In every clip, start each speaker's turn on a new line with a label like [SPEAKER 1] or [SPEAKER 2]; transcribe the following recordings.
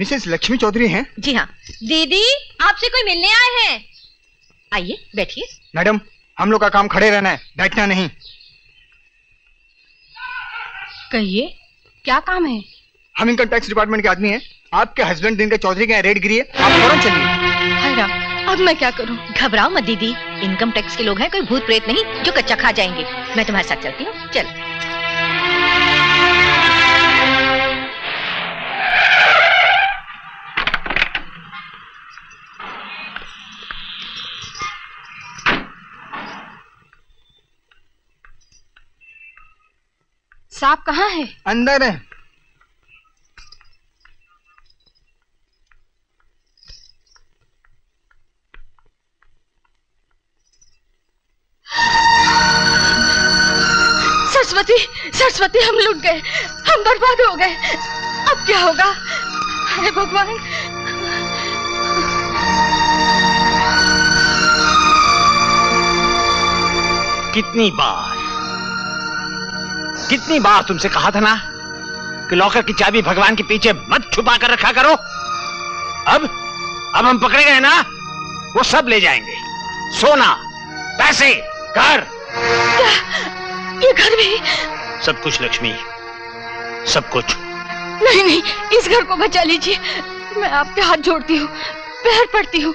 [SPEAKER 1] Mrs Lakshmi Chaudhary हैं?
[SPEAKER 2] जी हाँ। दीदी, आपसे कोई मिलने आए हैं। आइए बैठिए।
[SPEAKER 1] मैडम, हम लोग का काम खड़े रहना है, बैठना नहीं।
[SPEAKER 2] कहिए, क्या काम है?
[SPEAKER 1] हम इनकम टैक्स डिपार्टमेंट के आदमी हैं। आपके हस्बैंड दिन के चौधरी के यहाँ रेड गिरी है, आप फौरन चलिए।
[SPEAKER 2] हाय राम, अब मैं क्या करूं? घबराओ मत दीदी, इनकम टैक्स के लोग हैं, कोई भूत प्रेत नहीं जो कच्चा खा जाएंगे। मैं तुम्हारे साथ चलती हूँ, चल।
[SPEAKER 3] साहब कहाँ है?
[SPEAKER 1] अंदर है।
[SPEAKER 3] सरस्वती, सरस्वती, हम लुट गए, हम बर्बाद हो गए। अब क्या होगा? अरे भगवान।
[SPEAKER 4] कितनी बार तुमसे कहा था ना कि लॉकर की चाबी भगवान के पीछे मत छुपा कर रखा करो। अब हम पकड़े गए ना, वो सब ले जाएंगे। सोना, पैसे, घर।
[SPEAKER 3] ये घर भी?
[SPEAKER 4] सब कुछ लक्ष्मी, सब कुछ।
[SPEAKER 3] नहीं नहीं, इस घर को बचा लीजिए। मैं आपके हाथ जोड़ती हूँ, पैर पड़ती हूँ,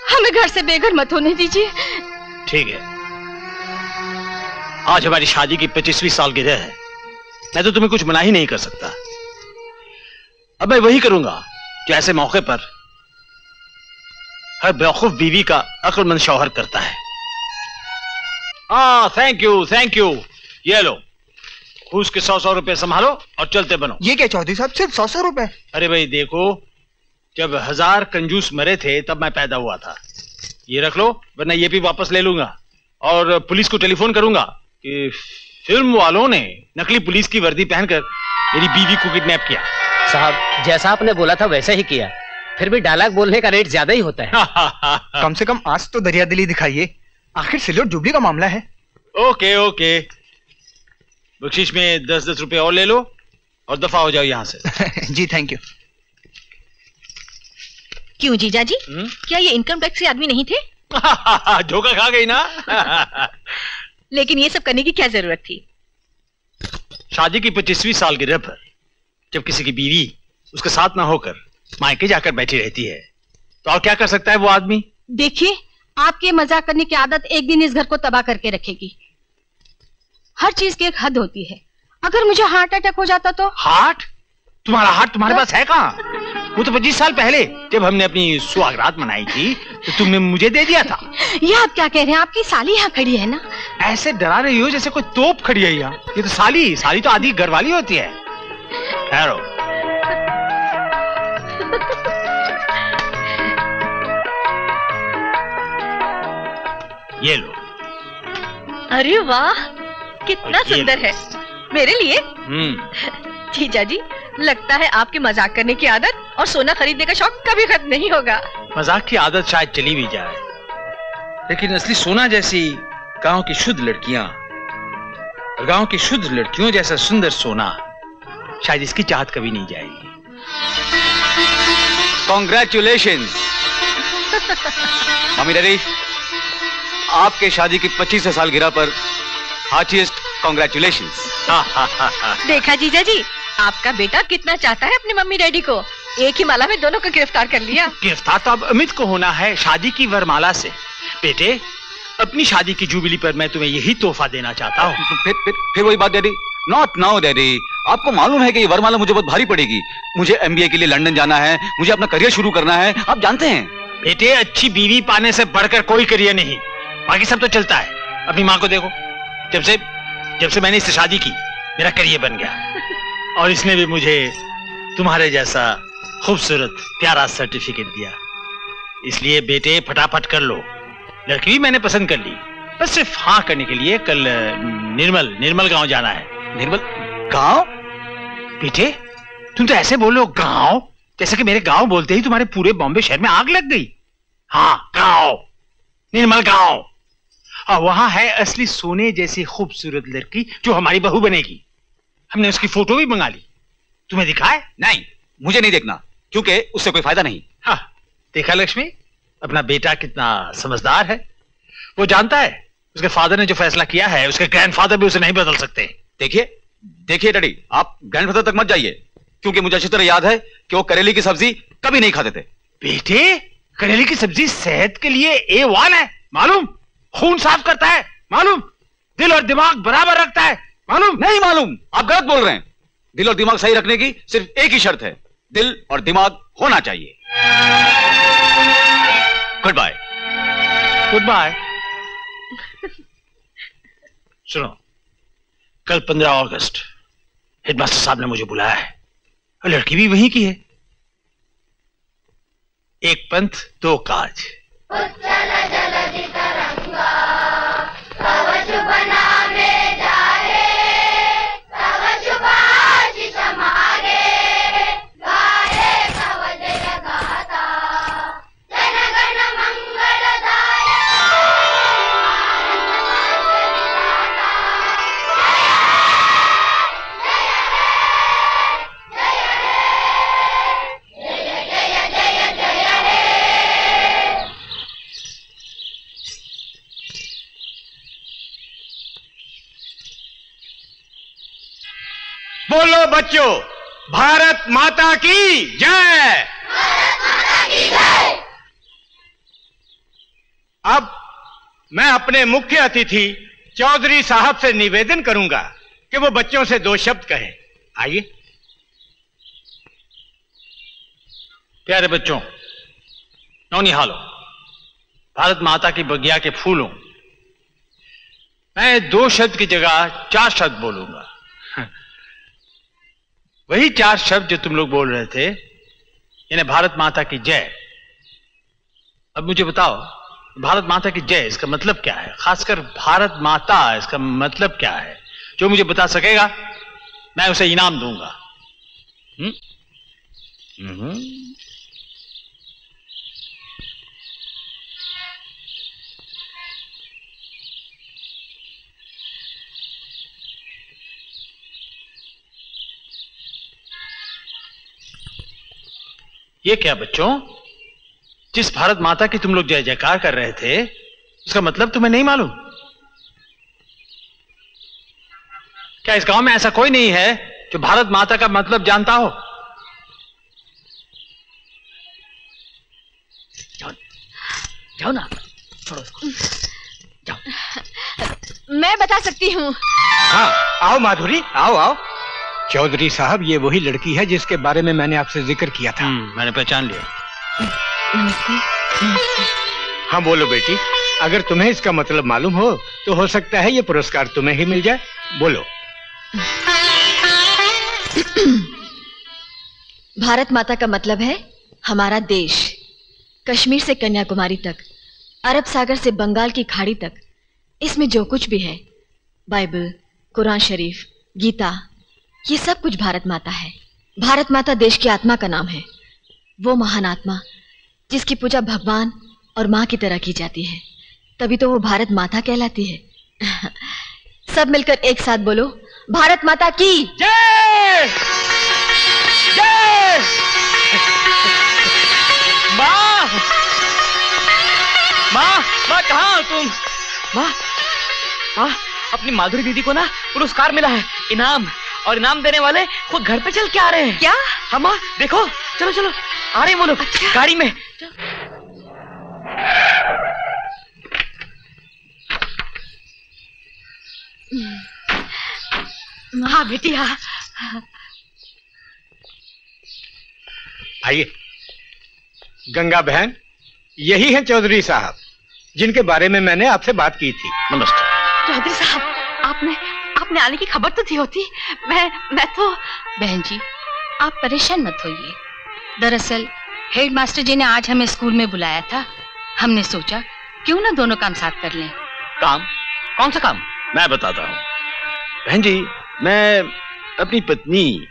[SPEAKER 3] हमें घर से बेघर मत होने दीजिए।
[SPEAKER 4] ठीक है, आज हमारी शादी की 25वीं सालगिरह है। मैं तो तुम्हें कुछ मना ही नहीं कर सकता। अब मैं वही करूंगा जो ऐसे मौके पर हर बेवकूफ बीवी का अक्लमंद शौहर करता है। Thank you, thank you. ये लो, घूस के 100 रुपए संभालो और चलते बनो।
[SPEAKER 1] ये क्या चौधरी साहब, सिर्फ 100 रुपए?
[SPEAKER 4] अरे भाई देखो, जब 1000 कंजूस मरे थे तब मैं पैदा हुआ था। ये रख लो, वरना ये भी वापस ले लूंगा। और पुलिस को टेलीफोन करूंगा कि फिल्म वालों ने नकली पुलिस की वर्दी पहनकर मेरी बीवी को किडनैप किया।
[SPEAKER 5] साहब, जैसा आपने बोला था वैसा ही किया। फिर भी डायलॉग बोलने का रेट ज्यादा ही होता है।
[SPEAKER 1] कम से कम आज तो दरियादिली दिखाइए, आखिर सिल्वर जुबली का मामला है।
[SPEAKER 4] ओके ओके, बख्शीश में 10-10 रुपए और ले लो और दफा हो जाओ यहाँ से।
[SPEAKER 1] जी थैंक यू।
[SPEAKER 2] क्यों जीजा जी, क्या ये इनकम टैक्स के आदमी नहीं थे?
[SPEAKER 4] धोखा खा गई ना।
[SPEAKER 2] लेकिन ये सब करने की क्या जरूरत थी?
[SPEAKER 4] शादी की 25वीं सालगिरह पर जब किसी की बीवी उसके साथ ना होकर मायके जाकर बैठी रहती है तो और क्या कर सकता है वो आदमी?
[SPEAKER 3] देखिए, आपके मजाक करने की आदत एक दिन इस घर को तबाह करके रखेगी। हर चीज की एक हद होती है। अगर मुझे हार्ट अटैक हो जाता तो?
[SPEAKER 4] हार्ट? तुम्हारा हार्ट तुम्हारे पास है कहाँ? वो तो 25 साल पहले जब हमने अपनी सुहागरात मनाई थी तो तुमने मुझे दे दिया था।
[SPEAKER 3] ये आप क्या कह रहे हैं? आपकी साली यहाँ खड़ी है ना।
[SPEAKER 4] ऐसे डरा रही हो जैसे कोई तोप खड़ी है यहाँ। ये तो साली तो आधी घरवाली होती है। ठहरो। ये लो।
[SPEAKER 2] अरे वाह, कितना सुंदर है। मेरे लिए? जीजा जी, लगता है आपके मजाक करने की आदत और सोना खरीदने का शौक कभी खत्म नहीं होगा।
[SPEAKER 4] मजाक की आदत शायद चली भी जाए, लेकिन असली सोना जैसी गांव की शुद्ध लड़कियां और गांव की शुद्ध लड़कियों जैसा सुंदर सोना शायद इसकी चाहत कभी नहीं जाएगी।
[SPEAKER 6] कॉन्ग्रेचुलेशंस मम्मी डैडी, आपके शादी की 25 सालगिरह पर हार्टिएस्ट कॉन्ग्रेचुलेशंस।
[SPEAKER 2] देखा जीजा जी, आपका बेटा कितना चाहता है अपनी मम्मी डैडी को। एक ही माला में दोनों को गिरफ्तार कर लिया।
[SPEAKER 4] गिरफ्तार तो अब अमित को होना है शादी की वरमाला से। बेटे, अपनी शादी की जुबली पर मैं तुम्हें यही तोहफा देना चाहता हूँ।
[SPEAKER 6] फिर वही बात डैडी। नॉट नाउ डैडी, आपको मालूम है कि ये वरमाला मुझे बहुत भारी पड़ेगी। मुझे MBA के लिए लंदन जाना है, मुझे अपना करियर शुरू करना है, आप जानते हैं।
[SPEAKER 4] बेटे, अच्छी बीवी पाने से बढ़कर कोई करियर नहीं, बाकी सब तो चलता है। अपनी माँ को देखो, जब से मैंने इससे शादी की मेरा करियर बन गया और इसने भी मुझे तुम्हारे जैसा खूबसूरत प्यारा सर्टिफिकेट दिया। इसलिए बेटे फटाफट कर लो। लड़की भी मैंने पसंद कर ली, बस सिर्फ हाँ करने के लिए कल निर्मल गांव जाना है।
[SPEAKER 6] निर्मल गांव?
[SPEAKER 4] बेटे, तुम तो ऐसे बोलो गांव जैसे कि मेरे गांव बोलते ही तुम्हारे पूरे बॉम्बे शहर में आग लग गई। हाँ, गांव, निर्मल गांव। और वहां है असली सोने जैसी खूबसूरत लड़की जो हमारी बहू बनेगी। हमने उसकी फोटो भी मंगा ली। तुम्हें दिखा है?
[SPEAKER 6] नहीं, मुझे नहीं देखना। क्योंकि उससे कोई फायदा नहीं।
[SPEAKER 4] हाँ, देखा लक्ष्मी, अपना बेटा कितना समझदार है। वो जानता है उसके फादर ने जो फैसला किया है उसके ग्रैंडफादर भी उसे नहीं बदल सकते।
[SPEAKER 6] देखिए डैडी, आप ग्रैंडफादर तक मत जाइए, क्योंकि मुझे अच्छी तरह याद है कि वो करेले की सब्जी कभी नहीं खाते थे।
[SPEAKER 4] बेटे, करेले की सब्जी सेहत के लिए A1 है, मालूम? खून साफ करता है, मालूम? दिल और दिमाग बराबर रखता है, मालूम?
[SPEAKER 6] नहीं मालूम, आप गलत बोल रहे हैं। दिल और दिमाग सही रखने की सिर्फ एक ही शर्त है, दिल और दिमाग होना चाहिए। Goodbye.
[SPEAKER 4] Goodbye. सुनो, कल 15 अगस्त हेडमास्टर साहब ने मुझे बुलाया है और लड़की भी वहीं की है। एक पंथ दो काज।
[SPEAKER 1] बोलो बच्चों, भारत माता की जय। अब मैं अपने मुख्य अतिथि चौधरी साहब से निवेदन करूंगा कि वो बच्चों से 2 शब्द कहें। आइए।
[SPEAKER 4] प्यारे बच्चों, नौनिहालों, भारत माता की बगिया के फूलों, मैं 2 शब्द की जगह 4 शब्द बोलूंगा। वही 4 शब्द जो तुम लोग बोल रहे थे, यानी भारत माता की जय। अब मुझे बताओ, भारत माता की जय इसका मतलब क्या है? खासकर भारत माता इसका मतलब क्या है? जो मुझे बता सकेगा मैं उसे इनाम दूंगा। ये क्या बच्चों, जिस भारत माता की तुम लोग जय जयकार कर रहे थे उसका मतलब तुम्हें नहीं मालूम? क्या इस गांव में ऐसा कोई नहीं है जो भारत माता का मतलब जानता हो?
[SPEAKER 3] जाओ ना, छोड़ो इसको, जाओ। मैं बता सकती हूँ।
[SPEAKER 1] हाँ, आओ माधुरी, आओ आओ। चौधरी साहब, ये वही लड़की है जिसके बारे में मैंने आपसे जिक्र किया था।
[SPEAKER 4] मैंने पहचान लिया।
[SPEAKER 3] नमस्ते।
[SPEAKER 1] हाँ बोलो बेटी, अगर तुम्हें इसका मतलब मालूम हो तो हो सकता है ये पुरस्कार तुम्हें ही मिल जाए। बोलो।
[SPEAKER 2] भारत माता का मतलब है हमारा देश, कश्मीर से कन्याकुमारी तक, अरब सागर से बंगाल की खाड़ी तक। इसमें जो कुछ भी है, बाइबल, कुरान शरीफ, गीता, ये सब कुछ भारत माता है। भारत माता देश की आत्मा का नाम है, वो महान आत्मा जिसकी पूजा भगवान और माँ की तरह की जाती है, तभी तो वो भारत माता कहलाती है। सब मिलकर एक साथ बोलो, भारत माता की
[SPEAKER 4] जय। जय। माँ,
[SPEAKER 5] माँ, माँ कहाँ हो तुम? माँ, माँ, अपनी माधुरी दीदी को ना पुरस्कार मिला है, इनाम, और इनाम देने वाले खुद घर पे चल के आ रहे हैं।
[SPEAKER 2] क्या?
[SPEAKER 5] हाँ माँ, देखो, चलो चलो, आ रहे हैं वो लोग। अच्छा। गाड़ी में।
[SPEAKER 2] हाँ बेटी, हाँ।
[SPEAKER 1] आइए। गंगा बहन, यही है चौधरी साहब जिनके बारे में मैंने आपसे बात की थी।
[SPEAKER 4] नमस्ते।
[SPEAKER 2] चौधरी साहब, आपने आने की खबर तो थी होती। मैं तो।
[SPEAKER 3] बहन जी, आप परेशान मत होइए। दरअसल हेडमास्टर जी ने आज हमें स्कूल में बुलाया था। हमने सोचा क्यों ना दोनों काम साथ कर लें।
[SPEAKER 5] काम? कौन सा काम?
[SPEAKER 4] मैं बताता हूँ बहन जी। मैं अपनी पत्नी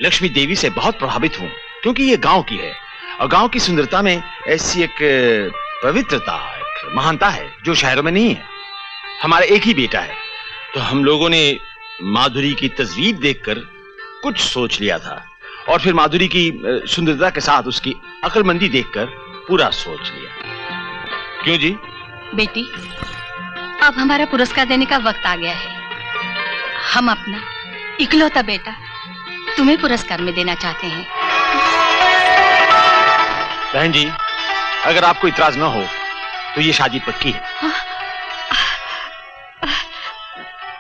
[SPEAKER 4] लक्ष्मी देवी से बहुत प्रभावित हूँ, क्योंकि ये गांव की है और गांव की सुंदरता में ऐसी एक पवित्रता, एक महानता है जो शहरों में नहीं है। हमारा एक ही बेटा है, तो हम लोगों ने माधुरी की तस्वीर देखकर कुछ सोच लिया था और फिर माधुरी की सुंदरता के साथ उसकी अक्लमंदी देखकर पूरा सोच लिया। क्यों जी?
[SPEAKER 3] बेटी, अब हमारा पुरस्कार देने का वक्त आ गया है। हम अपना इकलौता बेटा तुम्हें पुरस्कार में देना चाहते हैं।
[SPEAKER 4] बहन जी, अगर आपको इतराज न हो तो ये शादी पक्की है।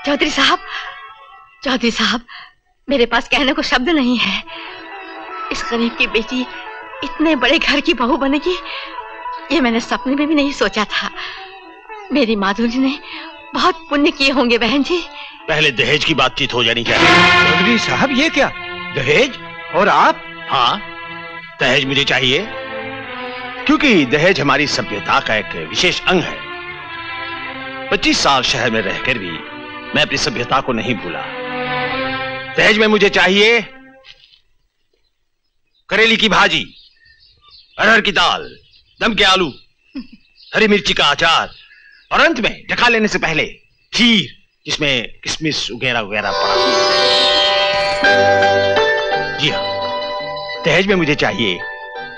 [SPEAKER 2] चौधरी साहब, मेरे पास कहने को शब्द नहीं है। इस गरीब की बेटी इतने बड़े घर की बहू बनेगी, ये मैंने सपने में भी नहीं सोचा था। मेरी माधुरी ने बहुत पुण्य किए होंगे बहन जी।
[SPEAKER 4] पहले दहेज की बातचीत हो जानी चाहिए।
[SPEAKER 1] चौधरी साहब, ये क्या दहेज? और आप?
[SPEAKER 4] हाँ, दहेज मुझे चाहिए क्योंकि दहेज हमारी सभ्यता का एक विशेष अंग है। 25 साल शहर में रहकर भी मैं अपनी सभ्यता को नहीं भूला। दहेज में मुझे चाहिए करेली की भाजी, अरहर की दाल, दम के आलू, हरी मिर्ची का अचार और अंत में ढका लेने से पहले खीर जिसमें किशमिश वगैरह वगैरह पड़ा। जी हाँ, दहेज में मुझे चाहिए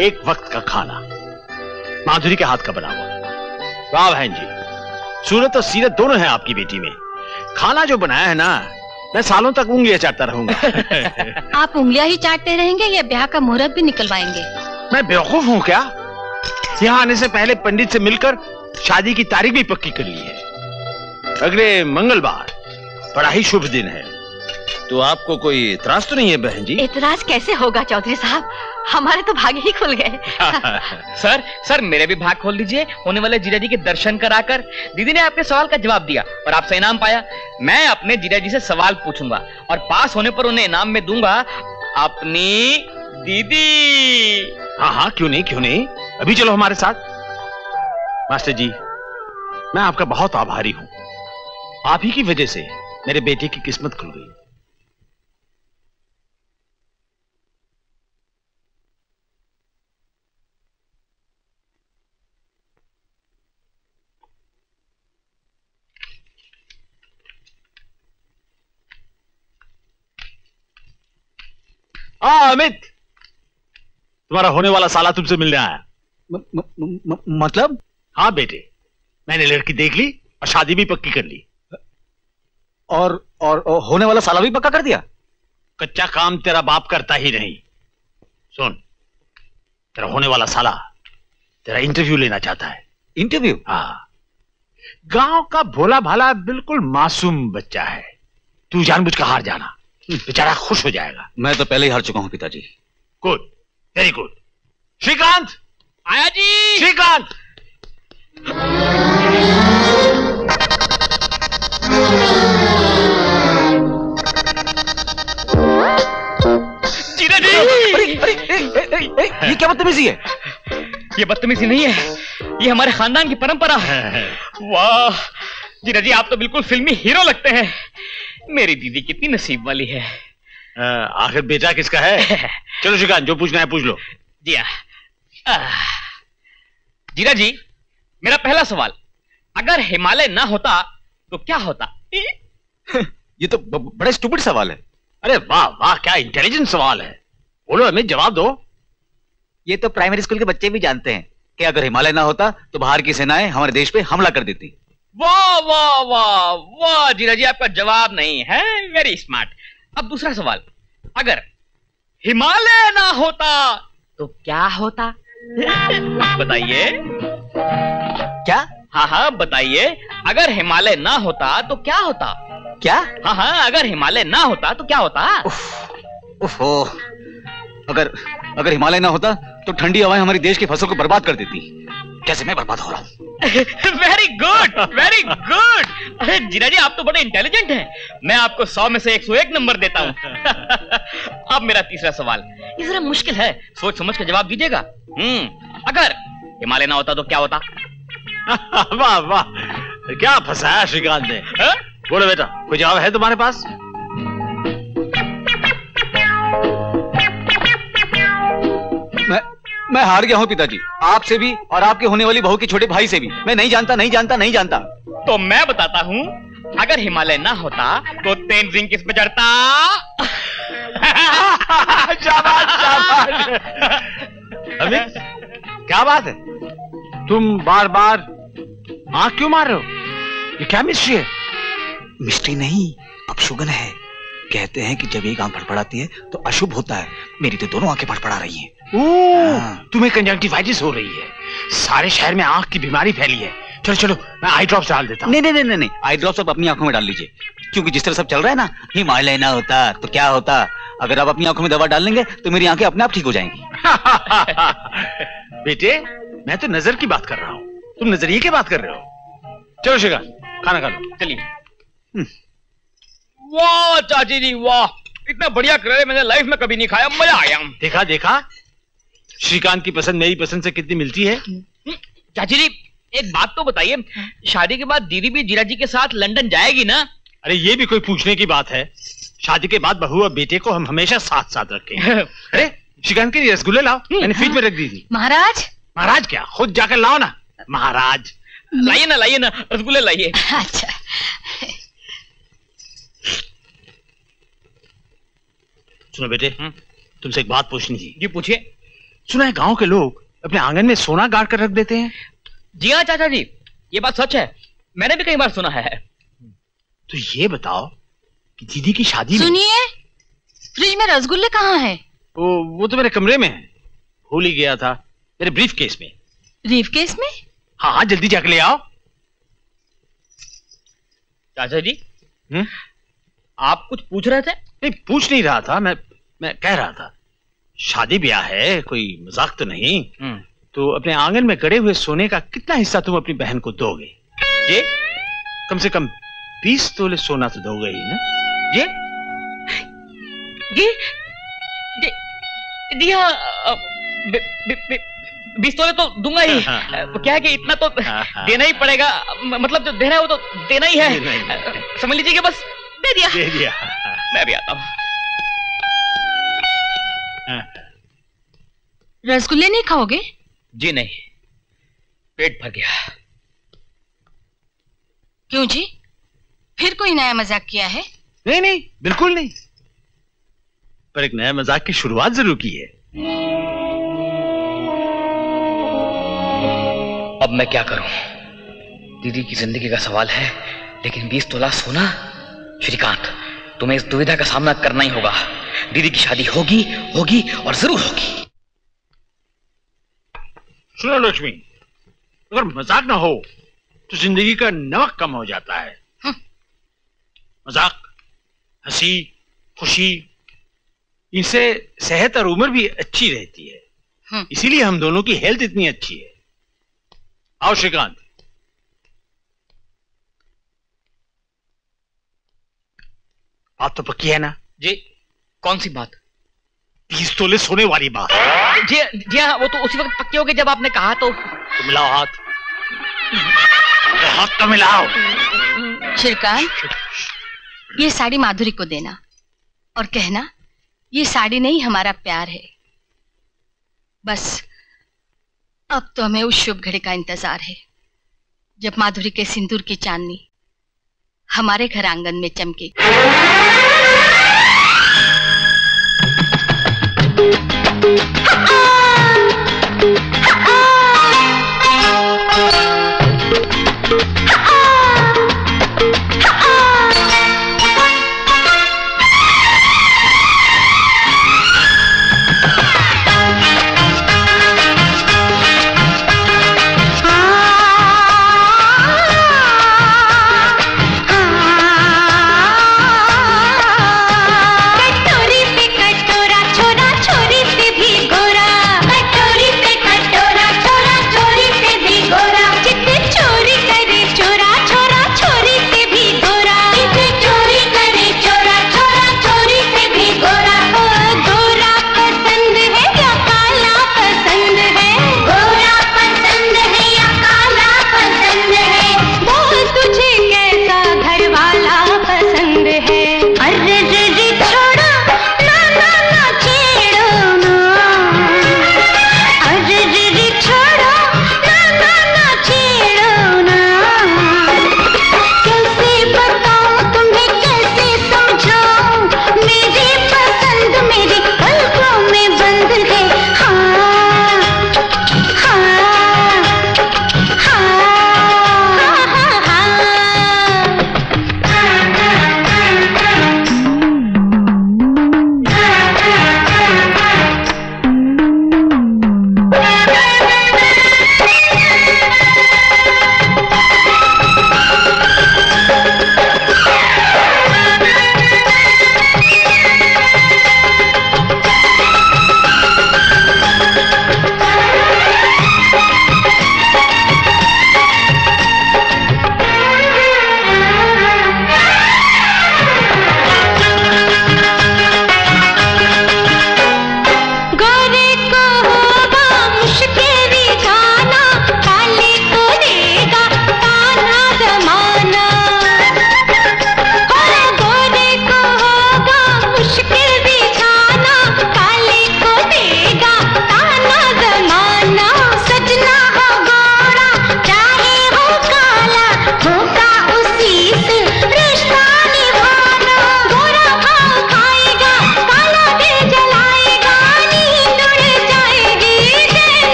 [SPEAKER 4] एक वक्त का खाना, माधुरी के हाथ का बना हुआ। वाह बहन जी, सूरत और सीरत दोनों है आपकी बेटी में। खाना जो बनाया है ना, मैं सालों तक उंगलियां चाटता रहूंगा।
[SPEAKER 3] आप उंगलियां ही चाटते रहेंगे या ब्याह का मुहूर्त भी निकलवाएंगे?
[SPEAKER 4] मैं बेवकूफ हूँ क्या? यहाँ आने से पहले पंडित से मिलकर शादी की तारीख भी पक्की कर ली है। अगले मंगलवार बड़ा ही शुभ दिन है। तो आपको कोई इतराज तो नहीं है बहन जी?
[SPEAKER 2] इतराज कैसे होगा चौधरी साहब, हमारे तो भाग ही खुल गए।
[SPEAKER 5] सर मेरे भी भाग खोल दीजिए। होने वाले जीजा जी के दर्शन कराकर दीदी ने आपके सवाल का जवाब दिया और आपसे इनाम पाया। मैं अपने जीजा जी से सवाल पूछूंगा और पास होने पर उन्हें इनाम में दूंगा अपनी दीदी।
[SPEAKER 4] हाँ, क्यों नहीं। अभी चलो हमारे साथ। मास्टर जी, मैं आपका बहुत आभारी हूँ। आप ही की वजह से मेरे बेटे की किस्मत खुल गई। अमित, तुम्हारा होने वाला साला तुमसे मिलने आया।
[SPEAKER 6] मतलब?
[SPEAKER 4] हाँ बेटे, मैंने लड़की देख ली और शादी भी पक्की कर ली।
[SPEAKER 6] और होने वाला साला भी पक्का कर दिया?
[SPEAKER 4] कच्चा काम तेरा बाप करता ही नहीं। सुन, तेरा होने वाला साला तेरा इंटरव्यू लेना चाहता है।
[SPEAKER 6] इंटरव्यू?
[SPEAKER 4] हाँ, गांव का भोला भाला बिल्कुल मासूम बच्चा है। तू जानबूझ कर हार जाना, बेचारा खुश हो जाएगा।
[SPEAKER 6] मैं तो पहले ही हार चुका हूं पिताजी।
[SPEAKER 4] Good, very good. श्रीकांत
[SPEAKER 5] आया जी।
[SPEAKER 4] श्रीकांत,
[SPEAKER 5] जीजा जी।
[SPEAKER 6] ये क्या बदतमीजी है?
[SPEAKER 5] ये बदतमीजी नहीं है, ये हमारे खानदान की परंपरा है। वाह जीजा जी, आप तो बिल्कुल फिल्मी हीरो लगते हैं। मेरी दीदी कितनी नसीब वाली है।
[SPEAKER 4] आखिर बेटा किसका है? चलो श्रीकांत, जो पूछना है पूछ लो।
[SPEAKER 5] जी जीजा जी, मेरा पहला सवाल, अगर हिमालय ना होता तो क्या होता?
[SPEAKER 6] ये तो बड़ा स्टूपिड सवाल है।
[SPEAKER 4] अरे वाह वाह, क्या इंटेलिजेंट सवाल है। बोलो अमित, जवाब दो।
[SPEAKER 6] ये तो प्राइमरी स्कूल के बच्चे भी जानते हैं कि अगर हिमालय ना होता तो बाहर की सेनाएं हमारे देश पे हमला कर देती।
[SPEAKER 5] वाह वाह वाह वाह जीजा जी, आपका जवाब नहीं है। Very smart. अब दूसरा सवाल, अगर हिमालय ना होता तो क्या होता? बताइए।
[SPEAKER 6] क्या?
[SPEAKER 5] हाँ बताइए, अगर हिमालय ना होता तो क्या होता?
[SPEAKER 6] क्या?
[SPEAKER 5] हाँ, अगर हिमालय ना होता तो क्या होता?
[SPEAKER 6] उफ़ो, अगर हिमालय ना होता तो ठंडी हवाएं हमारी देश की फसल को बर्बाद कर देती, जैसे मैं बर्बाद हो रहा हूँ।
[SPEAKER 5] Very good, very good. अरे जीजा जी, आप तो बड़े इंटेलिजेंट हैं। मैं आपको 100 में से 101 नंबर देता हूँ। अब मेरा तीसरा सवाल, ये जरा मुश्किल है, सोच समझ कर जवाब दीजिएगा। अगर हिमालय ना होता तो क्या होता?
[SPEAKER 4] वाह वाह, क्या फंसाया श्रीकांत ने। बोलो बेटा, कोई जवाब है तुम्हारे पास?
[SPEAKER 6] मैं हार गया हूँ पिताजी, आपसे भी और आपके होने वाली बहू के छोटे भाई से भी। मैं नहीं जानता।
[SPEAKER 5] तो मैं बताता हूँ, अगर हिमालय ना होता तो तेनजिंग किस पे चढ़ता?
[SPEAKER 4] शाबाश शाबाश। अमित, क्या बात है? तुम बार बार आंख क्यों मार रहे हो? ये क्या मिस्ट्री है?
[SPEAKER 6] मिस्ट्री नहीं, अपशुगन है। कहते हैं कि जब एक आंख फड़फड़ाती है तो अशुभ होता है। मेरी तो दोनों आंखें फड़फड़ा रही हैं।
[SPEAKER 4] तुम्हें कंजंक्टिवाइटिस हो रही है। सारे शहर में आंख की बीमारी फैली है। चलो चलो, मैं आई ड्रॉप्स डाल देता हूँ।
[SPEAKER 6] नहीं, आई ड्रॉप्स आप अपनी आंखों में डाल लीजिए, क्योंकि जिस तरह सब चल रहा है ना, हिमालय ना होता तो क्या होता। अगर आप अपनी आंखों में दवा डाल लेंगे तो मेरी आंखें अपने आप ठीक हो जाएंगी।
[SPEAKER 4] बेटे, मैं तो नजर की बात कर रहा हूँ, तुम नजरिए की बात कर रहे हो। चलो शिखा, खाना खा लो।
[SPEAKER 5] चलिए। वाह चाची जी वाह, इतना बढ़िया करेले मैंने लाइफ में कभी नहीं खाया, मजा आया।
[SPEAKER 4] देखा देखा, श्रीकांत की पसंद मेरी पसंद से कितनी मिलती है।
[SPEAKER 5] चाची जी एक बात तो बताइए, शादी के बाद दीदी भी जीरा जी के साथ लंदन जाएगी ना?
[SPEAKER 4] अरे ये भी कोई पूछने की बात है? शादी के बाद बहू और बेटे को हम हमेशा साथ साथ रखेंगे। अरे श्रीकांत के लिए रसगुल्ले लाओ, मैंने फ्रिज में रख दी थी।
[SPEAKER 3] महाराज?
[SPEAKER 4] महाराज क्या, खुद जाकर लाओ ना। महाराज
[SPEAKER 5] लाइए ना रसगुल्ले लाइए।
[SPEAKER 3] अच्छा।
[SPEAKER 4] सुनो बेटे, तुमसे एक बात पूछनी थी।
[SPEAKER 5] जी पूछिए।
[SPEAKER 4] सुना है गांव के लोग अपने आंगन में सोना गाड़ कर रख देते हैं।
[SPEAKER 5] जी हाँ चाचा जी, ये बात सच है, मैंने भी कई बार सुना है।
[SPEAKER 4] तो ये बताओ कि दीदी की शादी में।
[SPEAKER 3] सुनिए, फ्रिज में रसगुल्ले कहाँ हैं?
[SPEAKER 4] वो तो मेरे कमरे में है, भूल ही गया था, मेरे ब्रीफ केस में।
[SPEAKER 3] ब्रीफ केस में?
[SPEAKER 4] हाँ, जल्दी जाकर ले आओ।
[SPEAKER 5] चाचा जी आप कुछ पूछ रहे थे?
[SPEAKER 4] नहीं, पूछ नहीं रहा था, मैं कह रहा था शादी ब्याह है, कोई मजाक तो नहीं। तो अपने आंगन में गड़े हुए सोने का कितना हिस्सा तुम अपनी बहन को दोगे?
[SPEAKER 5] जी
[SPEAKER 4] कम से कम 20 तोले सोना तो दोगे ही ना?
[SPEAKER 5] जी जी जी जी हाँ, 20 तोले तो दूंगा ही। क्या है कि इतना तो देना ही पड़ेगा, मतलब जो देना है वो तो देना ही है। समझ लीजिए कि बस दे दिया। मैं भी आता हूँ।
[SPEAKER 3] रसगुल्ले नहीं खाओगे?
[SPEAKER 5] जी नहीं, पेट भर गया।
[SPEAKER 3] क्यों जी, फिर कोई नया मजाक किया है?
[SPEAKER 4] नहीं, बिल्कुल नहीं, पर एक नया मजाक की शुरुआत जरूर की है।
[SPEAKER 5] अब मैं क्या करूं? दीदी की जिंदगी का सवाल है, लेकिन 20 तोला सोना। श्रीकांत, तुम्हें इस दुविधा का सामना करना ही होगा। दीदी की शादी होगी और जरूर होगी।
[SPEAKER 4] सुनो लक्ष्मी, अगर मजाक ना हो तो जिंदगी का नमक कम हो जाता है। मजाक, हंसी, खुशी, इनसे सेहत और उम्र भी अच्छी रहती है। इसीलिए हम दोनों की हेल्थ इतनी अच्छी है। आओ श्रीकांत। बात तो पक्की है ना?
[SPEAKER 5] जी, कौन सी बात?
[SPEAKER 4] 20 तोले सोने वाली बात।
[SPEAKER 5] जी हाँ, वो तो उसी वक्त पक्की हो गई जब आपने कहा। तो
[SPEAKER 4] मिलाओ हाथ, हाथ तो मिलाओ।
[SPEAKER 3] श्रीकांत, ये साड़ी माधुरी को देना और कहना ये साड़ी नहीं हमारा प्यार है। बस अब तो हमें उस शुभ घड़ी का इंतजार है जब माधुरी के सिंदूर की चांदनी हमारे घर आंगन में चमके।
[SPEAKER 7] कटोरी पे कटोरा छोरा छोरी से भी गोरा, कटोरी पे कटोरा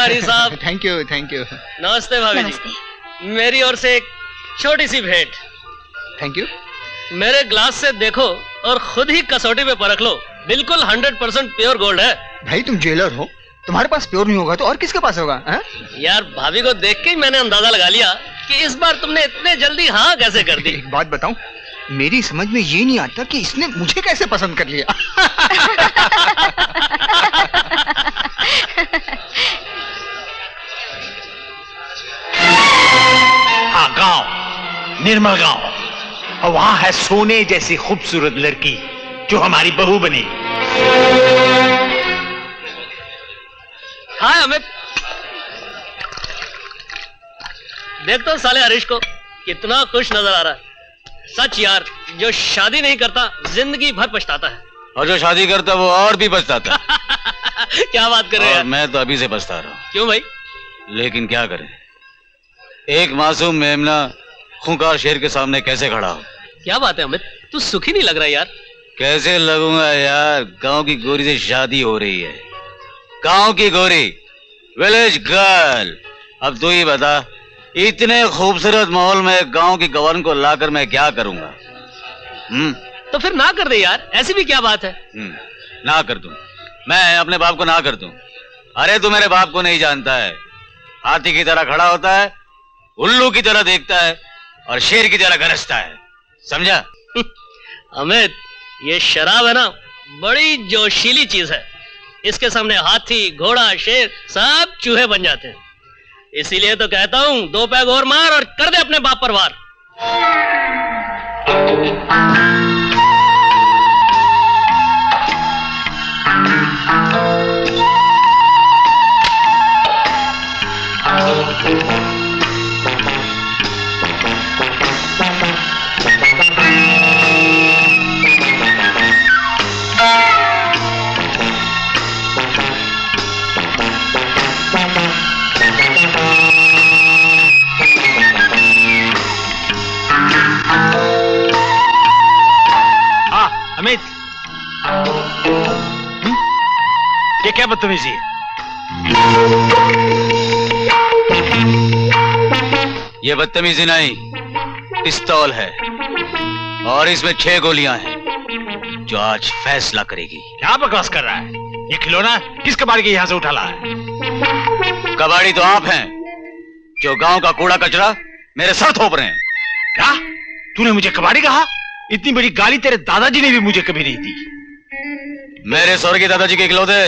[SPEAKER 7] हरी साहब।
[SPEAKER 8] Thank you thank you.
[SPEAKER 7] नमस्ते भाभी जी, मेरी ओर से एक छोटी सी भेंट।
[SPEAKER 8] Thank you.
[SPEAKER 7] मेरे ग्लास से देखो और खुद ही कसौटी पे परख लो, बिल्कुल 100% प्योर गोल्ड है।
[SPEAKER 8] भाई तुम जेलर हो, तुम्हारे पास प्योर नहीं होगा तो और किसके पास होगा?
[SPEAKER 7] यार भाभी को देख के ही मैंने अंदाजा लगा लिया कि इस बार तुमने इतने जल्दी हाँ कैसे कर दी।
[SPEAKER 8] एक बात बताऊं, मेरी समझ में ये नहीं आता कि इसने मुझे कैसे पसंद कर लिया।
[SPEAKER 4] हाँ, गांव, निर्मल गांव, और वहां है सोने जैसी खूबसूरत लड़की जो हमारी बहू बनी।
[SPEAKER 7] हाय अमित, देख तो साले हरीश को कितना खुश नजर आ रहा है। सच यार, जो शादी नहीं करता जिंदगी भर पछताता है,
[SPEAKER 6] और जो शादी करता वो और भी पछताता।
[SPEAKER 7] क्या बात कर रहे हैं?
[SPEAKER 6] मैं तो अभी से पछता रहा हूँ।
[SPEAKER 7] क्यों भाई?
[SPEAKER 6] लेकिन क्या करें, एक मासूम मेमना खूंखार शेर के सामने कैसे खड़ा हो।
[SPEAKER 7] क्या बात है अमित, तू सुखी नहीं लग रहा यार।
[SPEAKER 6] कैसे लगूंगा यार, गांव की गोरी से शादी हो रही है। गांव की गोरी, विलेज गर्ल। अब तू ही बता, इतने खूबसूरत माहौल में गांव की गवर्न को लाकर मैं क्या करूंगा?
[SPEAKER 7] तो फिर ना कर दे यार, ऐसी भी क्या बात है?
[SPEAKER 6] ना कर दूं? मैं अपने बाप को ना कर दूं? अरे तू मेरे बाप को नहीं जानता है। हाथी की तरह खड़ा होता है, उल्लू की तरह देखता है और शेर की तरह गरजता है, समझा?
[SPEAKER 7] अमित, ये शराब है ना, बड़ी जोशीली चीज है। इसके सामने हाथी, घोड़ा, शेर सब चूहे बन जाते हैं। इसीलिए तो कहता हूं, 2 पैग और मार और कर दे अपने बाप पर वार।
[SPEAKER 4] अमित, ये क्या बदतमीजी है?
[SPEAKER 6] ये बदतमीजी नहीं, पिस्तौल है और इसमें 6 गोलियां हैं जो आज फैसला करेगी।
[SPEAKER 4] क्या बकवास कर रहा है? ये खिलौना किस कबाड़ी के यहां से उठा लाया है?
[SPEAKER 6] कबाड़ी तो आप हैं जो गांव का कूड़ा कचरा मेरे सर थोप रहे हैं।
[SPEAKER 4] क्या तूने मुझे कबाड़ी कहा? इतनी बड़ी गाली तेरे दादाजी ने भी मुझे कभी नहीं दी।
[SPEAKER 6] मेरे स्वर्गीय दादाजी के इकलौते,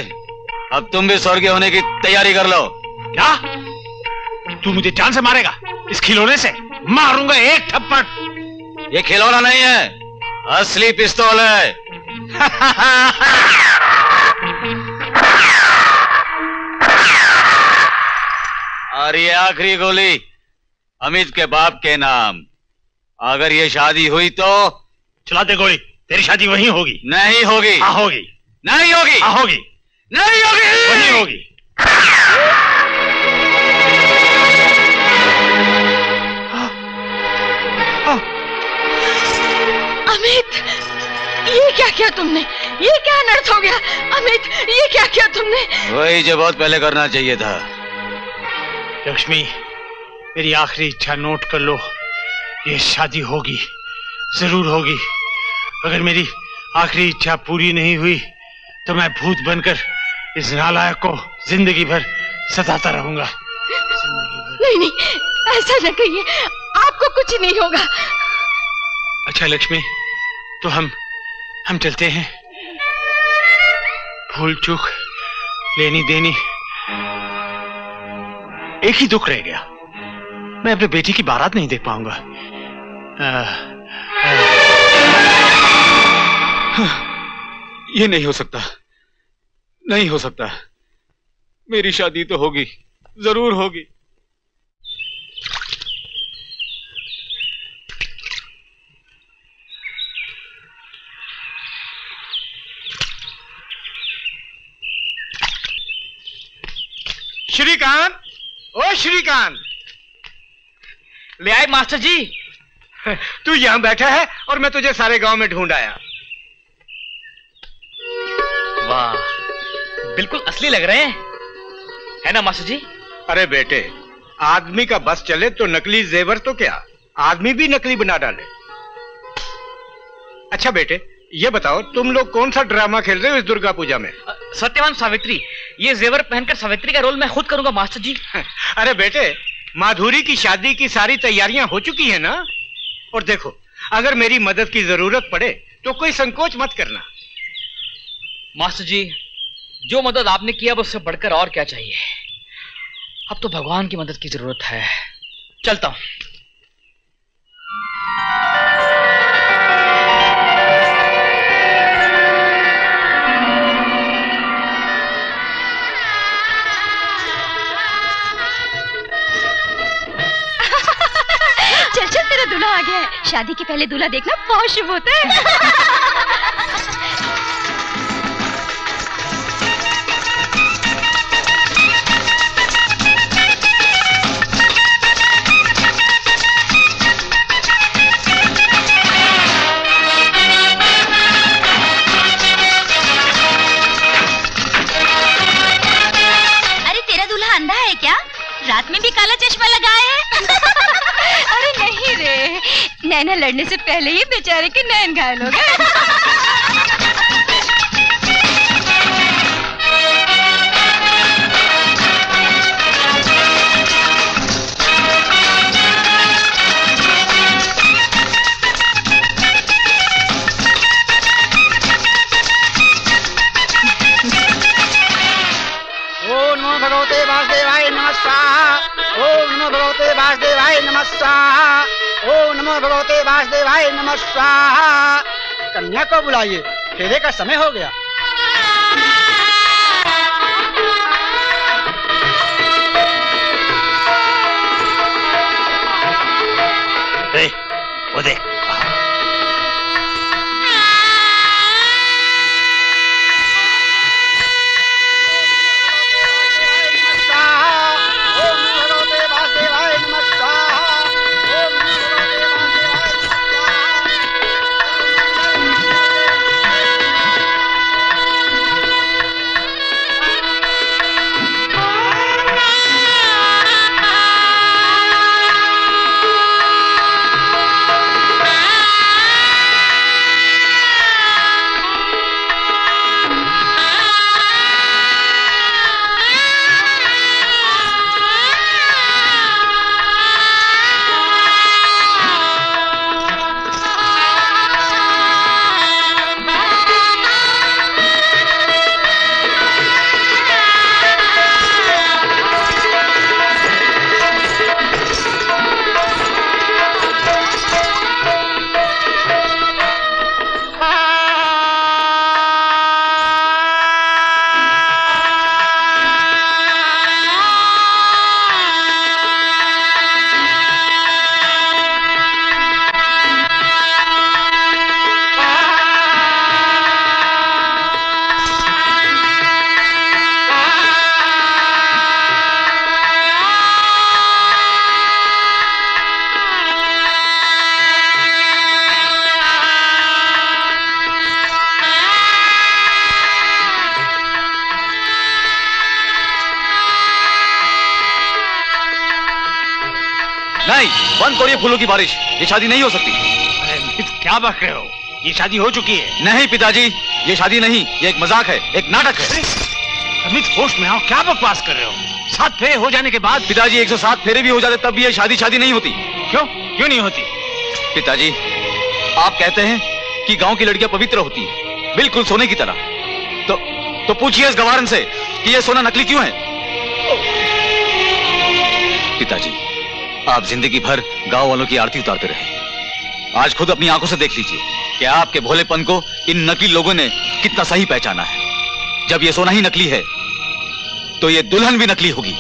[SPEAKER 6] अब तुम भी स्वर्गीय होने की तैयारी कर लो।
[SPEAKER 4] क्या तू मुझे जान से मारेगा? इस खिलौने से मारूंगा एक थप्पड़।
[SPEAKER 6] ये खिलौना नहीं है, असली पिस्तौल है। और ये आखिरी गोली अमित के बाप के नाम। अगर ये शादी हुई तो
[SPEAKER 4] चला दे गोली, तेरी शादी वहीं होगी।
[SPEAKER 6] नहीं होगी।
[SPEAKER 4] हाँ होगी।
[SPEAKER 6] नहीं होगी।
[SPEAKER 4] हाँ होगी।
[SPEAKER 6] नहीं होगी।
[SPEAKER 4] वहीं होगी।
[SPEAKER 3] अमित, ये क्या किया तुमने? ये क्या अनर्थ हो गया? अमित, ये क्या किया तुमने?
[SPEAKER 6] वही जो बहुत पहले करना चाहिए था।
[SPEAKER 4] लक्ष्मी, मेरी आखिरी इच्छा नोट कर लो। ये शादी होगी, जरूर होगी। अगर मेरी आखिरी इच्छा पूरी नहीं हुई तो मैं भूत बनकर इस नालायक को जिंदगी भर सताता रहूंगा।
[SPEAKER 3] नहीं नहीं, ऐसा न कहिए, आपको कुछ नहीं होगा।
[SPEAKER 4] अच्छा लक्ष्मी, तो हम चलते हैं। भूल चूक, लेनी देनी, एक ही दुख रह गया, मैं अपने बेटी की बारात नहीं देख पाऊंगा।
[SPEAKER 6] ये नहीं हो सकता, नहीं हो सकता। मेरी शादी तो होगी, जरूर होगी।
[SPEAKER 1] श्रीकांत, ओ श्रीकांत।
[SPEAKER 5] ले आए मास्टर जी।
[SPEAKER 1] तू यहां बैठा है और मैं तुझे सारे गांव में ढूंढ आया।
[SPEAKER 5] वाह, बिल्कुल असली लग रहे हैं। है ना मास्टर जी?
[SPEAKER 1] अरे बेटे, आदमी का बस चले तो नकली जेवर तो क्या, आदमी भी नकली बना डाले। अच्छा बेटे, ये बताओ तुम लोग कौन सा ड्रामा खेल रहे हो इस दुर्गा पूजा में?
[SPEAKER 5] सत्यवान सावित्री। ये जेवर पहनकर सावित्री का रोल मैं खुद करूंगा मास्टर जी।
[SPEAKER 1] अरे बेटे, माधुरी की शादी की सारी तैयारियां हो चुकी है ना? और देखो, अगर मेरी मदद की जरूरत पड़े तो कोई संकोच मत करना।
[SPEAKER 5] मास्टर जी, जो मदद आपने किया उससे बढ़कर और क्या चाहिए। अब तो भगवान की मदद की जरूरत है। चलता हूं।
[SPEAKER 3] चल चल, तेरा दूल्हा आ गया है। शादी के पहले दूल्हा देखना बहुत शुभ होता है।
[SPEAKER 9] रात में भी काला चश्मा लगाए है?
[SPEAKER 3] अरे नहीं रे, नैना लड़ने से पहले ही बेचारे के नैन घायल हो गए।
[SPEAKER 10] ओम नमो भगवते वासुदेवाय नमः। ओम नमो भगवते वासुदेवाय नमः। ओम नमो भगवते वासुदेवाय नमः। कन्या को बुलाइए, फेरे का समय हो गया।
[SPEAKER 4] वो देख,
[SPEAKER 6] नहीं, बंद करिए फूलों की बारिश। ये शादी नहीं हो सकती।
[SPEAKER 4] क्या बक रहे हो? ये शादी हो चुकी है।
[SPEAKER 6] नहीं पिताजी, ये शादी नहीं, ये एक मजाक है, एक नाटक है।
[SPEAKER 4] अमित, होश में आओ, क्या बकवास कर रहे हो? 7 फेरे हो जाने के बाद?
[SPEAKER 6] पिताजी 107 फेरे भी हो जाते तब भी ये शादी नहीं होती।
[SPEAKER 4] क्यों नहीं होती?
[SPEAKER 6] पिताजी, आप कहते हैं कि गांव की लड़कियां पवित्र होती हैं, बिल्कुल सोने की तरह। तो पूछिए इस गवारन से कि ये सोना नकली क्यों है। पिताजी, आप जिंदगी भर गांव वालों की आरती उतारते रहे। आज खुद अपनी आंखों से देख लीजिए कि आपके भोलेपन को इन नकली लोगों ने कितना सही पहचाना है। जब ये सोना ही नकली है तो ये दुल्हन भी नकली होगी।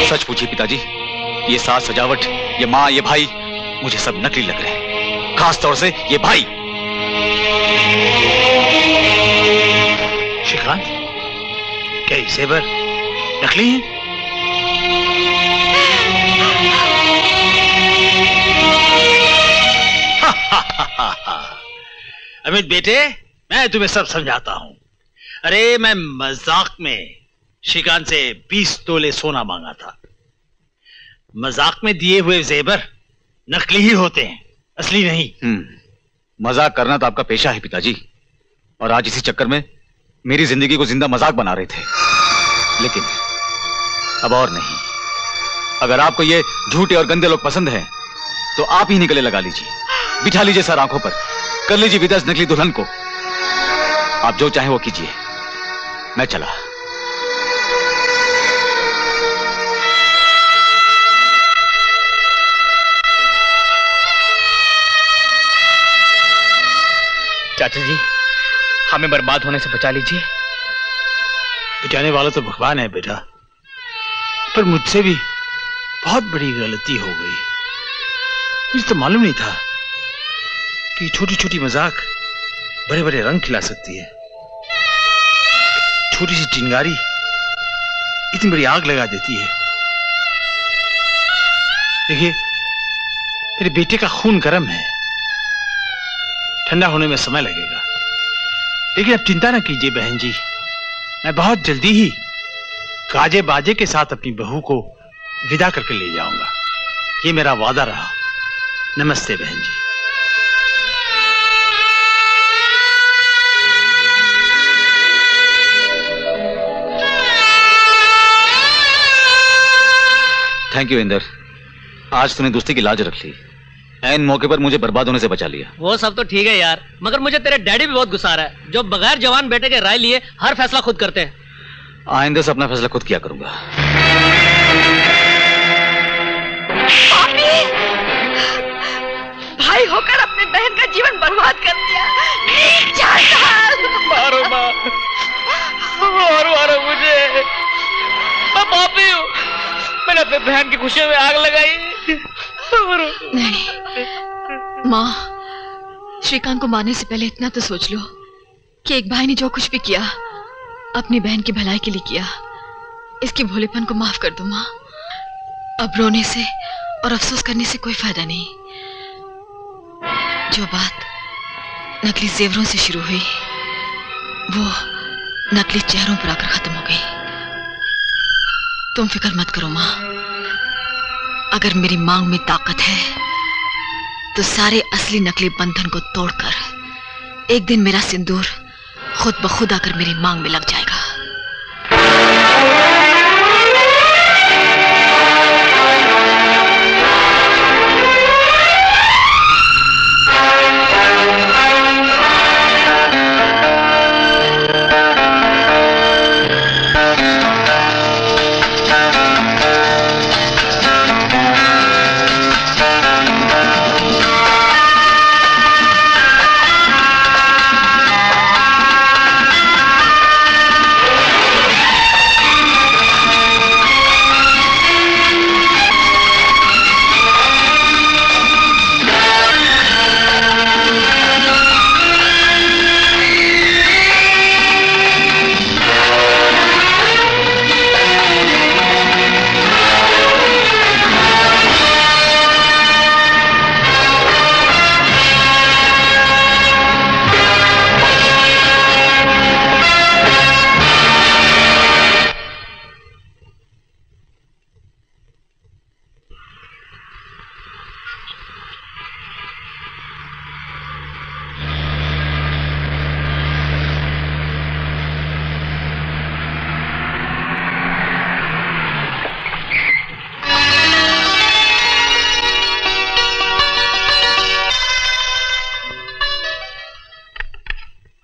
[SPEAKER 6] सच पूछिए पिताजी, ये साज सजावट, ये माँ, ये भाई, मुझे सब नकली लग रहे हैं, खास तौर से ये भाई।
[SPEAKER 4] श्रीकांत, क्या ये जेवर नकली है? अमित बेटे, मैं तुम्हें सब समझाता हूं। अरे मैं मजाक में श्रीकांत से 20 तोले सोना मांगा था। मजाक में दिए हुए जेवर नकली ही होते हैं, असली नहीं।
[SPEAKER 6] मजाक करना तो आपका पेशा है पिताजी, और आज इसी चक्कर में मेरी जिंदगी को जिंदा मजाक बना रहे थे। लेकिन अब और नहीं। अगर आपको ये झूठे और गंदे लोग पसंद हैं, तो आप ही गले लगा लीजिए, बिठा लीजिए सर आंखों पर, कर लीजिए विदा इस नकली दुल्हन को। आप जो चाहें वो कीजिए, मैं चला।
[SPEAKER 5] चाचा जी, हमें बर्बाद होने से बचा लीजिए।
[SPEAKER 4] बचाने वाला तो भगवान है बेटा, पर मुझसे भी बहुत बड़ी गलती हो गई। मुझे तो मालूम नहीं था कि छोटी छोटी मजाक बड़े बड़े रंग खिला सकती है। छोटी सी चिंगारी इतनी बड़ी आग लगा देती है। देखिए, मेरे बेटे का खून गर्म है, ठंडा होने में समय लगेगा। लेकिन अब चिंता ना कीजिए बहन जी, मैं बहुत जल्दी ही गाजे बाजे के साथ अपनी बहू को विदा करके ले जाऊंगा। ये मेरा वादा रहा। नमस्ते बहन जी।
[SPEAKER 6] थैंक यू इंदर, आज तूने दोस्ती की लाज रख ली। ऐन मौके पर मुझे बर्बाद होने से बचा लिया।
[SPEAKER 7] वो सब तो ठीक है यार, मगर मुझे तेरे डैडी भी बहुत गुस्सा आ रहा है, जो बगैर जवान बेटे के राय लिए हर फैसला खुद करते हैं।
[SPEAKER 6] आइंदा से अपना फैसला खुद किया करूंगा।
[SPEAKER 2] भाई होकर अपने बहन का जीवन बर्बाद कर दिया।
[SPEAKER 5] मारो माँ, मारो मुझे, मैं पापी हूँ। मैंने अपने बहन की खुशियों में आग लगाई।
[SPEAKER 2] नहीं माँ, श्रीकांत को मारने से पहले इतना तो सोच लो कि एक भाई ने जो कुछ भी किया अपनी बहन की भलाई के लिए किया। इसके भोलेपन को माफ कर दो माँ। अब रोने से और अफसोस करने से कोई फायदा नहीं। जो बात नकली जेवरों से शुरू हुई, वो नकली चेहरों पर आकर खत्म हो गई। तुम फिक्र मत करो माँ, अगर मेरी मांग में ताकत है तो सारे असली नकली बंधन को तोड़कर एक दिन मेरा सिंदूर खुद ब खुद आकर मेरी मांग में लग जाएगा।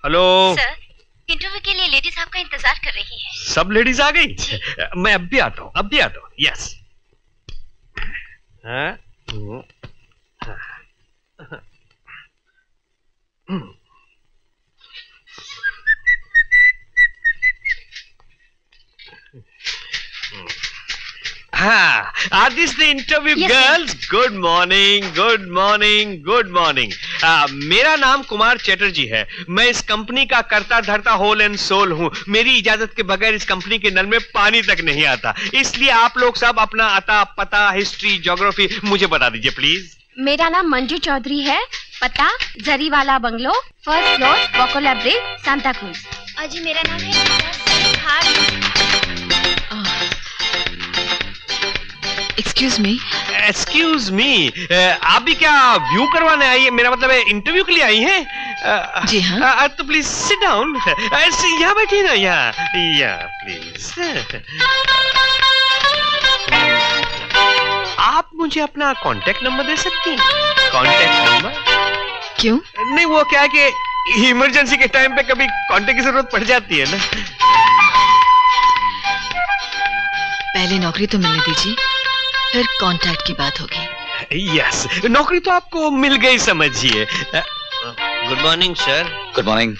[SPEAKER 5] हेलो
[SPEAKER 9] सर, इंटरव्यू के लिए लेडीज आपका इंतजार कर रही हैं।
[SPEAKER 5] सब लेडीज आ गई? मैं अब भी आता हूँ, यस। हाँ, are this the interview girls? Good morning, good morning, good morning. मेरा नाम कुमार चैटर्जी है। मैं इस कंपनी का करता धरता होल एंड सोल हूँ। मेरी इजाजत के बगैर इस कंपनी के नल में पानी तक नहीं आता। इसलिए आप लोग सब अपना अता पता, हिस्ट्री, ज्योग्राफी मुझे बता दीजिए प्लीज।
[SPEAKER 9] मेरा नाम मंजू चौधरी है। पता Zariwala bungalow, first floor, Bakola bridge, Santacruz. अजी मेरा नाम है
[SPEAKER 2] एक्सक्यूज मी।
[SPEAKER 11] एक्सक्यूज मी, आप भी क्या व्यू करवाने आई है? मेरा मतलब है इंटरव्यू के लिए आई हैं?
[SPEAKER 2] जी हाँ।
[SPEAKER 11] तो प्लीज सिट डाउन। यहाँ बैठिए ना, यहाँ प्लीज। आप मुझे अपना कांटेक्ट नंबर दे सकती हैं? Contact number?
[SPEAKER 2] क्यों?
[SPEAKER 11] नहीं, वो क्या है कि इमरजेंसी के टाइम पे कभी कांटेक्ट की जरूरत पड़ जाती है ना।
[SPEAKER 2] पहले नौकरी तो मिलने दीजिए, फिर कांटेक्ट की बात होगी।
[SPEAKER 11] यस, नौकरी तो आपको मिल गई समझिए।
[SPEAKER 7] Good morning sir.
[SPEAKER 6] Good morning.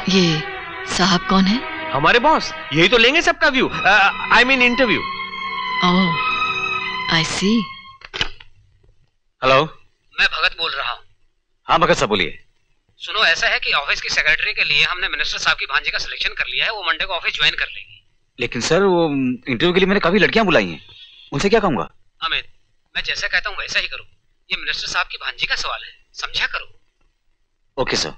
[SPEAKER 2] ये साहब कौन है?
[SPEAKER 11] हमारे बॉस, यही तो लेंगे सबका view, I mean interview.
[SPEAKER 2] Oh, I see.
[SPEAKER 6] Hello,
[SPEAKER 12] मैं भगत बोल रहा हूँ।
[SPEAKER 6] हाँ भगत साहब बोलिए।
[SPEAKER 12] सुनो, ऐसा है कि ऑफिस की सेक्रेटरी के लिए हमने मिनिस्टर साहब की भांजी का सिलेक्शन कर लिया है। वो मंडे को ऑफिस ज्वाइन कर लेगी।
[SPEAKER 6] लेकिन सर, वो इंटरव्यू के लिए मैंने काफी लड़कियां बुलाई हैं, उनसे क्या कहूंगा?
[SPEAKER 12] अमित, मैं जैसा कहता हूँ वैसा ही करो। ये मिनिस्टर साहब की भांजी का सवाल है, समझा करो।
[SPEAKER 6] Okay sir.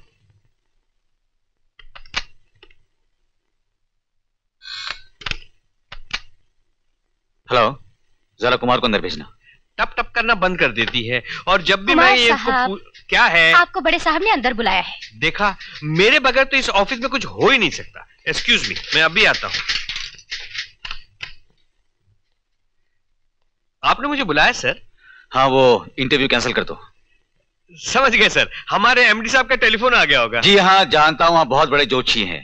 [SPEAKER 6] हेलो, जरा कुमार को अंदर भेजना।
[SPEAKER 11] टप टप करना बंद कर देती है, और जब भी मैं ये क्या है?
[SPEAKER 9] आपको बड़े साहब ने अंदर बुलाया है।
[SPEAKER 11] देखा, मेरे बगैर तो इस ऑफिस में कुछ हो ही नहीं सकता। एक्सक्यूज मी, मैं अभी आता हूं। आपने मुझे बुलाया सर?
[SPEAKER 6] हाँ, वो इंटरव्यू कैंसिल कर दो।
[SPEAKER 11] समझ गए सर, हमारे एमडी साहब का टेलीफोन आ गया होगा।
[SPEAKER 6] जी हाँ, जानता हूँ, आप बहुत बड़े जोशी हैं।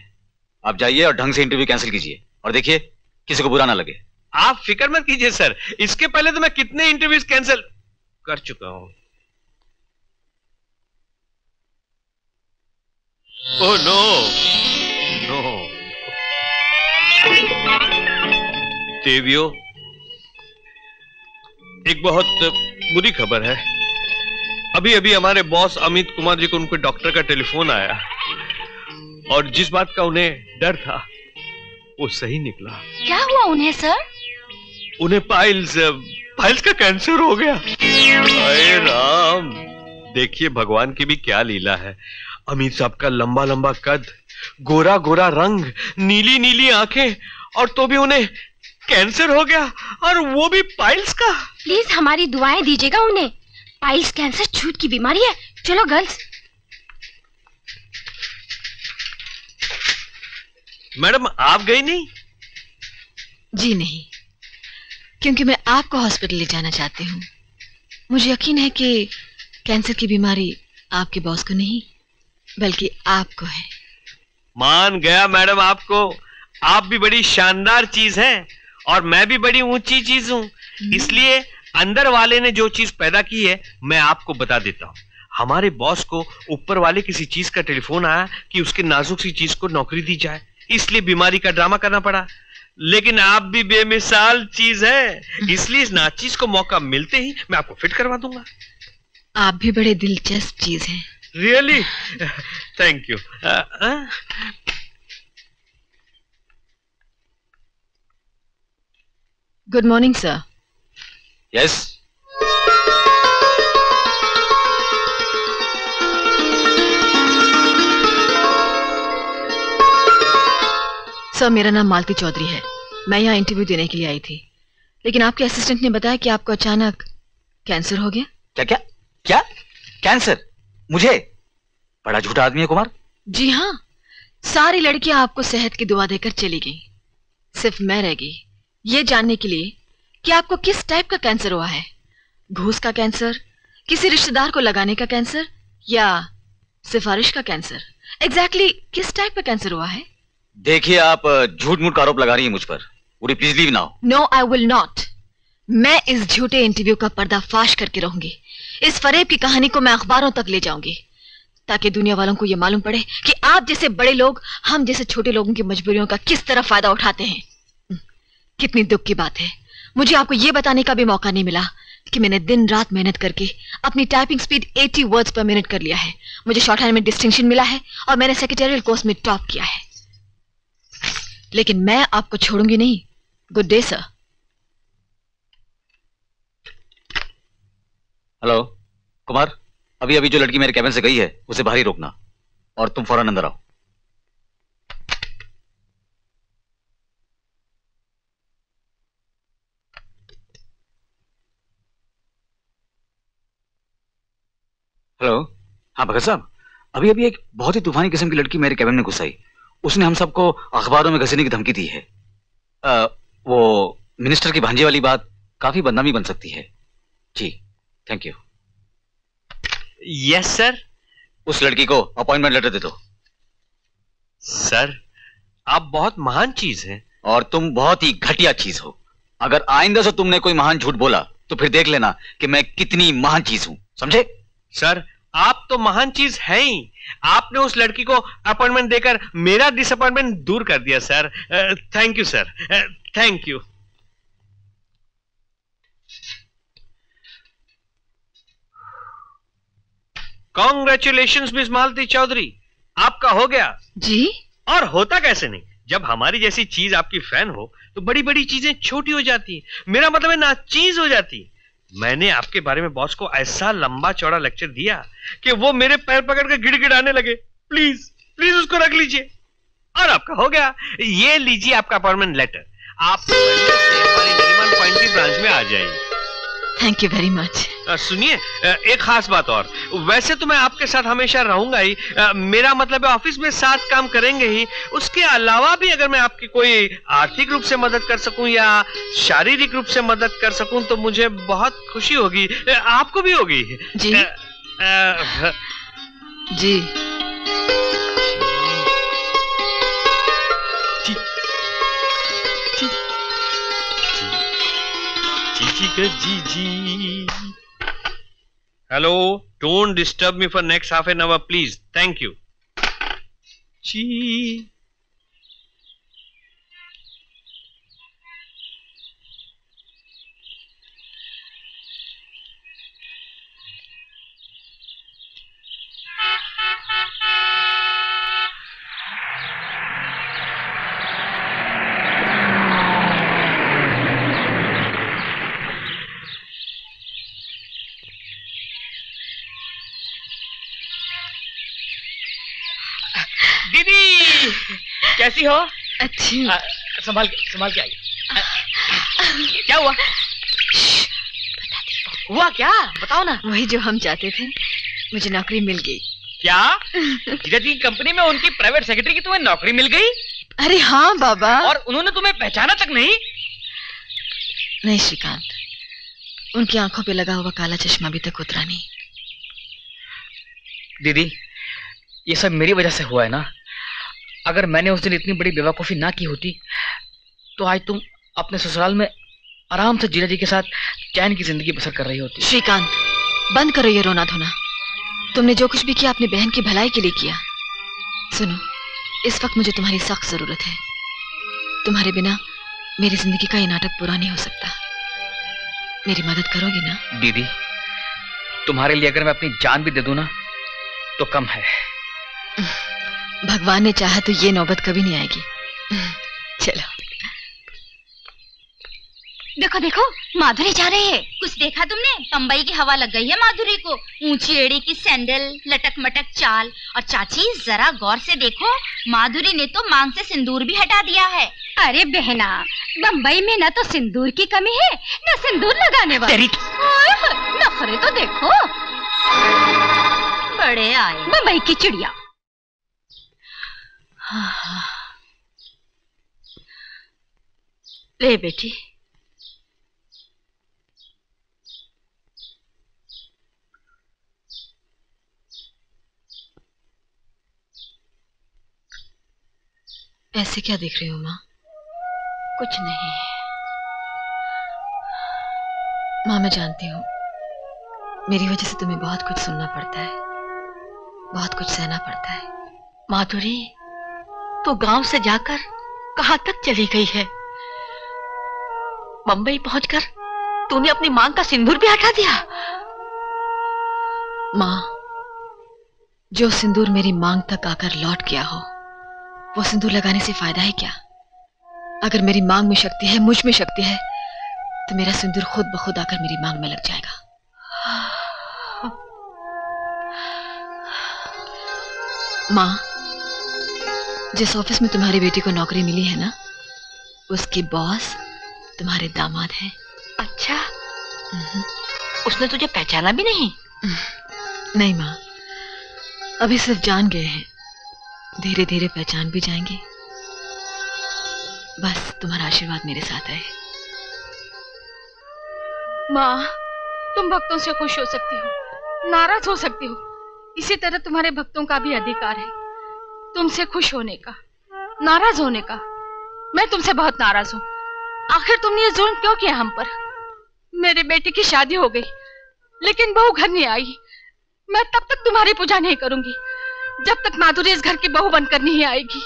[SPEAKER 6] आप जाइए और ढंग से इंटरव्यू कैंसिल कीजिए, और देखिए किसी को बुरा ना लगे।
[SPEAKER 11] आप फिक्र मत कीजिए सर, इसके पहले तो मैं कितने इंटरव्यूज कैंसिल कर चुका हूं। Oh no, no. देवियों, एक बहुत बुरी खबर है। अभी अभी हमारे बॉस अमित कुमार जी को उनके डॉक्टर का टेलीफोन आया, और जिस बात का उन्हें डर था वो सही निकला।
[SPEAKER 9] क्या हुआ उन्हें सर?
[SPEAKER 11] उन्हें पाइल्स का कैंसर हो गया। हाय राम, देखिए भगवान की भी क्या लीला है। अमित साहब का लंबा लंबा कद, गोरा गोरा रंग, नीली नीली आंखें, और तो भी उन्हें कैंसर हो गया, और वो भी पाइल्स का।
[SPEAKER 9] प्लीज हमारी दुआएं दीजिएगा उन्हें। पाइल्स कैंसर छूत की बीमारी है। चलो गर्ल्स।
[SPEAKER 11] मैडम, आप गई नहीं?
[SPEAKER 2] जी नहीं, क्योंकि मैं आपको हॉस्पिटल ले जाना चाहती हूँ। मुझे यकीन है कि कैंसर की बीमारी आपके बॉस को नहीं, बल्कि आपको है।
[SPEAKER 11] मान गया मैडम आपको। आप भी बड़ी शानदार चीज हैं, और मैं भी बड़ी ऊंची चीज हूँ। इसलिए अंदर वाले ने जो चीज पैदा की है, मैं आपको बता देता हूँ। हमारे बॉस को ऊपर वाले किसी चीज का टेलीफोन आया कि उसके नाजुक सी चीज को नौकरी दी जाए, इसलिए बीमारी का ड्रामा करना पड़ा। लेकिन आप भी बेमिसाल चीज है, इसलिए इस नाचीज को मौका मिलते ही मैं आपको फिट करवा दूंगा।
[SPEAKER 2] आप भी बड़े दिलचस्प चीज हैं।
[SPEAKER 11] Really? Thank you.
[SPEAKER 2] Good morning sir.
[SPEAKER 6] Yes.
[SPEAKER 2] Sir, मेरा नाम मालती चौधरी है। मैं यहाँ इंटरव्यू देने के लिए आई थी, लेकिन आपके असिस्टेंट ने बताया कि आपको अचानक कैंसर हो गया।
[SPEAKER 6] क्या क्या क्या? कैंसर? मुझे? बड़ा झूठा आदमी है कुमार।
[SPEAKER 2] जी हाँ, सारी लड़कियां आपको सेहत की दुआ देकर चली गई। सिर्फ मैं रह गई ये जानने के लिए कि आपको किस टाइप का कैंसर हुआ है। घूस का कैंसर, किसी रिश्तेदार को लगाने का कैंसर, या सिफारिश का कैंसर? एग्जैक्टली किस टाइप का कैंसर हुआ है?
[SPEAKER 6] देखिए, आप झूठ मूठ का आरोप लगा रही हैं मुझ पर। Would you please leave now?
[SPEAKER 2] No, I will not. मैं इस झूठे इंटरव्यू का पर्दाफाश करके रहूंगी। इस फरेब की कहानी को मैं अखबारों तक ले जाऊंगी, ताकि दुनिया वालों को यह मालूम पड़े कि आप जैसे बड़े लोग हम जैसे छोटे लोगों की मजबूरियों का किस तरह फायदा उठाते हैं। कितनी दुख की बात है, मुझे आपको यह बताने का भी मौका नहीं मिला कि मैंने दिन रात मेहनत करके अपनी टाइपिंग स्पीड 80 वर्ड्स पर मिनट कर लिया है। मुझे शॉर्ट हैंड में डिस्टिंक्शन मिला है, और मैंने सेक्रेटरियल कोर्स में टॉप किया है। लेकिन मैं आपको छोड़ूंगी नहीं। Good day sir.
[SPEAKER 6] Hello Kumar, अभी अभी जो लड़की मेरे कैबिन से गई है उसे बाहर ही रोकना। और तुम फौरन अंदर आओ। हेलो, हाँ भगत साहब, अभी अभी एक बहुत ही तूफानी किस्म की लड़की मेरे कैबिन में घुस आई। उसने हम सबको अखबारों में घसीटने की धमकी दी है। वो मिनिस्टर की भांजी वाली बात काफी बदनामी बन सकती है। जी, थैंक यू।
[SPEAKER 11] Yes sir.
[SPEAKER 6] उस लड़की को अपॉइंटमेंट लेटर दे दो।
[SPEAKER 11] सर, आप बहुत महान चीज हैं।
[SPEAKER 6] और तुम बहुत ही घटिया चीज हो। अगर आइंदा से तुमने कोई महान झूठ बोला तो फिर देख लेना कि मैं कितनी महान चीज हूं, समझे?
[SPEAKER 11] सर, आप तो महान चीज है ही। आपने उस लड़की को अपॉइंटमेंट देकर मेरा डिसअपॉइंटमेंट दूर कर दिया sir. Thank you sir, thank you. Congratulations miss Malti Chaudhary, आपका हो गया।
[SPEAKER 2] जी?
[SPEAKER 11] और होता कैसे नहीं, जब हमारी जैसी चीज आपकी फैन हो तो बड़ी बड़ी चीजें छोटी हो जाती हैं। मेरा मतलब है ना, चीज हो जाती। मैंने आपके बारे में बॉस को ऐसा लंबा चौड़ा लेक्चर दिया कि वो मेरे पैर पकड़ के गिड़गिड़ाने लगे। प्लीज प्लीज उसको रख लीजिए। और आपका हो गया। ये लीजिए आपका अपॉइंटमेंट लेटर। आप हमारी नरीमन पॉइंट की ब्रांच में आ जाइए।
[SPEAKER 2] Thank you very much.
[SPEAKER 11] सुनिए, एक खास बात और। वैसे तो मैं आपके साथ हमेशा रहूंगा ही, मेरा मतलब है ऑफिस में साथ काम करेंगे ही। उसके अलावा भी अगर मैं आपकी कोई आर्थिक रूप से मदद कर सकूं या शारीरिक रूप से मदद कर सकूं तो मुझे बहुत खुशी होगी। आपको भी होगी।
[SPEAKER 2] जी? जी।
[SPEAKER 11] जी। Hello, don't disturb me for next half an hour please. Thank you. जी।
[SPEAKER 5] दीदी कैसी हो?
[SPEAKER 2] अच्छी।
[SPEAKER 5] संभाल के आई। क्या हुआ? हुआ क्या? बताओ ना।
[SPEAKER 2] वही जो हम चाहते थे, मुझे नौकरी मिल गई।
[SPEAKER 5] क्या? जीजा जी की कंपनी में उनकी प्राइवेट सेक्रेटरी की तुम्हें नौकरी मिल गई?
[SPEAKER 2] अरे हाँ बाबा।
[SPEAKER 5] और उन्होंने तुम्हें पहचाना तक नहीं?
[SPEAKER 2] नहीं श्रीकांत, उनकी आंखों पे लगा हुआ काला चश्मा अभी तक उतरा नहीं।
[SPEAKER 5] दीदी, ये सब मेरी वजह से हुआ है ना। अगर मैंने उस दिन इतनी बड़ी बेवकूफी ना की होती तो आज तुम अपने ससुराल में आराम से जीजा जी के साथ चैन की जिंदगी बसर कर रही होती।
[SPEAKER 2] श्रीकांत, बंद करो ये रोना धोना। तुमने जो कुछ भी किया अपनी बहन की भलाई के लिए किया। सुनो, इस वक्त मुझे तुम्हारी सख्त जरूरत है। तुम्हारे बिना मेरी जिंदगी का ये नाटक पूरा नहीं हो सकता। मेरी मदद करोगे ना?
[SPEAKER 5] दीदी, तुम्हारे लिए अगर मैं अपनी जान भी दे दूं ना तो कम है।
[SPEAKER 2] भगवान ने चाहा तो ये नौबत कभी नहीं आएगी। चलो।
[SPEAKER 9] देखो देखो, माधुरी जा रही है। कुछ देखा तुमने? बम्बई की हवा लग गई है माधुरी को। ऊंची एड़ी की सैंडल, लटक मटक चाल। और चाची जरा गौर से देखो, माधुरी ने तो मांग से सिंदूर भी हटा दिया है।
[SPEAKER 13] अरे बहना, बम्बई में न तो सिंदूर की कमी है न सिंदूर लगाने वाली। नखरे तो देखो,
[SPEAKER 9] बड़े आए
[SPEAKER 13] बम्बई की चिड़िया।
[SPEAKER 2] ले बेटी, ऐसे क्या देख रही हो माँ?
[SPEAKER 13] कुछ नहीं
[SPEAKER 2] माँ, मैं जानती हूँ मेरी वजह से तुम्हें बहुत कुछ सुनना पड़ता है, बहुत कुछ सहना पड़ता है।
[SPEAKER 3] माधुरी, तो गांव से जाकर कहां तक चली गई है? बंबई पहुंचकर तूने अपनी मांग का सिंदूर भी हटा दिया?
[SPEAKER 2] माँ, जो सिंदूर मेरी मांग तक आकर लौट गया हो, वो सिंदूर लगाने से फायदा है क्या? अगर मेरी मांग में शक्ति है, मुझ में शक्ति है, तो मेरा सिंदूर खुद ब खुद आकर मेरी मांग में लग जाएगा। माँ, जिस ऑफिस में तुम्हारी बेटी को नौकरी मिली है ना, उसके बॉस तुम्हारे दामाद हैं।
[SPEAKER 3] अच्छा, उसने तुझे पहचाना भी नहीं?
[SPEAKER 2] नहीं माँ, अभी सिर्फ जान गए हैं, धीरे धीरे पहचान भी जाएंगे। बस तुम्हारा आशीर्वाद मेरे साथ है।
[SPEAKER 3] माँ, तुम भक्तों से खुश हो सकती हो, नाराज हो सकती हो, इसी तरह तुम्हारे भक्तों का भी अधिकार है तुमसे खुश होने का, नाराज होने का। मैं तुमसे बहुत नाराज हूँ। आखिर तुमने ये जुल्म क्यों किया हम पर? मेरे बेटे की शादी हो गई, लेकिन बहू घर नहीं आई। मैं तब तक तुम्हारी पूजा नहीं करूंगी जब तक माधुरी इस घर की बहू बनकर नहीं आएगी।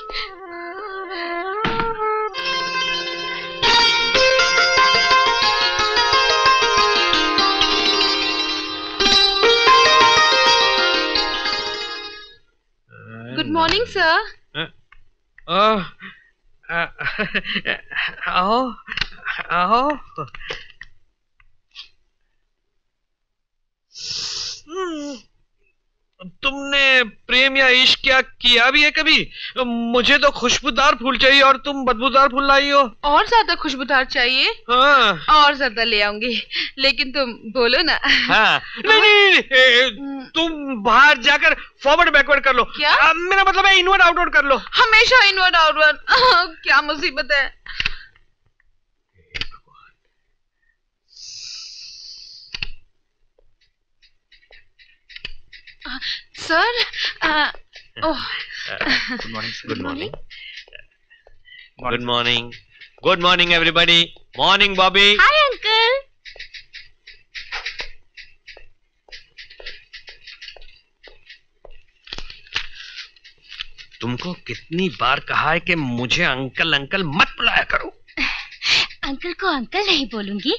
[SPEAKER 3] Good morning sir.
[SPEAKER 11] आओ आओ। तुमने प्रेम या इश्क क्या किया भी है कभी? मुझे तो खुशबूदार फूल चाहिए और तुम बदबूदार फूल लाई हो।
[SPEAKER 14] और ज्यादा खुशबूदार चाहिए?
[SPEAKER 11] हाँ।
[SPEAKER 14] और ज्यादा ले आऊंगी, लेकिन तुम बोलो ना।
[SPEAKER 11] हाँ। नहीं, तुम बाहर जाकर फॉरवर्ड बैकवर्ड कर लो।
[SPEAKER 14] क्या?
[SPEAKER 11] मेरा मतलब है इनवर्ड आउटवर्ड कर लो।
[SPEAKER 14] हमेशा इनवर्ड आउटवर्ड। क्या मुसीबत है। Sir,
[SPEAKER 11] good morning. Good morning. Good morning. Good morning everybody. Morning Bobby.
[SPEAKER 9] Hi uncle.
[SPEAKER 11] तुमको कितनी बार कहा है कि मुझे अंकल अंकल मत बुलाया करो।
[SPEAKER 9] अंकल को अंकल नहीं बोलूंगी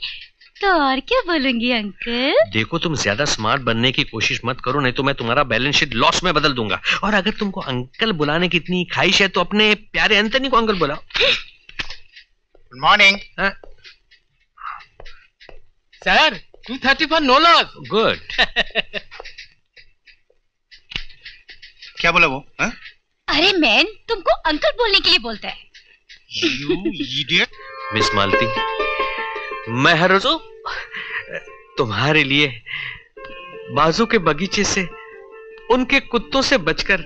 [SPEAKER 9] तो और क्या बोलूंगी अंकल?
[SPEAKER 11] देखो, तुम ज्यादा स्मार्ट बनने की कोशिश मत करो, नहीं तो मैं तुम्हारा बैलेंस शीट लॉस में बदल दूंगा। और अगर तुमको अंकल बुलाने की इतनी ख्वाहिश है तो अपने प्यारे एंथनी को अंकल बुलाओ।
[SPEAKER 8] Good morning
[SPEAKER 5] sir. 230 for no loss.
[SPEAKER 11] Good.
[SPEAKER 8] क्या बोला वो?
[SPEAKER 9] अरे मैन, तुमको अंकल बोलने के लिए बोलता है।
[SPEAKER 8] You idiot।
[SPEAKER 11] मिस मालती, मैं हर रोज तुम्हारे लिए बाजू के बगीचे से उनके कुत्तों से बचकर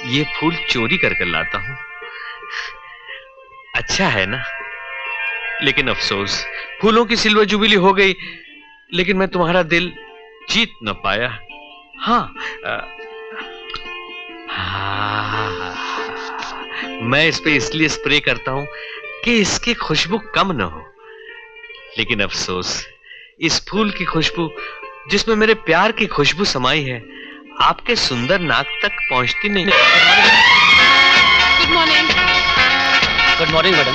[SPEAKER 11] ये फूल चोरी कर लाता हूं। अच्छा है ना? लेकिन अफसोस, फूलों की सिल्वर जुबिली हो गई, लेकिन मैं तुम्हारा दिल जीत न पाया। हाँ, मैं इस पे इसलिए स्प्रे करता हूं कि इसकी खुशबू कम न हो। लेकिन अफसोस, इस फूल की खुशबू जिसमें मेरे प्यार की खुशबू समाई है, आपके सुंदर नाक तक पहुंचती नहीं।
[SPEAKER 14] Good morning.
[SPEAKER 7] Good morning madam.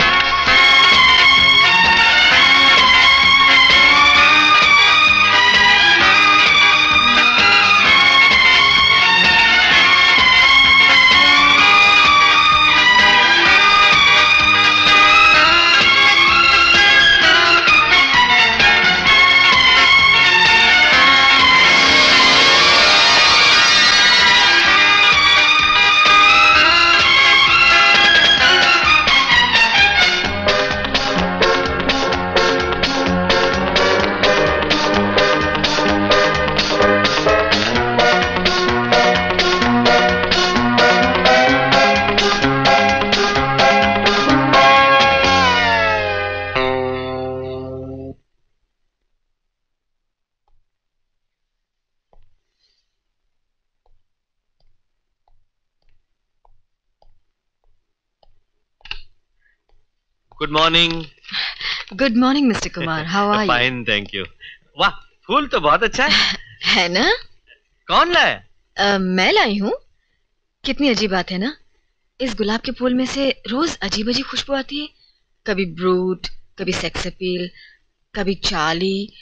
[SPEAKER 11] Good morning.
[SPEAKER 2] Good morning mister Kumar, how are you?
[SPEAKER 11] Fine, thank you. वाह, फूल तो बहुत अच्छा है।
[SPEAKER 2] है ना?
[SPEAKER 11] कौन लाया?
[SPEAKER 2] मैं लाई हूँ। कितनी अजीब बात है ना, इस गुलाब के फूल में से रोज अजीब अजीब खुशबू आती है। कभी ब्रूट, कभी सेक्स अपील, कभी चार्ली।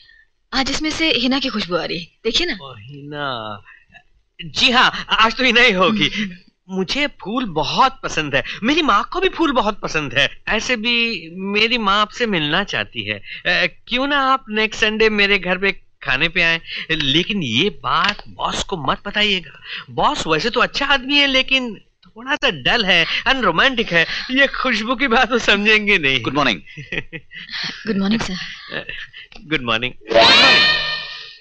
[SPEAKER 2] आज इसमें से हिना की खुशबू आ रही है, देखिए ना।
[SPEAKER 11] हिना? जी हाँ, आज तो हिना ही होगी। मुझे फूल बहुत पसंद है, मेरी माँ को भी फूल बहुत पसंद है। ऐसे भी मेरी माँ आपसे मिलना चाहती है। क्यों ना आप नेक्स्ट संडे मेरे घर पे खाने पे आए, लेकिन ये बात बॉस को मत बताइएगा। बॉस वैसे तो अच्छा आदमी है, लेकिन थोड़ा सा डल है, अनरोमांटिक है। ये खुशबू की बात तो समझेंगे नहीं।
[SPEAKER 6] Good morning.
[SPEAKER 2] Good morning sir.
[SPEAKER 11] Good morning.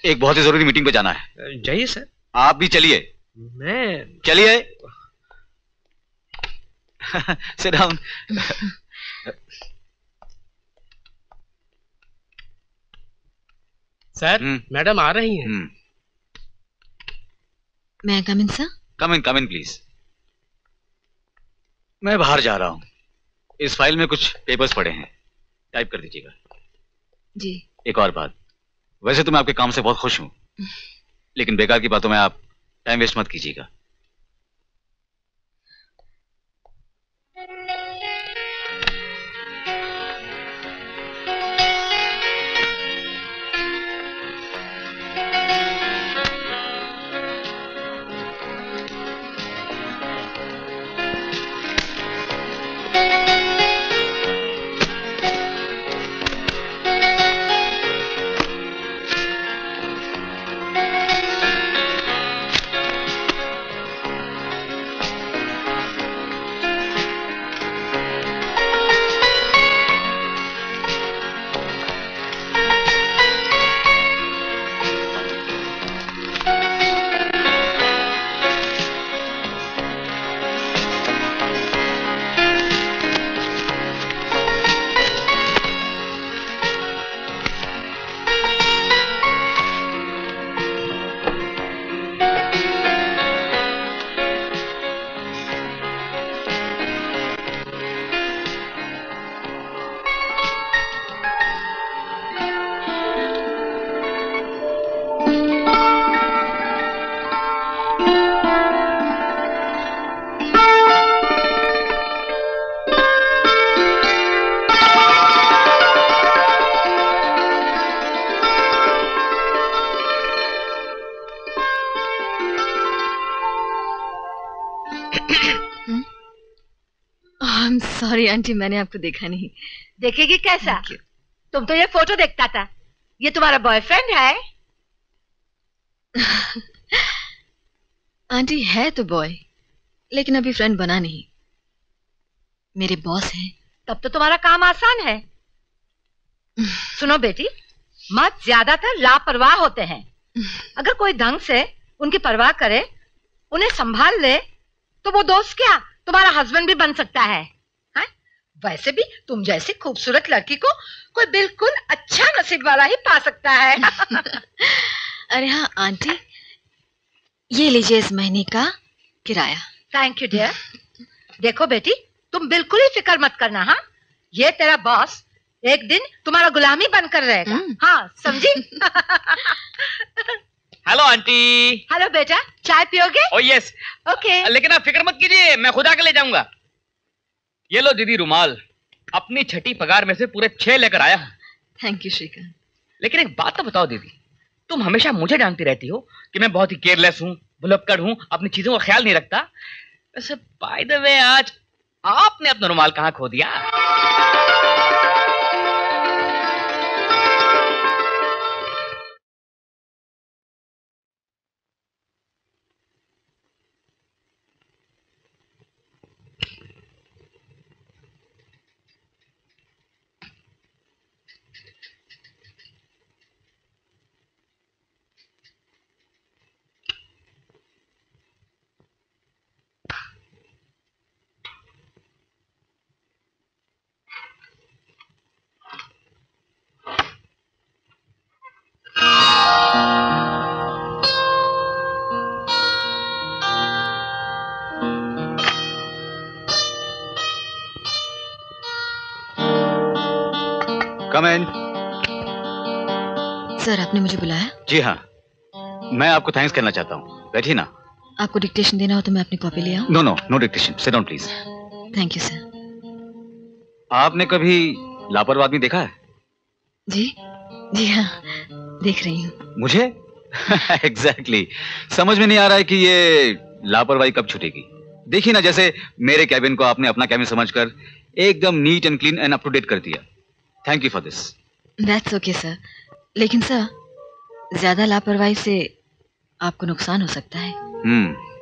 [SPEAKER 6] एक बहुत ही जरूरी मीटिंग पे जाना है।
[SPEAKER 11] जाइए सर।
[SPEAKER 6] आप भी चलिए।
[SPEAKER 11] मैं
[SPEAKER 6] चलिए। Sit down.
[SPEAKER 7] सर, मैडम आ रही हैं।
[SPEAKER 2] मैं कम इन सर?
[SPEAKER 6] Come in please. मैं बाहर जा रहा हूँ। इस फाइल में कुछ पेपर्स पड़े हैं, टाइप कर दीजिएगा।
[SPEAKER 2] जी।
[SPEAKER 6] एक और बात, वैसे तो मैं आपके काम से बहुत खुश हूँ, लेकिन बेकार की बातों में आप टाइम वेस्ट मत कीजिएगा।
[SPEAKER 2] सॉरी आंटी, मैंने आपको देखा नहीं।
[SPEAKER 15] देखेगी कैसा? तुम तो ये फोटो देखता था। ये तुम्हारा बॉयफ्रेंड है?
[SPEAKER 2] आंटी है तो बॉय, लेकिन अभी फ्रेंड बना नहीं। मेरे बॉस हैं।
[SPEAKER 15] तब तो तुम्हारा काम आसान है। सुनो बेटी, मर्द ज्यादातर लापरवाह होते हैं। अगर कोई ढंग से उनकी परवाह करे, उन्हें संभाल ले, तो वो दोस्त क्या तुम्हारा हस्बैंड भी बन सकता है। वैसे भी तुम जैसी खूबसूरत लड़की को कोई बिल्कुल अच्छा नसीब वाला ही पा सकता है।
[SPEAKER 2] अरे हाँ आंटी, ये लीजिए इस महीने का किराया।
[SPEAKER 15] Thank you dear. देखो बेटी, तुम बिल्कुल ही फिक्र मत करना। हाँ, ये तेरा बॉस एक दिन तुम्हारा गुलामी बनकर रहेगा। हाँ, समझी?
[SPEAKER 5] Hello aunty.
[SPEAKER 15] हेलो बेटा, चाय पियोगे?
[SPEAKER 5] Oh yes.
[SPEAKER 15] ओके।
[SPEAKER 5] लेकिन आप फिक्र मत कीजिए, मैं खुद आके ले जाऊंगा। ये लो दीदी रुमाल, अपनी छठी पगार में से पूरे 6 लेकर आया हूं।
[SPEAKER 2] Thank you Shrikant.
[SPEAKER 5] लेकिन एक बात तो बताओ दीदी, तुम हमेशा मुझे डांटती रहती हो कि मैं बहुत ही केयरलेस हूँ, भुलक्कड़ हूँ, अपनी चीजों का ख्याल नहीं रखता। वैसे बाय द वे, आज आपने अपना रुमाल कहाँ खो दिया?
[SPEAKER 6] कम इन।
[SPEAKER 2] सर, आपने मुझे बुलाया?
[SPEAKER 6] जी हाँ, मैं आपको थैंक्स कहना चाहता हूँ। बैठिए ना।
[SPEAKER 2] आपको डिक्टेशन देना हो तो मैं अपनी कॉपी ले आऊं?
[SPEAKER 6] No dictation. Sit down please.
[SPEAKER 2] Thank you sir.
[SPEAKER 6] आपने कभी लापरवाह आदमी देखा है?
[SPEAKER 2] जी हाँ, देख रही हूँ।
[SPEAKER 6] मुझे? एग्जैक्टली। समझ में नहीं आ रहा है कि ये लापरवाही कब छूटेगी। देखिए ना, जैसे मेरे कैबिन को आपने अपना कैबिन समझकर एकदम neat and clean and up to date कर दिया। Thank you for this.
[SPEAKER 2] That's okay sir. लेकिन सर, ज्यादा लापरवाही से आपको नुकसान हो सकता है।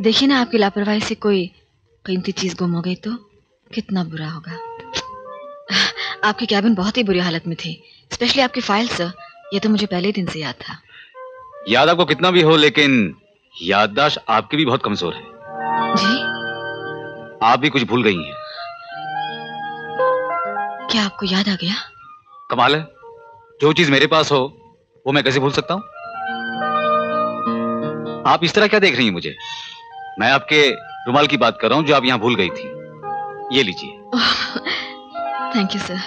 [SPEAKER 2] देखिए ना, आपकी लापरवाही से कोई कीमती चीज गुम हो गई तो कितना बुरा होगा। आपकी कैबिन बहुत ही बुरी हालत में थी, स्पेशली आपकी फाइल सर। ये तो मुझे पहले दिन से याद था।
[SPEAKER 6] याद आपको कितना भी हो, लेकिन याददाश्त आपकी भी बहुत कमजोर है।
[SPEAKER 2] जी?
[SPEAKER 6] आप भी कुछ भूल गई हैं।
[SPEAKER 2] क्या आपको याद आ गया?
[SPEAKER 6] कमाल है, जो चीज मेरे पास हो वो मैं कैसे भूल सकता हूं? आप इस तरह क्या देख रही हैं मुझे? मैं आपके रुमाल की बात कर रहा हूं जो आप यहां भूल गई थी। ये लीजिए।
[SPEAKER 2] Thank you sir,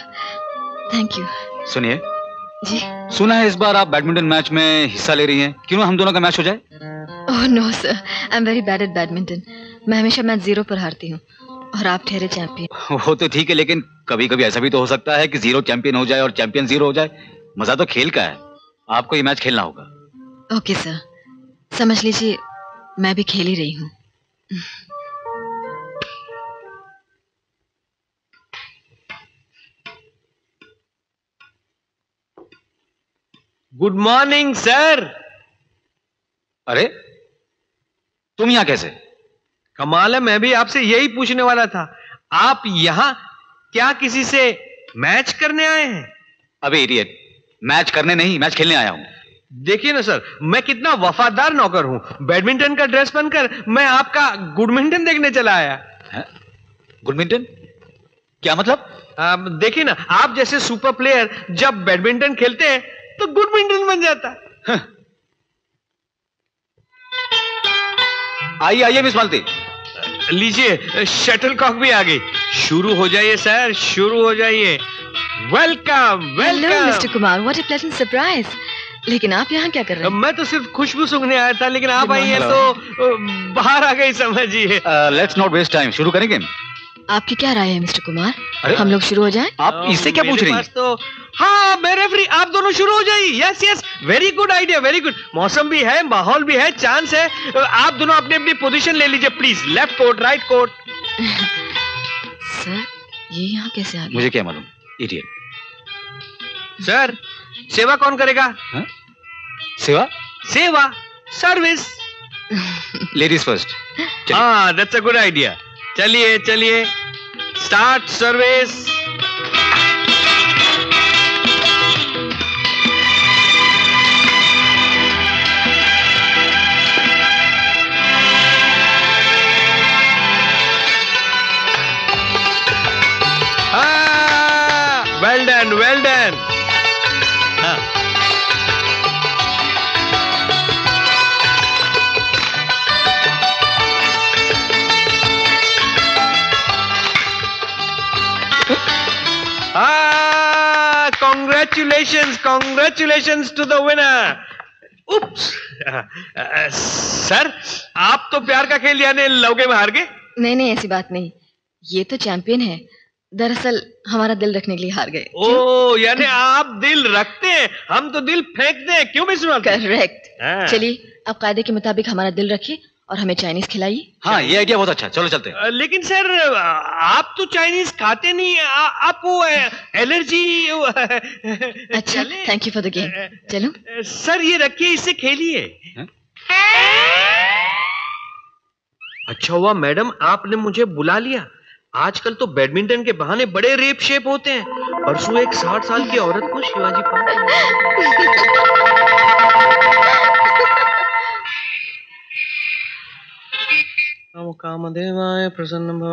[SPEAKER 2] thank you.
[SPEAKER 6] सुनिए
[SPEAKER 2] जी?
[SPEAKER 6] सुना है इस बार आप बैडमिंटन मैच में हिस्सा ले रही हैं, क्यों ना हम दोनों का मैच हो जाए?
[SPEAKER 2] Oh no sir, I am very bad at badminton. मैं हमेशा मैच 0 पर हारती हूँ और आप ठहरे चैंपियन।
[SPEAKER 6] वो तो ठीक है, लेकिन कभी कभी ऐसा भी तो हो सकता है कि 0 चैंपियन हो जाए और चैंपियन 0 हो जाए। मजा तो खेल का है, आपको ये मैच खेलना होगा।
[SPEAKER 2] ओके सर, समझ लीजिए मैं भी खेल ही रही हूँ।
[SPEAKER 11] Good morning sir.
[SPEAKER 6] अरे तुम यहाँ कैसे?
[SPEAKER 11] कमाल है, मैं भी आपसे यही पूछने वाला था। आप यहाँ क्या किसी से मैच करने आए हैं?
[SPEAKER 6] अबे इडियट, मैच करने नहीं, मैच खेलने आया हूँ।
[SPEAKER 11] देखिए ना सर, मैं कितना वफादार नौकर हूँ। बैडमिंटन का ड्रेस पहनकर मैं आपका गुडमिंटन देखने चला आया।
[SPEAKER 6] गुडमिंटन? क्या मतलब?
[SPEAKER 11] देखिए ना, आप जैसे सुपर प्लेयर जब बैडमिंटन खेलते हैं तो गुडमिंटन बन जाता है।
[SPEAKER 6] आइए आइए मिस मालती,
[SPEAKER 11] लीजिए शटलकॉक भी आ गई। शुरू हो जाइए सर, शुरू हो जाइए। Welcome welcome.
[SPEAKER 2] Hello mister Kumar, what a pleasant surprise. लेकिन आप यहाँ क्या कर रहे हैं?
[SPEAKER 11] मैं तो सिर्फ खुशबू सूंघने आया था, लेकिन आप आई हैं तो बाहर आ गई समझिए।
[SPEAKER 6] लेट्स नॉट वेस्ट टाइम, शुरू करेंगे।
[SPEAKER 2] आपकी क्या राय है मिस्टर कुमार? हम लोग शुरू हो जाएं?
[SPEAKER 6] आप इससे क्या पूछ रही हैं?
[SPEAKER 11] तो हाँ मेरे फ्री, आप दोनों शुरू हो जाइए। Yes yes, very good idea, very good. मौसम भी है, माहौल भी है, चांस है। आप दोनों अपनी अपनी पोजीशन ले लीजिए please. Left court, right court.
[SPEAKER 2] Sir ये यहाँ कैसे आ गया?
[SPEAKER 6] मुझे क्या मालूम, इडियट।
[SPEAKER 11] सर सेवा कौन करेगा?
[SPEAKER 6] सेवा?
[SPEAKER 11] सेवा, सर्विस।
[SPEAKER 6] Ladies first.
[SPEAKER 11] हाँ दैट्स अ गुड आइडिया। चलिए चलिए, start service. Well done, well done. Congratulations to the winner. Oops. Sir आप तो प्यार का खेल यानी लौके में हार गए।
[SPEAKER 2] नहीं नहीं, ऐसी बात नहीं, ये तो चैंपियन है। दरअसल हमारा दिल रखने के लिए हार गए।
[SPEAKER 11] ओ यानी आप दिल रखते हैं, हम तो दिल फेंकते हैं। क्यों भी सुना?
[SPEAKER 2] करेक्ट। चलिए अब कायदे के मुताबिक हमारा दिल रखिए और हमें चाइनीज खिलाइए।
[SPEAKER 6] हाँ ये आइडिया बहुत अच्छा, चलो चलते हैं।
[SPEAKER 11] लेकिन सर आप तो चाइनीज खाते नहीं, आपको एलर्जी।
[SPEAKER 2] अच्छा, thank you for the game. चलो
[SPEAKER 11] सर ये रखिए, इससे खेलिए। अच्छा हुआ मैडम आपने मुझे बुला लिया। आजकल तो बैडमिंटन के बहाने बड़े रेप शेप होते हैं। परसों एक 60 साल की औरत को शिवाजी कामदेवाय प्रसन्न भव।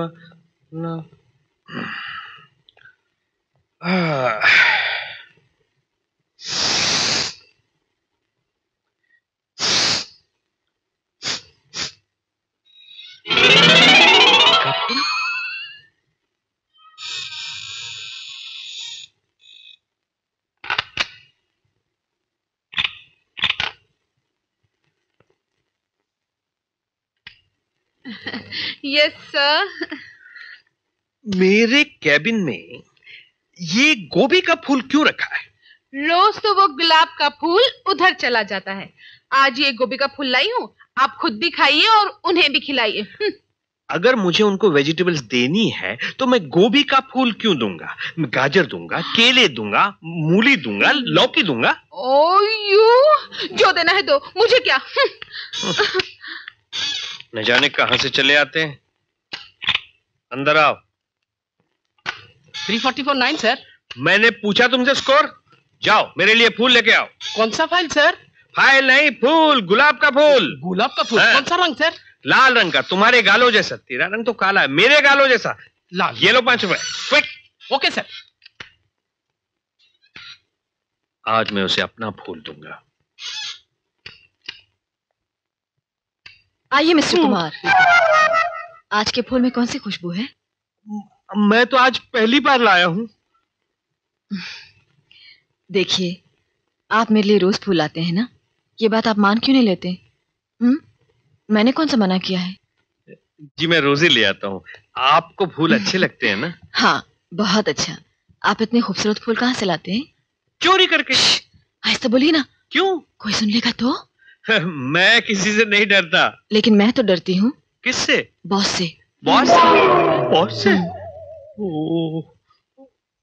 [SPEAKER 14] Yes sir.
[SPEAKER 11] मेरे कैबिन में ये गोभी का फूल क्यों रखा है?
[SPEAKER 14] रोज तो वो गुलाब का फूल उधर चला जाता है, आज ये गोभी का फूल लाई हूँ, आप खुद भी खाइए और उन्हें भी खिलाइए।
[SPEAKER 11] अगर मुझे उनको वेजिटेबल्स देनी है तो मैं गोभी का फूल क्यों दूंगा? मैं गाजर दूंगा, केले दूंगा, मूली दूंगा, लौकी दूंगा।
[SPEAKER 14] ओह जो देना है दो, मुझे क्या।
[SPEAKER 11] न जाने कहां से चले आते हैं। अंदर आओ।
[SPEAKER 16] 344.9 सर।
[SPEAKER 11] मैंने पूछा तुमसे स्कोर। जाओ मेरे लिए फूल लेके आओ।
[SPEAKER 16] कौन सा फाइल सर?
[SPEAKER 11] फाइल नहीं, फूल, गुलाब का फूल।
[SPEAKER 16] गुलाब का फूल? कौन सा रंग सर?
[SPEAKER 11] लाल रंग का, तुम्हारे गालों जैसा। तेरा रंग तो काला है, मेरे गालों जैसा लाल। ये लो 5 रुपए, क्विक।
[SPEAKER 16] Okay sir.
[SPEAKER 11] आज मैं उसे अपना फूल दूंगा।
[SPEAKER 2] आइए मिस्टर कुमार, आज के फूल में कौन सी खुशबू है?
[SPEAKER 11] मैं तो आज पहली बार लाया हूं।
[SPEAKER 2] देखिए, आप मेरे लिए रोज फूल लाते हैं ना, ये बात आप मान क्यों नहीं लेते? मैंने कौन सा मना किया है?
[SPEAKER 11] जी मैं रोज ही ले आता हूँ। आपको फूल अच्छे लगते हैं ना?
[SPEAKER 2] हाँ, बहुत अच्छा। आप इतने खूबसूरत फूल कहाँ से लाते हैं?
[SPEAKER 11] चोरी करके।
[SPEAKER 2] ऐसा बोलिए ना।
[SPEAKER 11] क्यों?
[SPEAKER 2] कोई सुन लेगा तो?
[SPEAKER 11] मैं किसी से नहीं डरता।
[SPEAKER 2] लेकिन मैं तो डरती हूँ।
[SPEAKER 11] किससे?
[SPEAKER 2] बॉस से।
[SPEAKER 11] बॉस? बॉस से?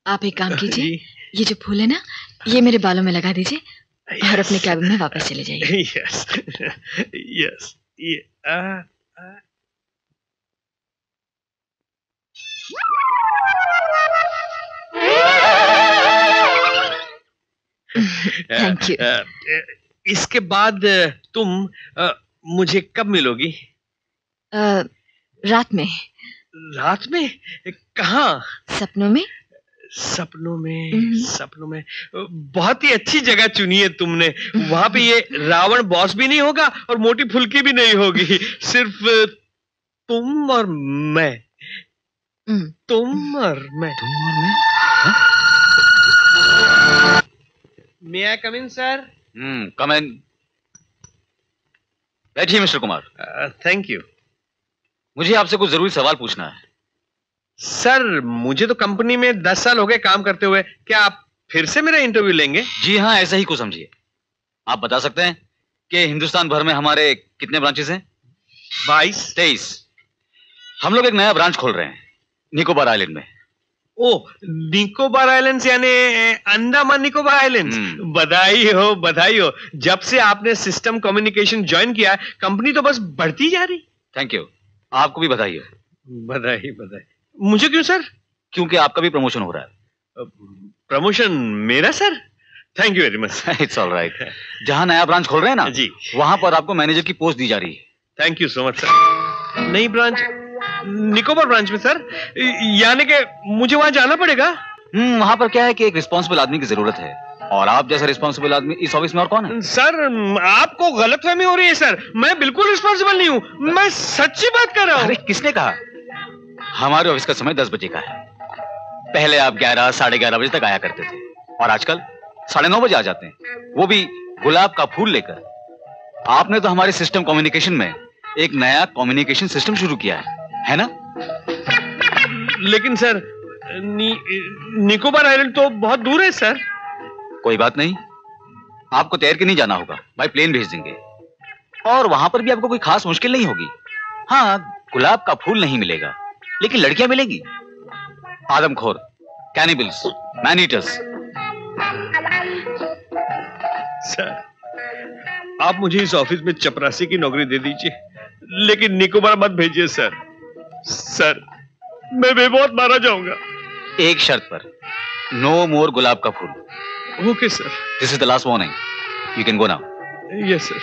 [SPEAKER 2] आप एक काम कीजिए, ये जो फूल है ना, ये मेरे बालों में लगा दीजिए और अपने कैबिन में वापस चले जाइए।
[SPEAKER 11] Yes yes.
[SPEAKER 2] Thank you.
[SPEAKER 11] इसके बाद तुम मुझे कब मिलोगी?
[SPEAKER 2] रात में।
[SPEAKER 11] रात में? कहाँ?
[SPEAKER 2] सपनों में।
[SPEAKER 11] सपनों में? सपनों में? बहुत ही अच्छी जगह चुनी है तुमने। वहां पे ये रावण बॉस भी नहीं होगा और मोटी फुल्की भी नहीं होगी, सिर्फ तुम और मैं। तुम और मैं। May I come in, sir?
[SPEAKER 6] Come in. बैठिए मिस्टर कुमार।
[SPEAKER 11] Thank you.
[SPEAKER 6] मुझे आपसे कुछ जरूरी सवाल पूछना है।
[SPEAKER 11] सर मुझे तो कंपनी में 10 साल हो गए काम करते हुए, क्या आप फिर से मेरा इंटरव्यू लेंगे?
[SPEAKER 6] जी हाँ, ऐसा ही कुछ समझिए। आप बता सकते हैं कि हिंदुस्तान भर में हमारे कितने ब्रांचेस हैं?
[SPEAKER 11] 22-23।
[SPEAKER 6] हम लोग एक नया ब्रांच खोल रहे हैं निकोबार आइलैंड में।
[SPEAKER 11] ओ, निकोबार आइलैंड्स यानी अंडमान निकोबार आइलैंड्स। बधाई हो, बधाई हो। जब से आपने सिस्टम कम्युनिकेशन ज्वाइन किया है, कंपनी तो बस बढ़ती जा रही।
[SPEAKER 6] Thank you. आपको भी बधाई हो।
[SPEAKER 11] बधाई बधाई। मुझे क्यों सर?
[SPEAKER 6] क्योंकि आपका भी प्रमोशन हो रहा है।
[SPEAKER 11] प्रमोशन मेरा sir? Thank you very much.
[SPEAKER 6] It's all right. जहां नया ब्रांच खोल रहे हैं ना
[SPEAKER 11] जी, वहां
[SPEAKER 6] पर आपको मैनेजर की पोस्ट दी जा रही है।
[SPEAKER 11] Thank you so much sir. नई ब्रांच निकोबार ब्रांच में सर? यानी कि मुझे वहां जाना पड़ेगा?
[SPEAKER 6] वहां पर क्या है कि एक रिस्पॉन्सिबल आदमी की जरूरत है, और आप जैसा रिस्पॉन्सिबल आदमी इस ऑफिस में और कौन है?
[SPEAKER 11] सर आपको गलतफहमी हो रही है सर, मैं बिल्कुल रिस्पॉन्सिबल नहीं हूँ, मैं सच्ची बात कर रहा हूँ।
[SPEAKER 6] अरे किसने कहा? हमारे ऑफिस का समय 10 बजे का है। पहले आप 11, 11:30 बजे तक आया करते थे, और आजकल 9:30 बजे आ जाते हैं, वो भी गुलाब का फूल लेकर। आपने तो हमारे सिस्टम कम्युनिकेशन में एक नया कम्युनिकेशन सिस्टम शुरू किया है ना?
[SPEAKER 11] लेकिन सर निकोबार आइलैंड तो बहुत दूर है सर।
[SPEAKER 6] कोई बात नहीं, आपको तैर के नहीं जाना होगा, भाई प्लेन भेज देंगे, और वहां पर भी आपको कोई खास मुश्किल नहीं होगी। हाँ, गुलाब का फूल नहीं मिलेगा, लेकिन लड़कियां मिलेंगी। आदमखोर, कैनिबल्स, मैन ईटर्स।
[SPEAKER 11] सर आप मुझे इस ऑफिस में चपरासी की नौकरी दे दीजिए, लेकिन निकोबार मत भेजिए सर। सर मैं बेमौत मारा जाऊंगा।
[SPEAKER 6] एक शर्त पर, नो मोर गुलाब का फूल।
[SPEAKER 11] Okay sir.
[SPEAKER 6] This is the last warning, you can go now.
[SPEAKER 11] Yes sir.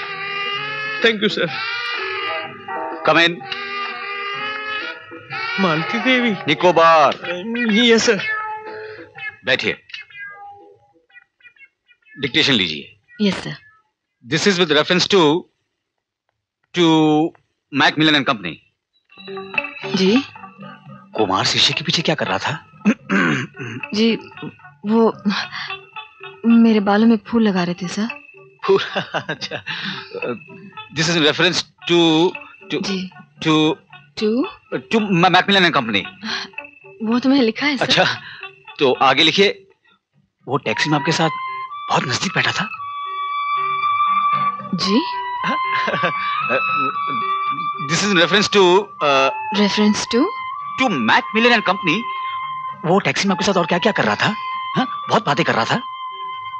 [SPEAKER 11] Thank you sir.
[SPEAKER 6] Come in.
[SPEAKER 11] Malti Devi,
[SPEAKER 6] Nicobar.
[SPEAKER 11] Yes sir.
[SPEAKER 6] बैठिए, डिक्टेशन लीजिए।
[SPEAKER 2] Yes sir.
[SPEAKER 6] This is with reference to Macmillan and company.
[SPEAKER 2] जी।
[SPEAKER 6] कुमार शीशे के पीछे क्या कर रहा था?
[SPEAKER 2] जी वो मेरे बालों में फूल लगा रहे थे सर।
[SPEAKER 6] फूल? अच्छा। This is in reference to Macmillan and company.
[SPEAKER 2] वो तो मैंने लिखा है सर।
[SPEAKER 6] अच्छा, तो आगे लिखिए। वो टैक्सी में आपके साथ बहुत नजदीक बैठा था।
[SPEAKER 2] जी?
[SPEAKER 6] This is reference to to Macmillan and company. वो टैक्सी में आपके साथ और क्या क्या कर रहा था? हाँ? बहुत बातें कर रहा था।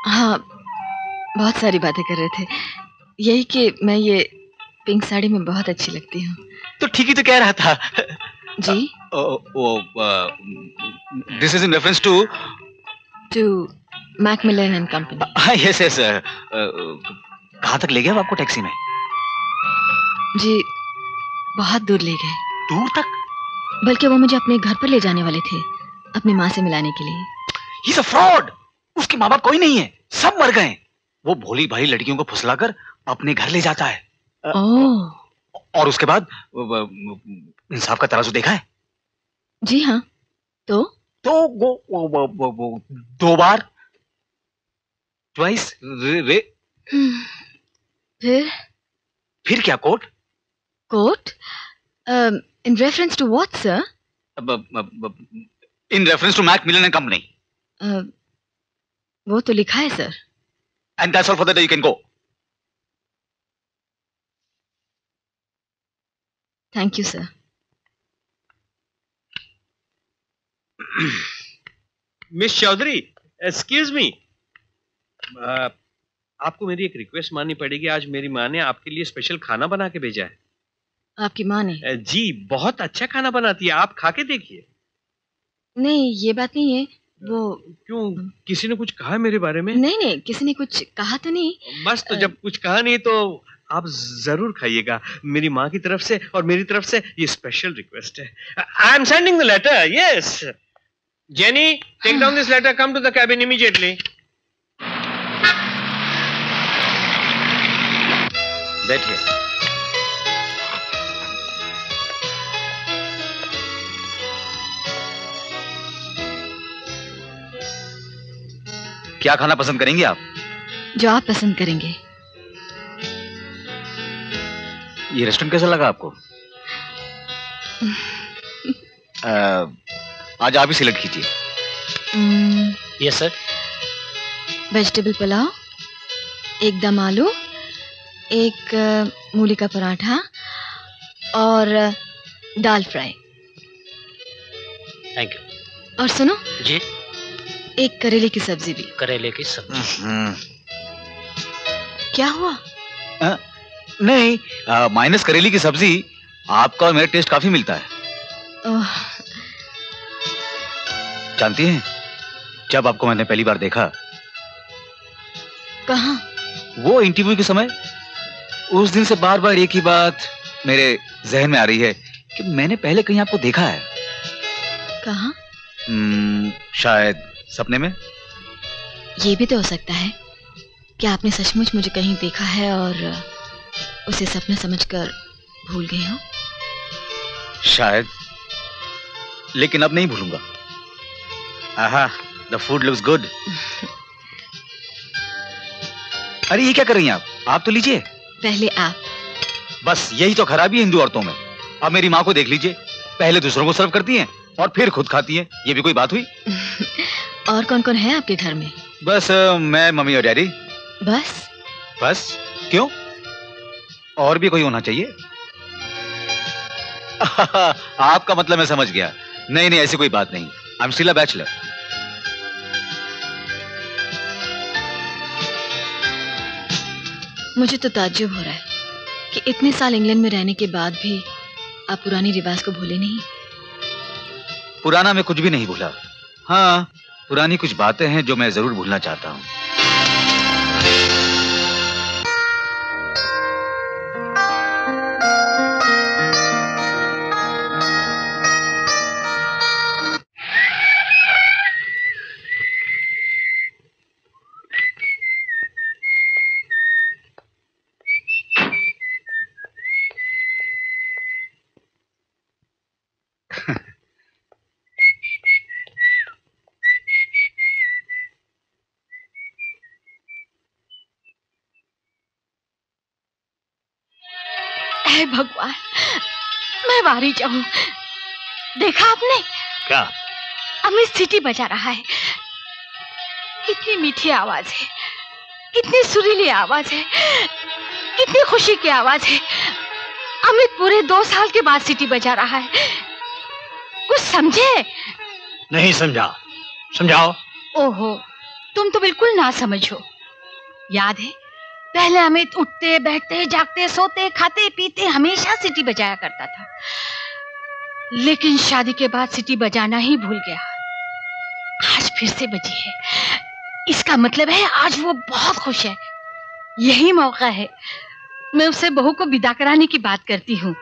[SPEAKER 2] हाँ, बहुत सारी बातें कर रहे थे। यही कि मैं ये पिंक साड़ी में बहुत अच्छी लगती हूँ।
[SPEAKER 6] तो ठीक ही तो कह रहा था।
[SPEAKER 2] जी?
[SPEAKER 6] This is in reference to
[SPEAKER 2] Macmillan and company.
[SPEAKER 6] Yes yes. कहाँ तक ले गया वो आपको टैक्सी में?
[SPEAKER 2] जी, बहुत दूर ले गए।
[SPEAKER 6] दूर तक?
[SPEAKER 2] बल्कि वो मुझे अपने घर पर ले जाने वाले थे, अपनी माँ से मिलाने के लिए।
[SPEAKER 6] He's a fraud! उसके माँ बाप कोई नहीं है, सब मर गए। वो भोली भाली लड़कियों को फुसलाकर अपने घर ले जाता है। और उसके बाद इंसाफ का तराजू देखा है?
[SPEAKER 2] जी हाँ। तो
[SPEAKER 6] वो 2 बार, ट्वाइस। फिर क्या? Court?
[SPEAKER 2] In reference to what, sir?
[SPEAKER 6] In reference to Macmillan and Company.
[SPEAKER 2] वो तो लिखा है, sir.
[SPEAKER 6] And that's all for the day. You can go.
[SPEAKER 2] Thank you, sir.
[SPEAKER 11] Miss Chaudhary, excuse me. आपको मेरी एक रिक्वेस्ट माननी पड़ेगी। आज मेरी माँ ने आपके लिए स्पेशल खाना बना के भेजा है।
[SPEAKER 2] आपकी माँ ने?
[SPEAKER 11] जी, बहुत अच्छा खाना बनाती है, आप खा के देखिए।
[SPEAKER 2] नहीं, ये बात नहीं है। वो
[SPEAKER 11] क्यों, किसी ने कुछ कहा मेरे बारे में?
[SPEAKER 2] नहीं, किसी ने कुछ कहा तो नहीं।
[SPEAKER 11] बस, तो जब कुछ कहा नहीं तो आप जरूर खाइएगा। मेरी माँ की तरफ से और मेरी तरफ से ये स्पेशल रिक्वेस्ट है। I am sending the letter. Yes Jenny, take down this letter, come to the cabin immediately. बैठिए।
[SPEAKER 6] क्या खाना पसंद करेंगे आप?
[SPEAKER 2] जो आप पसंद करेंगे।
[SPEAKER 6] ये रेस्टोरेंट कैसा लगा आपको? आज आप ही सिलेक्ट कीजिए।
[SPEAKER 7] Yes sir.
[SPEAKER 2] वेजिटेबल पुलाव, एक दम आलू, एक मूली का पराठा और दाल फ्राई।
[SPEAKER 7] Thank you.
[SPEAKER 2] और सुनो
[SPEAKER 7] जी,
[SPEAKER 2] एक करेले की सब्जी भी।
[SPEAKER 7] करेले की सब्जी?
[SPEAKER 2] क्या हुआ?
[SPEAKER 6] नहीं, माइनस करेले की सब्जी आपका और मेरा टेस्ट काफी मिलता है। जानती हैं, जब आपको मैंने पहली बार देखा।
[SPEAKER 2] कहाँ?
[SPEAKER 6] वो इंटरव्यू के समय। उस दिन से बार बार एक ही बात मेरे जहन में आ रही है कि मैंने पहले कहीं आपको देखा है।
[SPEAKER 2] कहाँ?
[SPEAKER 6] शायद सपने में।
[SPEAKER 2] ये भी तो हो सकता है कि आपने सचमुच मुझे कहीं देखा है और उसे सपना समझकर भूल गए हो।
[SPEAKER 6] शायद, लेकिन अब नहीं भूलूंगा। आहा, the food looks good। अरे ये क्या कर रही हैं आप? आप तो लीजिए।
[SPEAKER 2] पहले आप।
[SPEAKER 6] बस यही तो खराबी है हिंदू औरतों में। अब मेरी माँ को देख लीजिए, पहले दूसरों को सर्व करती हैं और फिर खुद खाती हैं। ये भी कोई बात हुई?
[SPEAKER 2] और कौन कौन है आपके घर में?
[SPEAKER 6] बस मैं, मम्मी और डैडी। बस? क्यों? और भी कोई होना चाहिए? आपका मतलब मैं समझ गया। नहीं, ऐसी कोई बात नहीं। I am still a bachelor.
[SPEAKER 2] मुझे तो ताज्जुब हो रहा है कि इतने साल इंग्लैंड में रहने के बाद भी आप पुरानी रिवाज को भूले नहीं।
[SPEAKER 6] पुराना मैं कुछ भी नहीं भूला। हाँ, पुरानी कुछ बातें हैं जो मैं जरूर भूलना चाहता हूँ।
[SPEAKER 3] हे भगवान, मैं वारी जाऊं। देखा आपने?
[SPEAKER 4] क्या?
[SPEAKER 3] अमित सीटी बजा रहा है। कितनी मीठी आवाज है, कितनी सुरीली आवाज है। कितनी खुशी की आवाज है। अमित पूरे 2 साल के बाद सीटी बजा रहा है। कुछ समझे?
[SPEAKER 4] नहीं समझा। समझाओ।
[SPEAKER 3] ओहो, तुम तो बिल्कुल ना समझो। याद है पहले अमित उठते बैठते जागते सोते खाते पीते हमेशा सीटी बजाया करता था, लेकिन शादी के बाद सीटी बजाना ही भूल गया। आज फिर से बजी है, इसका मतलब है आज वो बहुत खुश है। यही मौका है, मैं उससे बहू को विदा कराने की बात करती हूँ।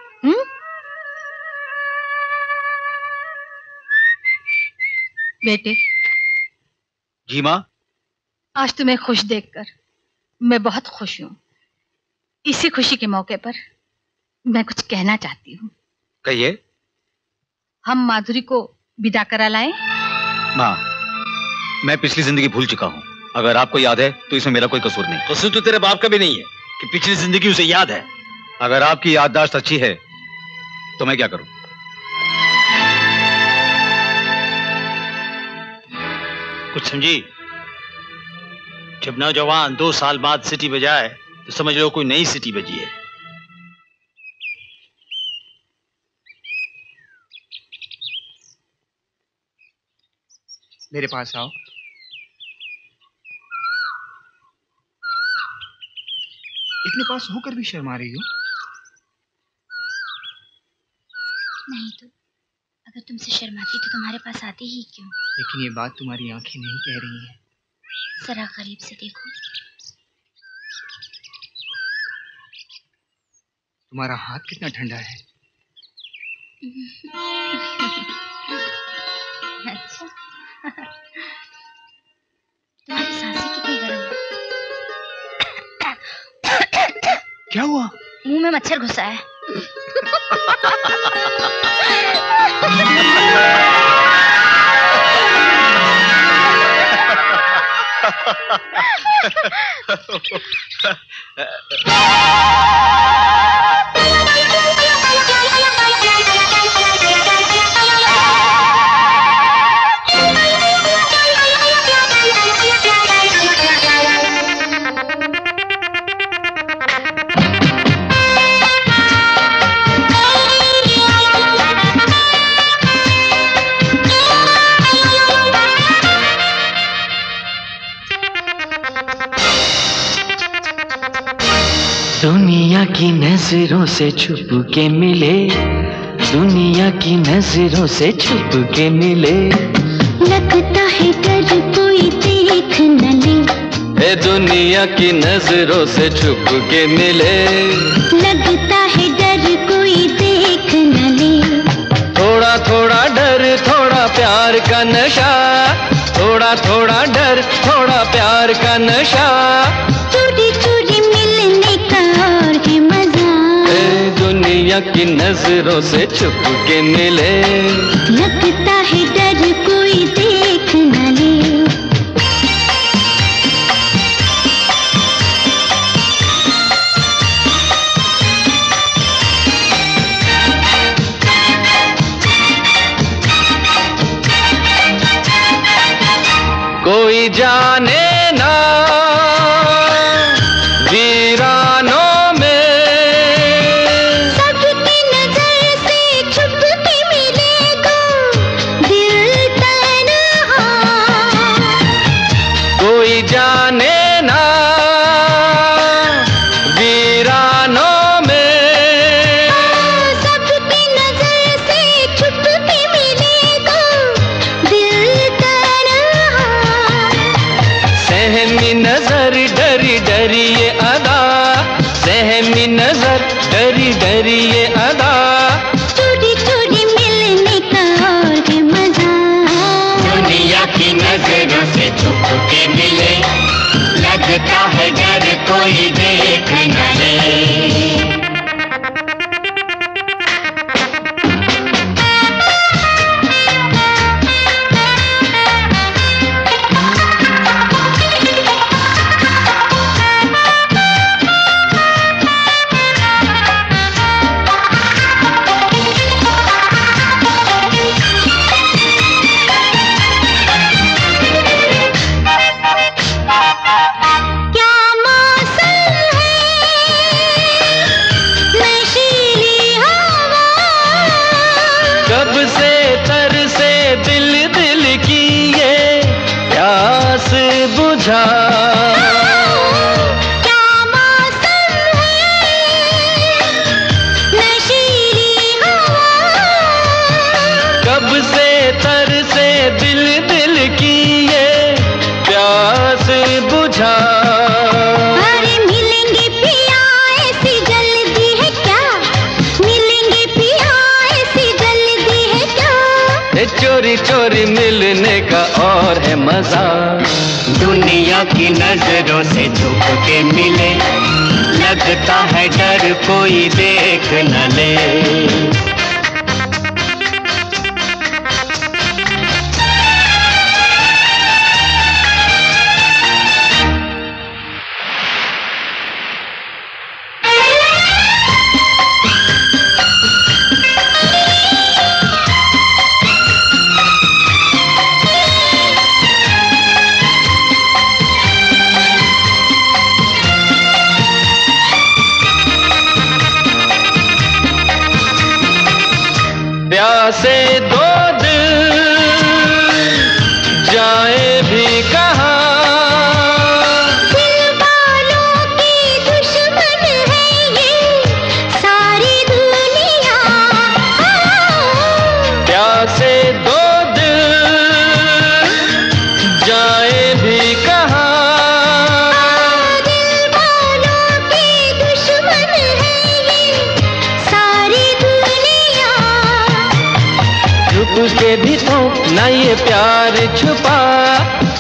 [SPEAKER 3] बेटे।
[SPEAKER 6] जी माँ।
[SPEAKER 3] आज तुम्हें खुश देखकर मैं बहुत खुश हूँ। इसी खुशी के मौके पर मैं कुछ कहना चाहती हूँ।
[SPEAKER 6] कहिए।
[SPEAKER 3] हम माधुरी को विदा करा लाएं?
[SPEAKER 6] माँ, मैं पिछली जिंदगी भूल चुका हूँ। अगर आपको याद है तो इसमें मेरा कोई कसूर नहीं।
[SPEAKER 4] कसूर तो तेरे बाप का भी नहीं है कि पिछली जिंदगी उसे याद है।
[SPEAKER 6] अगर आपकी याददाश्त अच्छी है तो मैं क्या करूं?
[SPEAKER 4] कुछ समझी? जब नौजवान 2 साल बाद सिटी बजाए तो समझ लो कोई नई सिटी बजी है।
[SPEAKER 8] मेरे पास आओ। इतने पास होकर भी शर्मा रही हो?
[SPEAKER 9] नहीं तो अगर तुमसे शर्माती तो तुम्हारे पास आती ही क्यों?
[SPEAKER 8] लेकिन ये बात तुम्हारी आंखें नहीं कह रही हैं।
[SPEAKER 9] जरा करीब से देखो।
[SPEAKER 8] तुम्हारा हाथ कितना ठंडा है।
[SPEAKER 9] अच्छा। तुम्हारी सांसें कितनी गर्म है।
[SPEAKER 8] क्या हुआ?
[SPEAKER 9] मुंह में मच्छर घुसा है।
[SPEAKER 17] दुनिया की नजरों से छुप के मिले, दुनिया की नजरों से छुप के मिले।
[SPEAKER 18] लगता है डर कोई देख न ले।
[SPEAKER 17] ए दुनिया की नजरों से छुप के मिले।
[SPEAKER 18] लगता है डर कोई देख न ले।
[SPEAKER 17] थोड़ा थोड़ा डर थोड़ा प्यार का नशा, थोड़ा थोड़ा डर थोड़ा प्यार का नशा।
[SPEAKER 18] चोरी चोरी मिलने का और है मजा।
[SPEAKER 17] ए दुनिया की नजरों से छुप के मिले।
[SPEAKER 18] लगता है डर कोई देख न ले।
[SPEAKER 17] कोई जाने ना वीरानों में,
[SPEAKER 18] सबकी नजर से छुप के मिलेगा दिल तन्हा।
[SPEAKER 17] कोई जाने ना वीरानों में,
[SPEAKER 18] सबकी नजर से छुप के मिलेगा दिल तन्हा।
[SPEAKER 17] सहमी नजर डरी डरी ये अदा, सहमी नजर डरी डरी ये अदा।
[SPEAKER 18] चोरी चोरी मिलने का और है मजा।
[SPEAKER 19] दुनिया की नजरों से छुप के मिले। लगता है डर कोई देख न ले।
[SPEAKER 18] क्या मौसम है
[SPEAKER 17] बुझा।
[SPEAKER 18] क्या मौसम है, नशीली हवा।
[SPEAKER 17] कब से तरसे दिल दिल की ये प्यास बुझा।
[SPEAKER 18] अरे मिलेंगे पिया ऐसी जल्दी है क्या, मिलेंगे पिया ऐसी जल्दी है क्या।
[SPEAKER 17] चोरी चोरी मिलने का और है मजा।
[SPEAKER 19] दुनिया की नजरों से छुप के मिले, लगता है डर कोई देख न ले।
[SPEAKER 17] प्यासे दो दिल जाए भी कहाँ।
[SPEAKER 18] दिल वालों की दुश्मन है ये सारी दुनिया।
[SPEAKER 17] प्यासे दो दिल जाए भी कहाँ।
[SPEAKER 18] दिल वालों की दुश्मन है ये सारी दुनिया।
[SPEAKER 17] छुप के भी तो ना ये प्यार छुपा,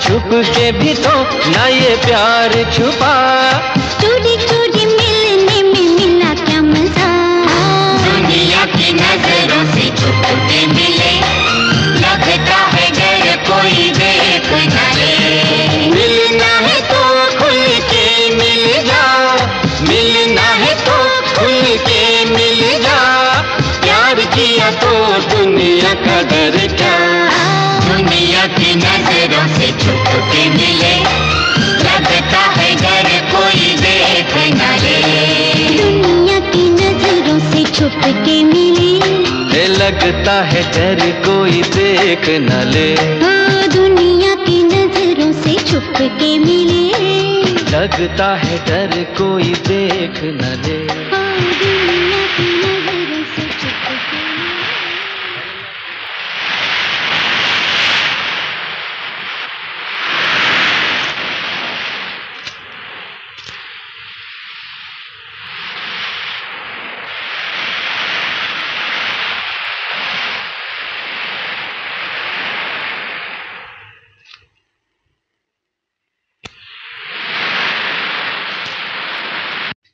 [SPEAKER 17] छुप के भी तो ना ये प्यार छुपा।
[SPEAKER 18] चोरी चोरी मिलने में मिला क्या मजा।
[SPEAKER 19] दुनिया की नजरों से छुप के मिले, लगता है डर कोई देख न ले।
[SPEAKER 17] मिलना है तो खुल के मिल जा, मिलना है तो खुल के मिल जा। प्यार किया तो दुनिया का डर क्या।
[SPEAKER 19] दुनिया की नजरों से छुप के मिले, लगता है डर कोई देख न ले।
[SPEAKER 18] दुनिया की नजरों से छुप के मिले,
[SPEAKER 17] लगता है डर कोई देख न ले।
[SPEAKER 18] हाँ दुनिया की नजरों से छुप के मिले,
[SPEAKER 17] लगता है डर कोई देख न ले।
[SPEAKER 18] हाँ दुनिया की नजरों से छुप के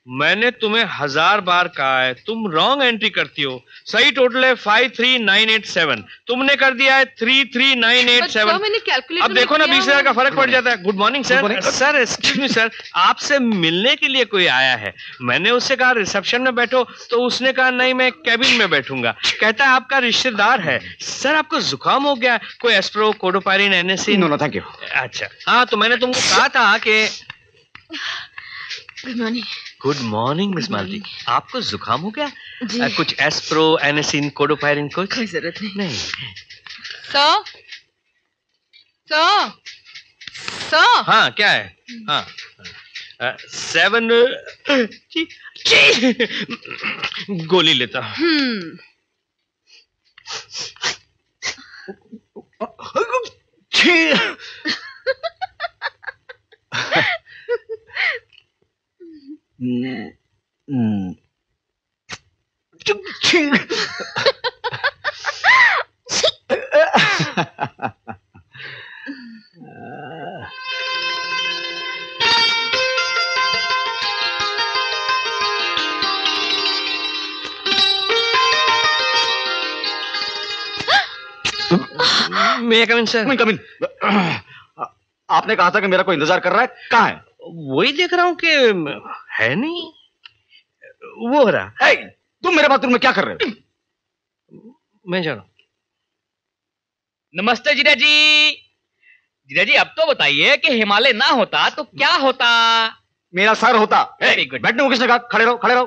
[SPEAKER 11] मैंने तुम्हें 1000 बार कहा है, तुम रॉन्ग एंट्री करती हो। सही टोटल है 53987, तुमने कर दिया है 33987।
[SPEAKER 14] मैंने कैलकुलेट
[SPEAKER 11] अब देखो ना 20,000 का फर्क पड़ जाता है। Good morning sir. Sir excuse me sir, आपसे मिलने के लिए कोई आया है। मैंने उससे कहा रिसेप्शन में बैठो, तो उसने कहा नहीं मैं कैबिन में बैठूंगा। कहता है आपका रिश्तेदार है। सर आपको जुकाम हो गया, कोई Aspro Codopyrin Anacin?
[SPEAKER 8] No thank you.
[SPEAKER 11] अच्छा हाँ, तो मैंने तुमको कहा था कि
[SPEAKER 2] good morning.
[SPEAKER 11] Good morning miss Malti, आपको जुकाम हो गया?
[SPEAKER 2] जी।
[SPEAKER 11] कुछ एस्प्रो एनेसिन कोडोपायरिन कुछ?
[SPEAKER 2] कोई जरूरत नहीं।
[SPEAKER 14] सो
[SPEAKER 11] हाँ क्या है? हाँ 7 गोली लेता हूँ। मैं कम इन सर।
[SPEAKER 8] कम इन। आपने कहा था कि मेरा कोई इंतजार कर रहा है, कहाँ है?
[SPEAKER 11] वही देख रहा हूँ कि है नहीं, वो हो रहा है।
[SPEAKER 8] तुम मेरे बाथरूम में क्या कर रहे हो?
[SPEAKER 11] मैं जा रहा हूँ।
[SPEAKER 5] नमस्ते जीजा जी। जीजा जी अब तो बताइए कि हिमालय ना होता तो क्या होता?
[SPEAKER 8] मेरा सर होता। बैठने को किसने कहा? खड़े रहो खड़े रहो।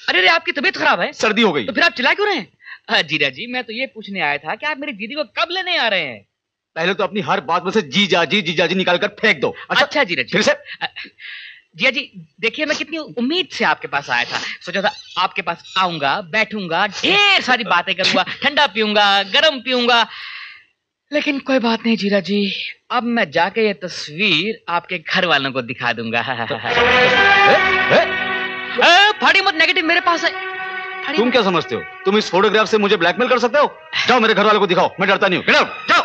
[SPEAKER 5] अरे आपकी तबीयत खराब है?
[SPEAKER 8] सर्दी हो गई।
[SPEAKER 5] तो फिर आप चिल्ला क्यों रहे हैं? जीजा जी मैं तो ये पूछने आया था कि आप मेरी दीदी को कब लेने आ रहे हैं?
[SPEAKER 6] पहले तो अपनी हर बात में से जीजाजी निकाल कर फेंक दो।
[SPEAKER 5] अच्छा जीजा जी।
[SPEAKER 6] फिर से
[SPEAKER 5] जिया जी देखिए, मैं कितनी उम्मीद से आपके पास आया था। सोचा था आपके पास आऊंगा, बैठूंगा, ढेर सारी बातें करूंगा, ठंडा पीऊंगा, गरम पीऊंगा, लेकिन कोई बात नहीं जीजा जी, अब मैं जाके ये तस्वीर आपके घर वालों को दिखा दूंगा। फाड़ी मत, नेगेटिव मेरे पास है।
[SPEAKER 6] तुम क्या समझते हो? तुम इस फोटोग्राफ से मुझे ब्लैकमेल कर सकते हो? जाओ मेरे घर वालों को दिखाओ, मैं डरता नहीं हूँ।
[SPEAKER 5] जाओ।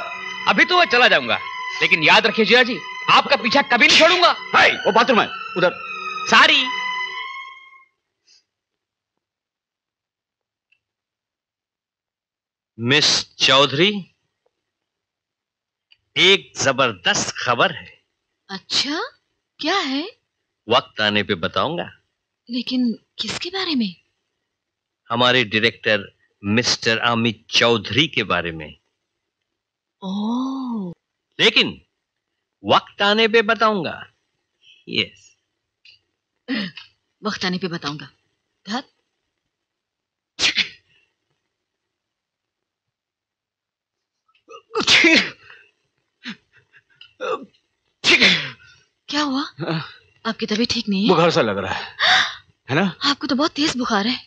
[SPEAKER 5] अभी तो मैं चला जाऊंगा, लेकिन याद रखिए जीजा जी, आपका पीछा कभी नहीं छोड़ूंगा।
[SPEAKER 6] वो बाथरूम है उधर।
[SPEAKER 5] सारी
[SPEAKER 11] मिस चौधरी, एक जबरदस्त खबर है।
[SPEAKER 2] अच्छा, क्या है?
[SPEAKER 11] वक्त आने पे बताऊंगा।
[SPEAKER 2] लेकिन किसके बारे में?
[SPEAKER 11] हमारे डायरेक्टर मिस्टर अमित चौधरी के बारे में।
[SPEAKER 2] ओह।
[SPEAKER 11] लेकिन वक्त आने पे बताऊंगा। यस।
[SPEAKER 2] वक्त आने पे बताऊंगा। धत। क्या हुआ? आपकी तबीयत ठीक नहीं है?
[SPEAKER 6] बुखार सा लग रहा है ना?
[SPEAKER 2] आपको तो बहुत तेज बुखार है।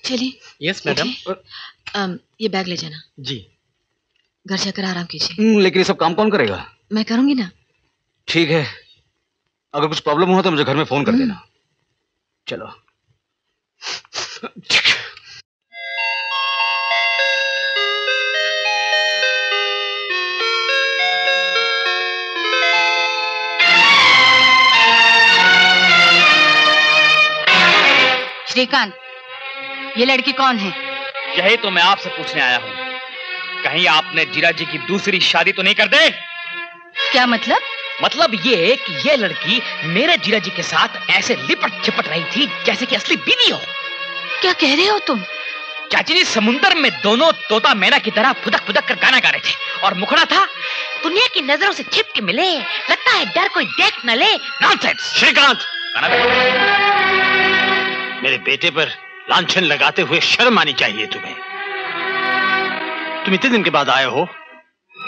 [SPEAKER 2] चलिए।
[SPEAKER 16] Yes madam.
[SPEAKER 2] ये बैग ले जाना।
[SPEAKER 6] जी।
[SPEAKER 2] घर जाकर आराम कीजिए।
[SPEAKER 6] लेकिन ये सब काम कौन करेगा?
[SPEAKER 2] मैं करूंगी ना।
[SPEAKER 6] ठीक है, अगर कुछ प्रॉब्लम हो तो मुझे घर में फोन कर देना। चलो।
[SPEAKER 3] श्रीकांत, ये लड़की कौन है?
[SPEAKER 5] यही तो मैं आपसे पूछने आया हूँ। कहीं आपने जीरा जी की दूसरी शादी तो नहीं कर दे?
[SPEAKER 3] क्या मतलब?
[SPEAKER 5] मतलब ये कि ये लड़की मेरे जीरा जी के साथ ऐसे लिपट छिपट रही थी जैसे कि असली बीवी हो।
[SPEAKER 3] क्या कह रहे हो तुम?
[SPEAKER 5] चाची जी, समुंदर में दोनों तोता मैना की तरह फुदक फुदक कर गाना गा रहे थे, और मुखड़ा था दुनिया की नजरों से छिप के मिले, लगता है डर कोई देख न ले। नॉनसेंस।
[SPEAKER 4] श्रीकांत, मेरे बेटे पर लांछन लगाते हुए शर्म आनी चाहिए तुम्हें। तुम इतने दिन के बाद आए हो।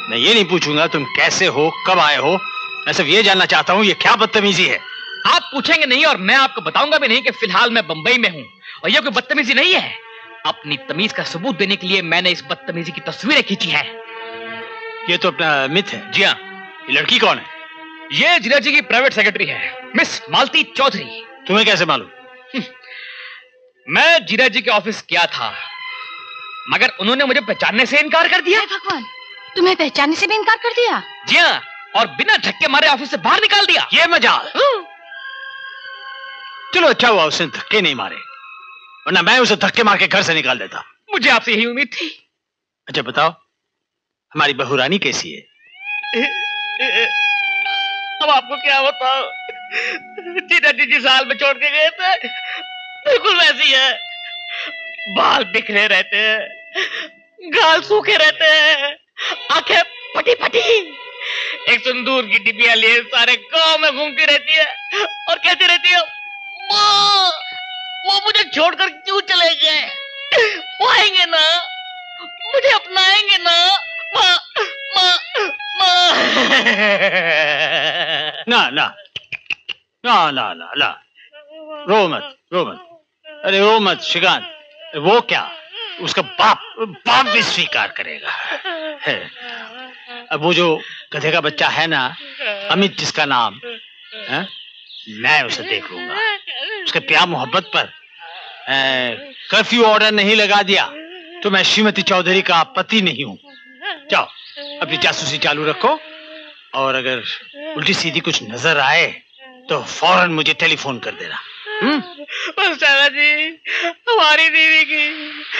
[SPEAKER 4] मैं ये नहीं पूछूंगा तुम कैसे हो, कब आए हो। मैं सिर्फ ये जानना चाहता हूँ ये क्या बदतमीजी है।
[SPEAKER 5] आप पूछेंगे नहीं और मैं आपको बताऊंगा भी नहीं कि फिलहाल मैं बंबई में हूँ, और ये कोई बदतमीजी नहीं है। अपनी तमीज का सबूत देने के लिए मैंने इस बदतमीजी की तस्वीरें खींची हैं।
[SPEAKER 4] ये तो अपना मिथ है।
[SPEAKER 5] जी हाँ।
[SPEAKER 4] ये लड़की कौन है?
[SPEAKER 5] ये जीरा जी की प्राइवेट सेक्रेटरी है, मिस मालती चौधरी।
[SPEAKER 4] तुम्हें कैसे मालूम?
[SPEAKER 5] मैं जीरा जी के ऑफिस गया था, मगर उन्होंने मुझे पहचानने से इनकार कर दिया।
[SPEAKER 3] भगवान, तुम्हें पहचानने से भी इनकार कर दिया?
[SPEAKER 5] जी हाँ, और बिना धक्के मारे ऑफिस से बाहर निकाल दिया।
[SPEAKER 4] ये मजाल। चलो अच्छा हुआ उसने धक्के नहीं मारे, वरना मैं उसे धक्के मार के घर से निकाल देता।
[SPEAKER 5] मुझे आपसे यही उम्मीद थी।
[SPEAKER 4] अच्छा बताओ, हमारी बहू रानी कैसी है?
[SPEAKER 5] अब आपको क्या बताओ, जीजा जी जिस हाल में छोड़ के गए थे बिल्कुल वैसी है। बाल बिखरे रहते हैं, गाल सूखे रहते हैं, आंखें फटी फटी, एक सिंदूर की डिबिया लिए सारे गांव में घूमती रहती है और कहती रहती है, माँ, वो मुझे छोड़कर क्यों चले गए? वो आएंगे ना, मुझे अपनाएंगे ना, माँ माँ माँ।
[SPEAKER 4] ना ना ना ना ना ना, रो मत रो मत, अरे रो मत श्रीकांत। वो क्या, उसका बाप भी स्वीकार करेगा है। अब वो जो गधे का बच्चा है ना, अमित जिसका नाम है, मैं उसे देख लूंगा। उसके प्यार मोहब्बत पर कर्फ्यू ऑर्डर नहीं लगा दिया तो मैं श्रीमती चौधरी का पति नहीं हूं। जाओ अपनी जासूसी चालू रखो, और अगर उल्टी सीधी कुछ नजर आए तो फौरन मुझे टेलीफोन कर देना।
[SPEAKER 5] बस चाचा जी, हमारी बीवी की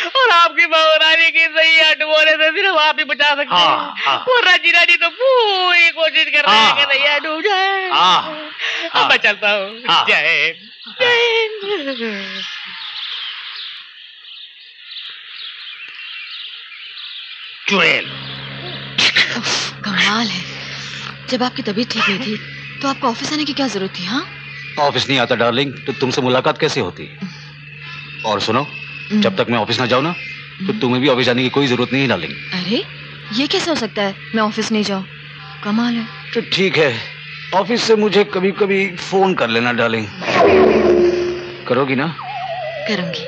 [SPEAKER 5] और आपकी बहू रानी की सही अटवोने से सिर्फ आप ही बचा सकते हैं। वो राजी तो पूरी कोशिश कर रहे हैं कि नैया डूब जाए। अब मैं चलता हूँ। जय जय।
[SPEAKER 4] चुड़ैल।
[SPEAKER 2] कमाल है, जब आपकी तबीयत ठीक नहीं थी तो आपको ऑफिस आने की क्या जरूरत थी? हाँ,
[SPEAKER 6] ऑफिस नहीं आता डार्लिंग तो तुमसे मुलाकात कैसे होती? और सुनो, जब तक मैं ऑफिस ना जाऊं ना, तो तुम्हें भी ऑफिस जाने की कोई जरूरत नहीं डालेंगे।
[SPEAKER 2] अरे ये कैसे हो सकता है, मैं ऑफिस नहीं जाऊं? कमाल है।
[SPEAKER 6] तो ठीक है, ऑफिस से मुझे कभी कभी फोन कर लेना डार्लिंग। करोगी ना?
[SPEAKER 2] करूंगी।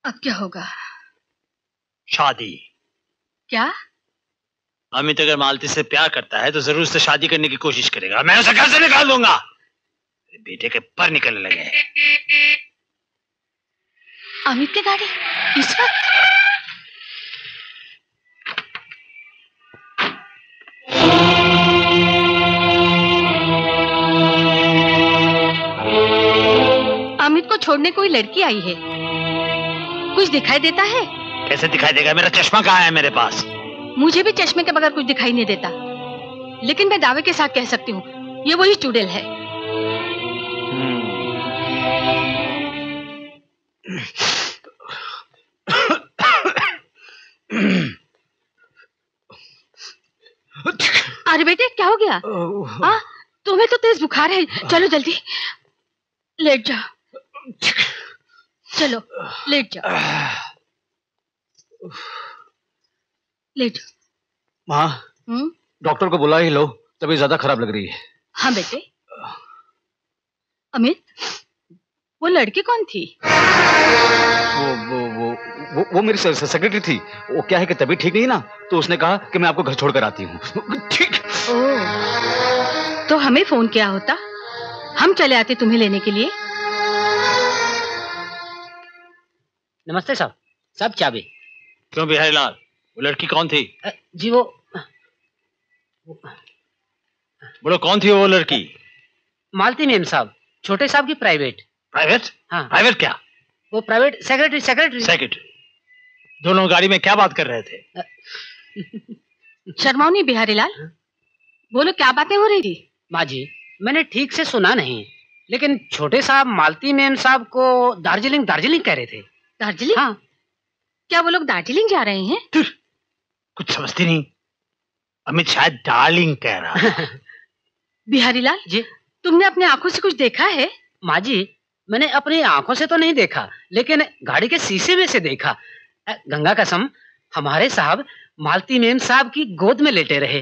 [SPEAKER 3] अब क्या होगा?
[SPEAKER 4] शादी।
[SPEAKER 3] क्या?
[SPEAKER 4] अमित अगर मालती से प्यार करता है तो जरूर उससे शादी करने की कोशिश करेगा। मैं उसे घर से निकाल दूंगा। बेटे के पर निकलने लगे हैं।
[SPEAKER 3] अमित की गाड़ी इस वक्त? अमित को छोड़ने कोई लड़की आई है। कुछ दिखाई देता है?
[SPEAKER 4] कैसे दिखाई देगा? मेरा चश्मा कहाँ है मेरे पास?
[SPEAKER 3] मुझे भी चश्मे के बगैर कुछ दिखाई नहीं देता, लेकिन मैं दावे के साथ कह सकती हूँ ये वही चुड़ैल है। अरे बेटे क्या हो गया? हाँ तुम्हें तो तेज बुखार है, चलो जल्दी लेट जाओ। चलो लेट जाओ, लेट जाओ।
[SPEAKER 6] माँ, डॉक्टर को बुला ही लो, तबीयत ज्यादा खराब लग रही है।
[SPEAKER 3] हाँ बेटे। अमित, वो लड़की कौन थी?
[SPEAKER 6] वो मेरी सेक्रेटरी थी। वो क्या है कि तबीयत ठीक नहीं ना, तो उसने कहा कि मैं आपको घर छोड़कर आती हूँ। ठीक।
[SPEAKER 3] तो हमें फोन किया होता, हम चले आते तुम्हें लेने के लिए।
[SPEAKER 12] नमस्ते साहब। सब चाबी।
[SPEAKER 4] क्यों बिहारी लाल, वो लड़की कौन थी?
[SPEAKER 12] जी वो
[SPEAKER 4] बोलो कौन थी वो लड़की?
[SPEAKER 12] मालती मैम साहब, छोटे साहब की प्राइवेट।
[SPEAKER 4] प्राइवेट?
[SPEAKER 12] हाँ।
[SPEAKER 4] प्राइवेट क्या?
[SPEAKER 12] वो प्राइवेट सेक्रेटरी।
[SPEAKER 4] दोनों गाड़ी में क्या बात कर रहे थे?
[SPEAKER 3] शर्माओ नहीं बिहारी लाल, बोलो क्या बातें हो रही थी?
[SPEAKER 12] माँ जी मैंने ठीक से सुना नहीं, लेकिन छोटे साहब मालती मैम साहब को दार्जिलिंग कह रहे थे।
[SPEAKER 3] दार्जिलिंग? हाँ। क्या वो लोग दार्जिलिंग जा रहे हैं?
[SPEAKER 4] कुछ समझती नहीं। अमित शायद डार्लिंग कह रहा है।
[SPEAKER 3] बिहारी लाल जी, तुमने अपनी आंखों से कुछ देखा है?
[SPEAKER 12] माँ जी मैंने अपनी आंखों से तो नहीं देखा, लेकिन गाड़ी के शीशे में से देखा। गंगा कसम, हमारे साहब मालती मैम साहब की गोद में लेटे रहे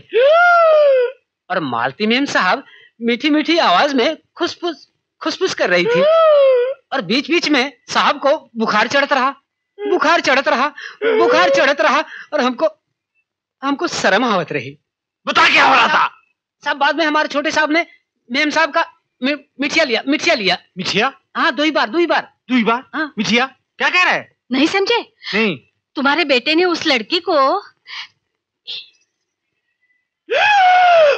[SPEAKER 12] और मालती मैम साहब मीठी मीठी आवाज में खुसफुस कर रही थी और बीच बीच में साहब को बुखार चढ़त रहा और हमको शर्म आवत रही।
[SPEAKER 4] बता क्या हो रहा था?
[SPEAKER 12] साहब बाद में हमारे छोटे साहब ने मैम साहब का मिठिया लिया।
[SPEAKER 4] मिठिया?
[SPEAKER 12] हाँ, दो ही बार।
[SPEAKER 4] हाँ। मिठिया क्या कह रहा है?
[SPEAKER 3] नहीं समझे?
[SPEAKER 4] नहीं।
[SPEAKER 3] तुम्हारे बेटे ने उस लड़की को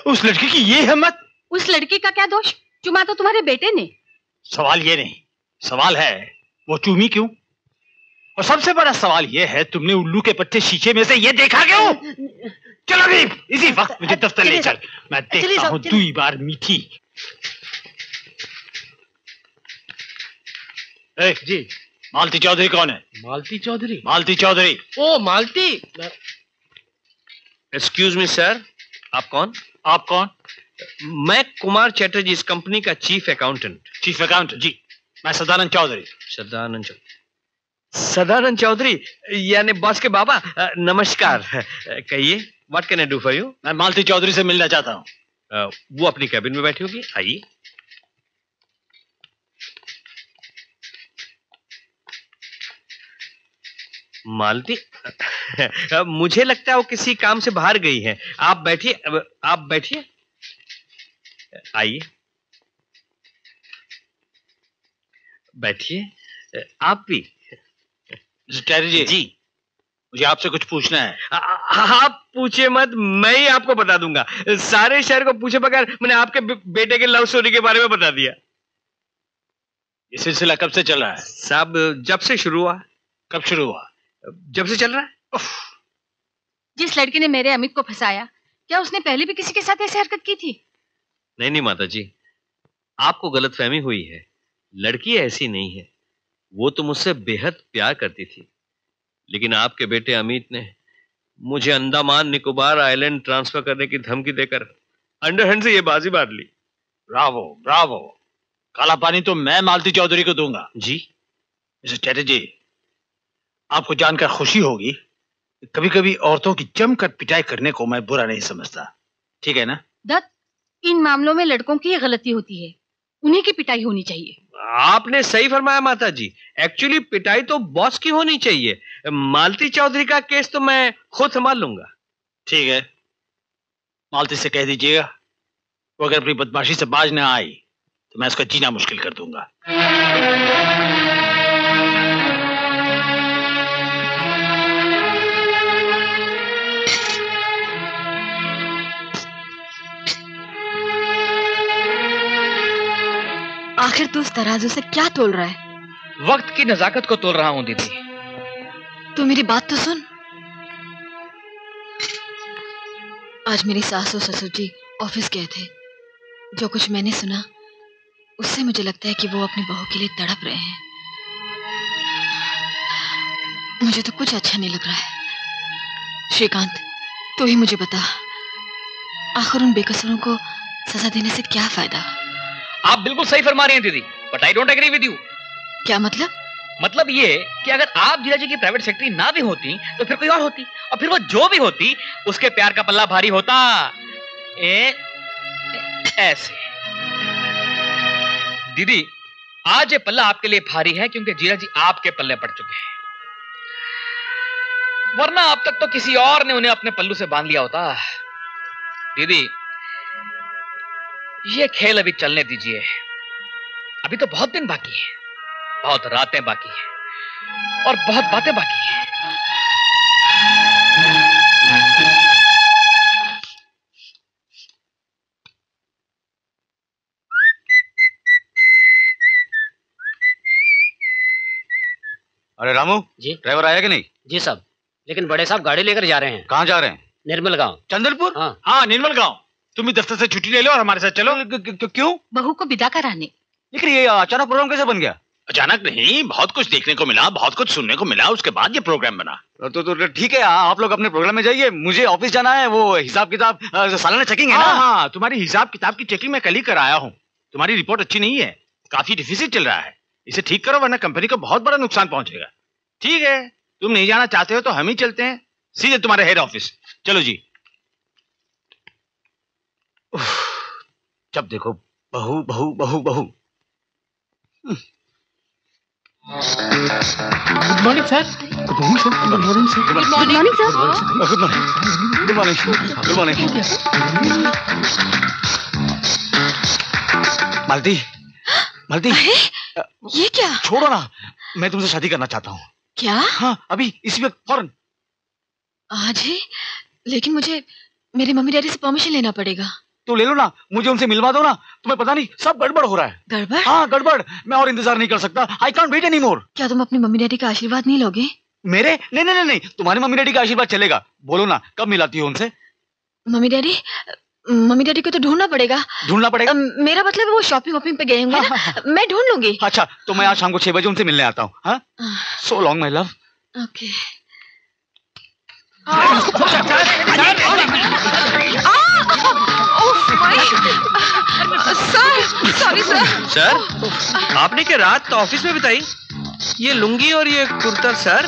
[SPEAKER 4] उस लड़की की ये हिम्मत?
[SPEAKER 3] उस लड़की का क्या दोष? चुमा तो तुम्हारे बेटे ने।
[SPEAKER 4] सवाल ये नहीं, सवाल है वो चूमी क्यों? और सबसे बड़ा सवाल ये है तुमने उल्लू के पत्ते शीशे में से ये देखा क्यों? चलो भी इसी वक्त मुझे दफ्तर ले चल, मैं देखता हूँ दुई बार मीठी। जी मालती चौधरी कौन है?
[SPEAKER 16] मालती चौधरी?
[SPEAKER 4] मालती चौधरी।
[SPEAKER 16] ओ मालती।
[SPEAKER 11] एक्सक्यूज मी सर, आप कौन?
[SPEAKER 4] आप कौन?
[SPEAKER 11] मैं कुमार चैटर्जी, इस कंपनी का चीफ अकाउंटेंट।
[SPEAKER 4] चीफ अकाउंटेंट जी, मैं सदानंद चौधरी।
[SPEAKER 11] सदानंद चौधरी यानी बॉस के बाबा। नमस्कार। कहिए, what can I do for you?
[SPEAKER 4] मैं मालती चौधरी से मिलना चाहता हूँ।
[SPEAKER 11] वो अपनी कैबिन में बैठी होगी, आइए। मालती मुझे लगता है वो किसी काम से बाहर गई है। आप बैठिए, आइए बैठिए। आप भी
[SPEAKER 4] चैटर्जी जी, मुझे आपसे कुछ पूछना है।
[SPEAKER 11] आप पूछिए मत, मैं ही आपको बता दूंगा। सारे शहर को पूछे बगैर मैंने आपके बेटे के लव स्टोरी के बारे में बता दिया।
[SPEAKER 4] ये सिलसिला कब से चल रहा है?
[SPEAKER 11] साहब जब से शुरू हुआ।
[SPEAKER 4] कब शुरू हुआ?
[SPEAKER 11] जब से चल रहा है।
[SPEAKER 3] जिस लड़की ने मेरे अमित को फंसाया, क्या उसने पहले भी किसी के साथ ऐसी हरकत की थी?
[SPEAKER 11] नहीं माता जी, आपको गलतफहमी हुई है। लड़की ऐसी नहीं है, वो तो मुझसे बेहद प्यार करती थी, लेकिन आपके बेटे अमित ने मुझे अंडमान निकोबार आइलैंड ट्रांसफर करने की धमकी देकर अंडरहैंड से ये बाजी मार ली।
[SPEAKER 4] Bravo Bravo. काला पानी तो मैं मालती चौधरी को दूंगा।
[SPEAKER 11] जी
[SPEAKER 4] मिस्टर चैटर्जी, आपको जानकर खुशी होगी, कभी कभी औरतों की जमकर पिटाई करने को मैं बुरा नहीं समझता, ठीक है ना?
[SPEAKER 3] दत्त, इन मामलों में लड़कों की ये गलती होती है, उन्हीं की पिटाई होनी चाहिए।
[SPEAKER 11] आपने सही फरमाया माता जी। एक्चुअली पिटाई तो बॉस की होनी चाहिए। मालती चौधरी का केस तो मैं खुद संभाल लूंगा।
[SPEAKER 4] ठीक है, मालती से कह दीजिएगा वो अगर अपनी बदमाशी से बाज न आई तो मैं उसका जीना मुश्किल कर दूंगा।
[SPEAKER 2] आखिर तू उस तराजू से क्या तोल रहा है?
[SPEAKER 5] वक्त की नजाकत को तोल रहा हूँ दीदी।
[SPEAKER 2] तू मेरी बात तो सुन। आज मेरी सास और ससुर जी ऑफिस गए थे। जो कुछ मैंने सुना उससे मुझे लगता है कि वो अपनी बहू के लिए तड़प रहे हैं। मुझे तो कुछ अच्छा नहीं लग रहा है। श्रीकांत, तू ही मुझे बता, आखिर उन बेकसूरों को सजा देने से क्या फायदा?
[SPEAKER 5] आप बिल्कुल सही फरमा रही हैं दीदी, but I don't agree with you.
[SPEAKER 2] क्या मतलब?
[SPEAKER 5] मतलब ये कि अगर आप जीजा जी की प्राइवेट सेक्रेटरी ना भी होती तो फिर कोई और होती, और फिर वो जो भी होती उसके प्यार का पल्ला भारी होता। ऐसे दीदी, आज ये पल्ला आपके लिए भारी है क्योंकि जीजा जी आपके पल्ले पड़ चुके हैं, वरना अब तक तो किसी और ने उन्हें अपने पल्लू से बांध लिया होता। दीदी, ये खेल अभी चलने दीजिए। अभी तो बहुत दिन बाकी है, बहुत रातें बाकी हैं और बहुत बातें बाकी हैं।
[SPEAKER 6] अरे रामू
[SPEAKER 12] जी,
[SPEAKER 6] ड्राइवर आया कि नहीं?
[SPEAKER 12] जी साहब, लेकिन बड़े साहब गाड़ी लेकर जा रहे हैं।
[SPEAKER 6] कहाँ जा रहे हैं?
[SPEAKER 12] निर्मल गांव।
[SPEAKER 6] चंदनपुर?
[SPEAKER 4] हाँ, निर्मल गांव। तुम भी दफ्तर से छुट्टी ले लो और हमारे साथ चलो।
[SPEAKER 6] क्यों?
[SPEAKER 3] बहू को विदा कराने।
[SPEAKER 6] लेकिन ये अचानक प्रोग्राम कैसे बन गया?
[SPEAKER 4] अचानक नहीं, बहुत कुछ देखने को मिला, बहुत कुछ सुनने को मिला, उसके बाद ये प्रोग्राम बना।
[SPEAKER 6] तो ठीक है, आप लोग अपने प्रोग्राम में जाइए, मुझे ऑफिस जाना है। वो हिसाब किताब सालाना चेकिंग है ना?
[SPEAKER 4] हाँ, तुम्हारी हिसाब किताब की चेकिंग मैं कल ही कराया हूँ। तुम्हारी रिपोर्ट अच्छी नहीं है, काफी डिफिसिट चल रहा है। इसे ठीक करो वरना कंपनी को बहुत बड़ा नुकसान पहुंचेगा। ठीक है, तुम नहीं जाना चाहते हो तो हम ही चलते हैं सीधे तुम्हारे हेड ऑफिस। चलो जी।
[SPEAKER 6] जब देखो बहू बहू बहू बहू।
[SPEAKER 16] Good morning sir. Good morning sir. Good morning sir.
[SPEAKER 6] Good morning sir. Good morning. Good morning. Good morning. Malti, Malti,
[SPEAKER 2] ये क्या?
[SPEAKER 6] छोड़ो ना, मैं तुमसे शादी करना चाहता हूँ।
[SPEAKER 2] क्या?
[SPEAKER 6] हाँ, अभी इसी वक्त फौरन।
[SPEAKER 2] आज ही? लेकिन मुझे मेरे मम्मी डैडी से परमिशन लेना पड़ेगा।
[SPEAKER 6] तो ले लो ना, मुझे उनसे मिलवा दो ना। तुम्हें पता नहीं सब गड़बड़ हो रहा है।
[SPEAKER 2] गड़बड़?
[SPEAKER 6] हाँ, गड़बड़। मैं और इंतजार नहीं कर सकता। I can't wait any more.
[SPEAKER 2] क्या तुम अपनी मम्मी डैडी का आशीर्वाद नहीं लोगे?
[SPEAKER 6] मेरे? नहीं नहीं नहीं, तुम्हारी मम्मी डैडी का आशीर्वाद चलेगा। बोलो ना, कब मिलाती हो उनसे?
[SPEAKER 2] मम्मी डैडी को तो ढूंढना पड़ेगा।
[SPEAKER 6] ढूंढना पड़ेगा?
[SPEAKER 2] मेरा मतलब है वो शॉपिंग वॉपिंग पे गए होंगे ना। मैं ढूंढ लूंगी।
[SPEAKER 6] अच्छा, तो मैं आज शाम को 6 बजे उनसे मिलने आता हूँ। हाँ, so long my love.
[SPEAKER 2] Okay.
[SPEAKER 11] Sorry sir, आपने क्या रात ऑफिस में बिताई? ये लुंगी और ये कुर्ता सर।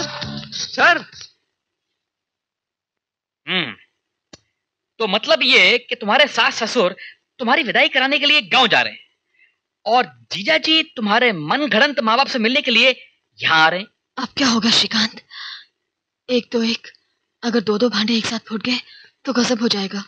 [SPEAKER 5] तो मतलब ये कि तुम्हारे सास ससुर तुम्हारी विदाई कराने के लिए गांव जा रहे हैं और जीजा जी तुम्हारे मन घड़ंत माँ बाप से मिलने के लिए यहाँ आ रहे हैं।
[SPEAKER 2] अब क्या होगा श्रीकांत? एक तो एक, अगर दो भांडे एक साथ फूट गए तो गजब हो जाएगा।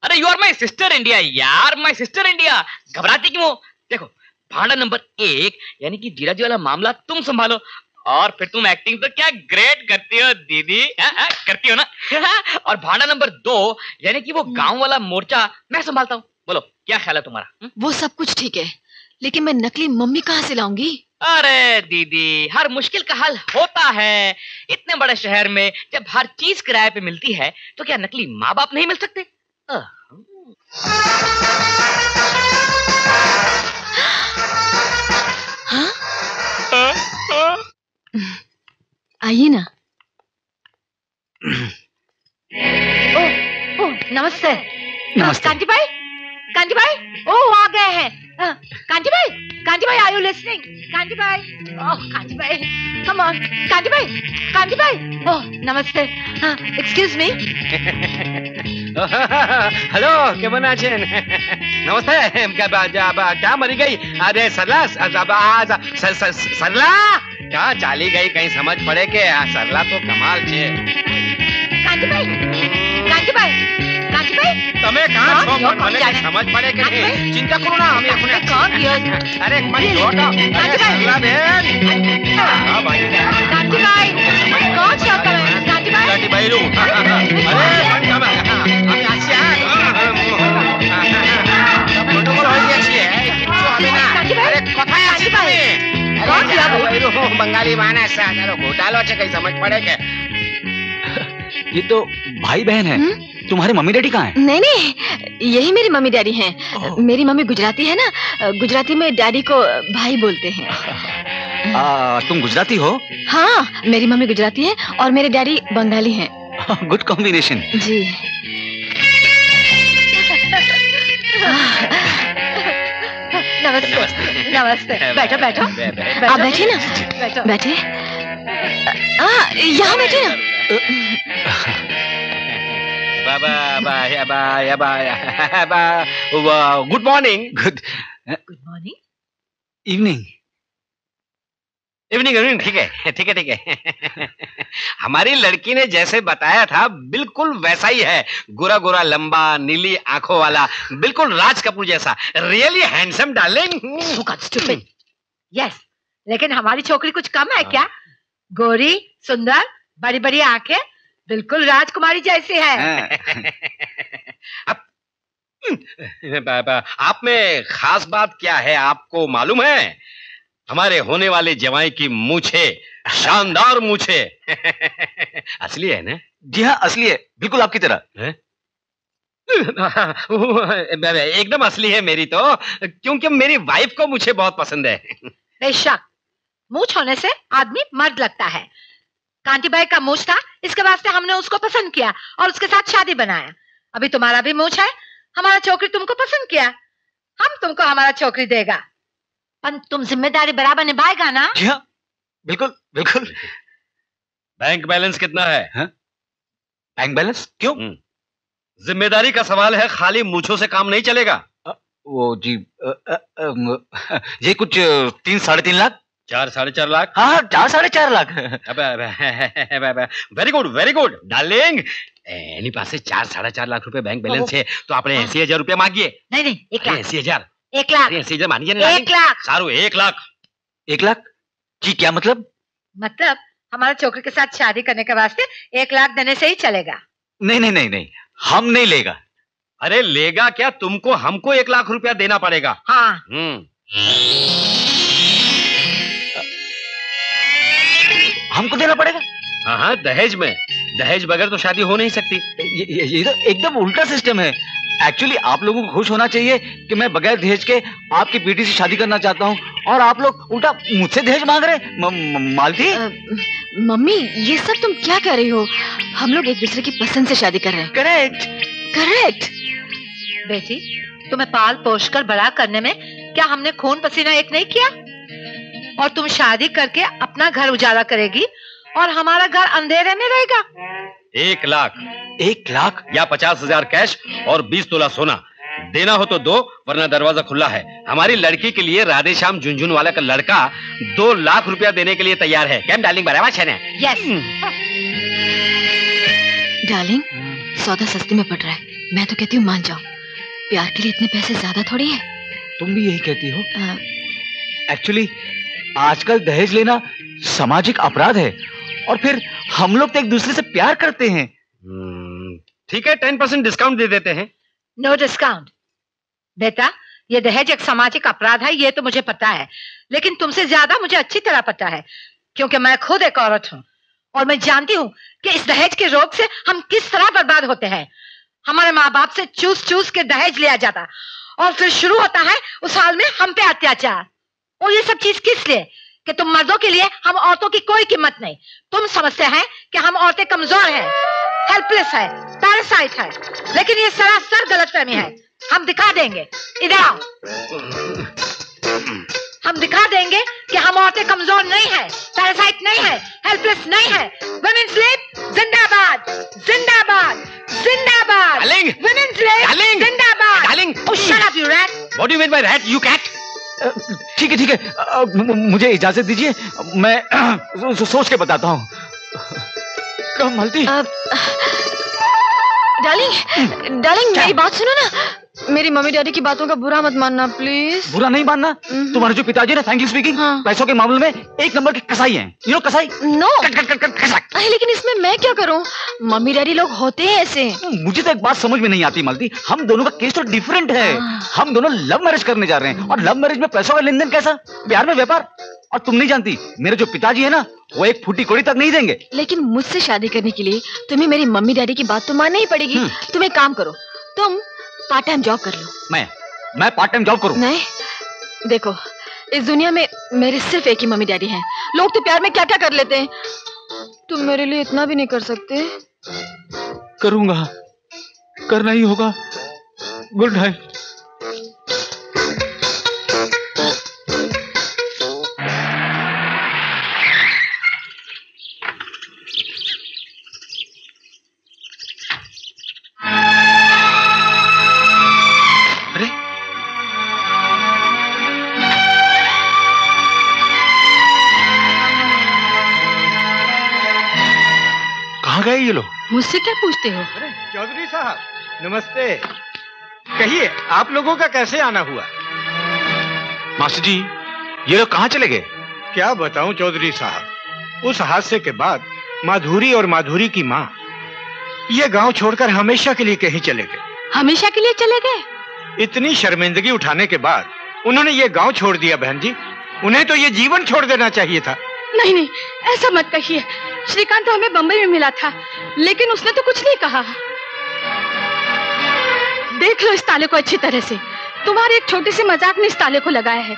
[SPEAKER 5] अरे you are my sister India यार, माई सिस्टर इंडिया। घबराती क्यों? देखो, भांडा नंबर 1 यानी कि जीजा जी वाला मामला तुम संभालो, और फिर तुम एक्टिंग तो क्या ग्रेट करती हो दीदी, करती हो ना। और भांडा नंबर 2 यानी कि वो गांव वाला मोर्चा मैं संभालता हूँ। बोलो क्या ख्याल है तुम्हारा?
[SPEAKER 2] वो सब कुछ ठीक है, लेकिन मैं नकली मम्मी कहाँ से लाऊंगी?
[SPEAKER 5] अरे दीदी, हर मुश्किल का हल होता है। इतने बड़े शहर में जब हर चीज किराए पे मिलती है तो क्या नकली माँ बाप नहीं मिल सकते?
[SPEAKER 2] आइए ना।
[SPEAKER 15] ओ, नमस्ते।
[SPEAKER 6] नमस्ते।
[SPEAKER 15] कांति भाई, कांजी भाई, ओ आ गए हैं। कांजी भाई आर यू लिसनिंग? कांजी भाई, ओह कांजी भाई, कम ऑन। कांजी भाई, ओह नमस्ते, एक्सक्यूज मी।
[SPEAKER 11] हेलो केमन आছেন? नमस्ते। क्या मरी गई? अरे सरला सरला क्या चाली गई, कहीं समझ पड़े के? सरला तो कमाल छे।
[SPEAKER 15] कांजी भाई
[SPEAKER 11] તમે કાં છો? મને કઈ સમજ પડે કે નહીં? ચિંતા કરો ના, અમે આપણે
[SPEAKER 15] कौन दियो?
[SPEAKER 11] अरे मत छोड़ो। अरे सरला बहन, हां भाई
[SPEAKER 15] कांजी भाई कौन छो તમે? कांजी भाई
[SPEAKER 11] रू। अरे हम आसिया प्रोटोकॉल हो गया छे किछु হবে না। अरे কোথায় আছিস তুমি?
[SPEAKER 15] कौन दिया भाई?
[SPEAKER 11] रू बंगाली मानस तारो घोटालो छे, कहीं समझ पड़े के?
[SPEAKER 6] ये तो भाई बहन है। तुम्हारे मम्मी डैडी कहाँ हैं?
[SPEAKER 2] नहीं, यही मेरी मम्मी डैडी हैं। मेरी मम्मी गुजराती है ना, गुजराती में डैडी को भाई बोलते हैं।
[SPEAKER 6] तुम गुजराती हो?
[SPEAKER 2] हाँ, मेरी मम्मी गुजराती है और मेरे डैडी बंगाली हैं।
[SPEAKER 6] Good combination.
[SPEAKER 2] जी।
[SPEAKER 15] नमस्ते। बैठो।
[SPEAKER 2] आप बैठिए ना, बैठिए। यहाँ बैठिए ना।
[SPEAKER 11] Good morning.
[SPEAKER 15] Good morning.
[SPEAKER 6] Evening.
[SPEAKER 11] ठीक है। हमारी लड़की ने जैसे बताया था बिल्कुल वैसा ही है। गोरा गोरा, लंबा, नीली आंखों वाला, बिल्कुल राज कपूर जैसा। Really handsome darling.
[SPEAKER 15] यस, लेकिन हमारी छोकरी कुछ कम है क्या? गोरी, सुंदर, बड़ी बड़ी आंखें, बिल्कुल राजकुमारी जैसी है।
[SPEAKER 11] आप में खास बात क्या है आपको मालूम है? हमारे होने वाले जवाई की मूछे, शानदार मूछे। असली है ना?
[SPEAKER 6] जी हाँ, असली है, बिल्कुल आपकी तरह।
[SPEAKER 11] एकदम असली है मेरी तो, क्योंकि मेरी वाइफ को मुझे बहुत पसंद है।
[SPEAKER 15] बेशक, मूछ होने से आदमी मर्द लगता है। कांटी भाई का मूछ था, इसके वास्ते हमने उसको पसंद किया और उसके साथ शादी बनाया। अभी तुम्हारा भी मूछ है, हमारा छोकरी तुमको पसंद किया, हम तुमको हमारा छोकरी देगा। पर तुम जिम्मेदारी बराबर निभाएगा ना?
[SPEAKER 6] जी हाँ, बिल्कुल।
[SPEAKER 11] बैंक बैलेंस कितना है?
[SPEAKER 6] बैंक बैलेंस क्यों?
[SPEAKER 11] जिम्मेदारी का सवाल है, खाली मूछों से काम नहीं चलेगा।
[SPEAKER 6] वो जी ये कुछ 3-3.5 लाख।
[SPEAKER 11] 4-4.5 लाख।
[SPEAKER 6] हाँ, 4-4.5 lakh.
[SPEAKER 11] Very good darling. Any पास 4-4.5 लाख रुपए बैंक बैलेंस है, तो आपने 80,000 रुपया मांगिए।
[SPEAKER 15] नहीं, 1 लाख।
[SPEAKER 11] 80,000।
[SPEAKER 15] 1 लाख।
[SPEAKER 11] 80,000 मानिए ना।
[SPEAKER 15] 1 लाख।
[SPEAKER 11] सारू 1 लाख।
[SPEAKER 6] 1 लाख जी, क्या मतलब?
[SPEAKER 15] मतलब हमारा छोकरी के साथ शादी करने के वास्ते 1 लाख देने से ही चलेगा।
[SPEAKER 6] नहीं, हम नहीं लेगा।
[SPEAKER 11] अरे लेगा क्या, तुमको हमको 1 लाख रुपया देना पड़ेगा।
[SPEAKER 15] हाँ।
[SPEAKER 6] हमको देना पड़ेगा?
[SPEAKER 11] हाँ, दहेज में। दहेज बगैर तो शादी हो नहीं सकती।
[SPEAKER 6] ये तो एकदम उल्टा सिस्टम है। एक्चुअली आप लोगों को खुश होना चाहिए कि मैं बगैर दहेज के आपकी बेटी से शादी करना चाहता हूँ, और आप लोग उल्टा मुझसे दहेज मांग रहे। मालती,
[SPEAKER 2] मम्मी ये सब तुम क्या कर रही हो? हम लोग एक दूसरे की पसंद से शादी कर रहे हैं। करेक्ट।
[SPEAKER 15] बेटी, तुम्हें पाल पोष कर बड़ा करने में क्या हमने खून पसीना एक नहीं किया? और तुम शादी करके अपना घर उजाला करेगी और हमारा घर अंधेरे में रहेगा।
[SPEAKER 11] 1 लाख।
[SPEAKER 6] 1 लाख
[SPEAKER 11] या 50,000 कैश और 20 तोला सोना। देना हो तो दो, वरना दरवाजा खुला है। हमारी लड़की के लिए राधे श्याम झुनझुन वाला का लड़का 2 लाख रुपया देने के लिए तैयार है। क्या डार्लिंग बराबर है ना?
[SPEAKER 15] यस।
[SPEAKER 2] डार्लिंग, सौदा सस्ते में पड़ रहा है, मैं तो कहती हूँ मान जाओ। प्यार के लिए इतने पैसे ज्यादा थोड़ी है।
[SPEAKER 6] तुम भी यही कहती हो? एक्चुअली आजकल दहेज लेना सामाजिक अपराध है, और फिर हम लोग तो एक दूसरे से प्यार करते हैं।
[SPEAKER 11] ठीक है, 10% डिस्काउंट दे देते हैं।
[SPEAKER 15] No discount. बेटा, ये दहेज एक सामाजिक अपराध है, ये तो मुझे पता है, लेकिन तुमसे ज्यादा मुझे अच्छी तरह पता है, क्योंकि मैं खुद एक औरत हूँ और मैं जानती हूँ कि इस दहेज के रोग से हम किस तरह बर्बाद होते हैं। हमारे माँ बाप से चूस चूस के दहेज लिया जाता, और फिर शुरू होता है उस हाल में हम पे अत्याचार। और ये सब चीज किस लिए? कि तुम मर्दों के लिए हम औरतों की कोई कीमत नहीं। तुम समझते हैं कि हम औरतें कमजोर हैं, हेल्पलेस है, पैरासाइट है, लेकिन ये सरासर गलतफहमी है। हम दिखा देंगे। इधर आओ। हम दिखा देंगे कि हम औरतें कमजोर नहीं है, पैरासाइट नहीं है, हेल्पलेस नहीं है। वुमेन स्लीप जिंदाबाद, जिंदाबाद, जिंदाबाद। वुमेन स्लीप जिंदाबाद। Shut up you rat.
[SPEAKER 4] What do you mean by rat, you cat? ठीक है, मुझे इजाजत दीजिए, मैं सोच के बताता हूँ। कब मालती?
[SPEAKER 2] डार्लिंग मेरी बात सुनो ना। मेरी मम्मी डैडी की बातों का बुरा मत मानना प्लीज।
[SPEAKER 4] बुरा नहीं मानना? तुम्हारे जो पिताजी ना फ्रैंकली स्पीकिंग पैसों के मामले में एक नंबर के कसाई हैं। यू नो कसाई?
[SPEAKER 2] नो। लेकिन इसमें मैं क्या करूं? मम्मी डैडी लोग होते हैं ऐसे।
[SPEAKER 4] मुझे तो एक बात समझ में नहीं आती मालती, हम दोनों का केस तो डिफरेंट है। हम दोनों लव मैरिज करने जा रहे हैं, और लव मैरिज में पैसों का लेन देन कैसा? प्यार में व्यापार। और तुम नहीं जानती, मेरे जो पिताजी है ना, वो एक फूटी कोड़ी तक नहीं देंगे।
[SPEAKER 2] लेकिन मुझसे शादी करने के लिए तुम्हें मेरी मम्मी डैडी की बात तो माननी ही पड़ेगी। तुम एक काम करो, तुम पार्ट टाइम जॉब कर लो।
[SPEAKER 4] मैं पार्ट टाइम जॉब करूं?
[SPEAKER 2] नहीं, देखो इस दुनिया में मेरे सिर्फ एक ही मम्मी डैडी हैं। लोग तो प्यार में क्या क्या कर लेते हैं, तुम मेरे लिए इतना भी नहीं कर सकते?
[SPEAKER 16] करूंगा, करना ही होगा। Good night.
[SPEAKER 4] गए ये लोग?
[SPEAKER 3] मुझसे क्या पूछते हो?
[SPEAKER 1] चौधरी साहब नमस्ते। कहिए आप लोगों का कैसे आना हुआ?
[SPEAKER 4] मास्टर जी ये लोग कहाँ चले गए?
[SPEAKER 1] क्या बताऊं चौधरी साहब, उस हादसे के बाद माधुरी और माधुरी की माँ ये गांव छोड़कर हमेशा के लिए कहीं चले गए।
[SPEAKER 3] हमेशा के लिए चले गए?
[SPEAKER 1] इतनी शर्मिंदगी उठाने के बाद उन्होंने ये गांव छोड़ दिया। बहन जी, उन्हें तो ये जीवन छोड़ देना चाहिए था।
[SPEAKER 3] नहीं नहीं, ऐसा मत कहिए। श्रीकांत तो हमें बम्बई में मिला था, लेकिन उसने तो कुछ नहीं कहा। देख लो इस ताले को अच्छी तरह से। तुम्हारे एक छोटी सी मजाक ने इस ताले को लगाया है।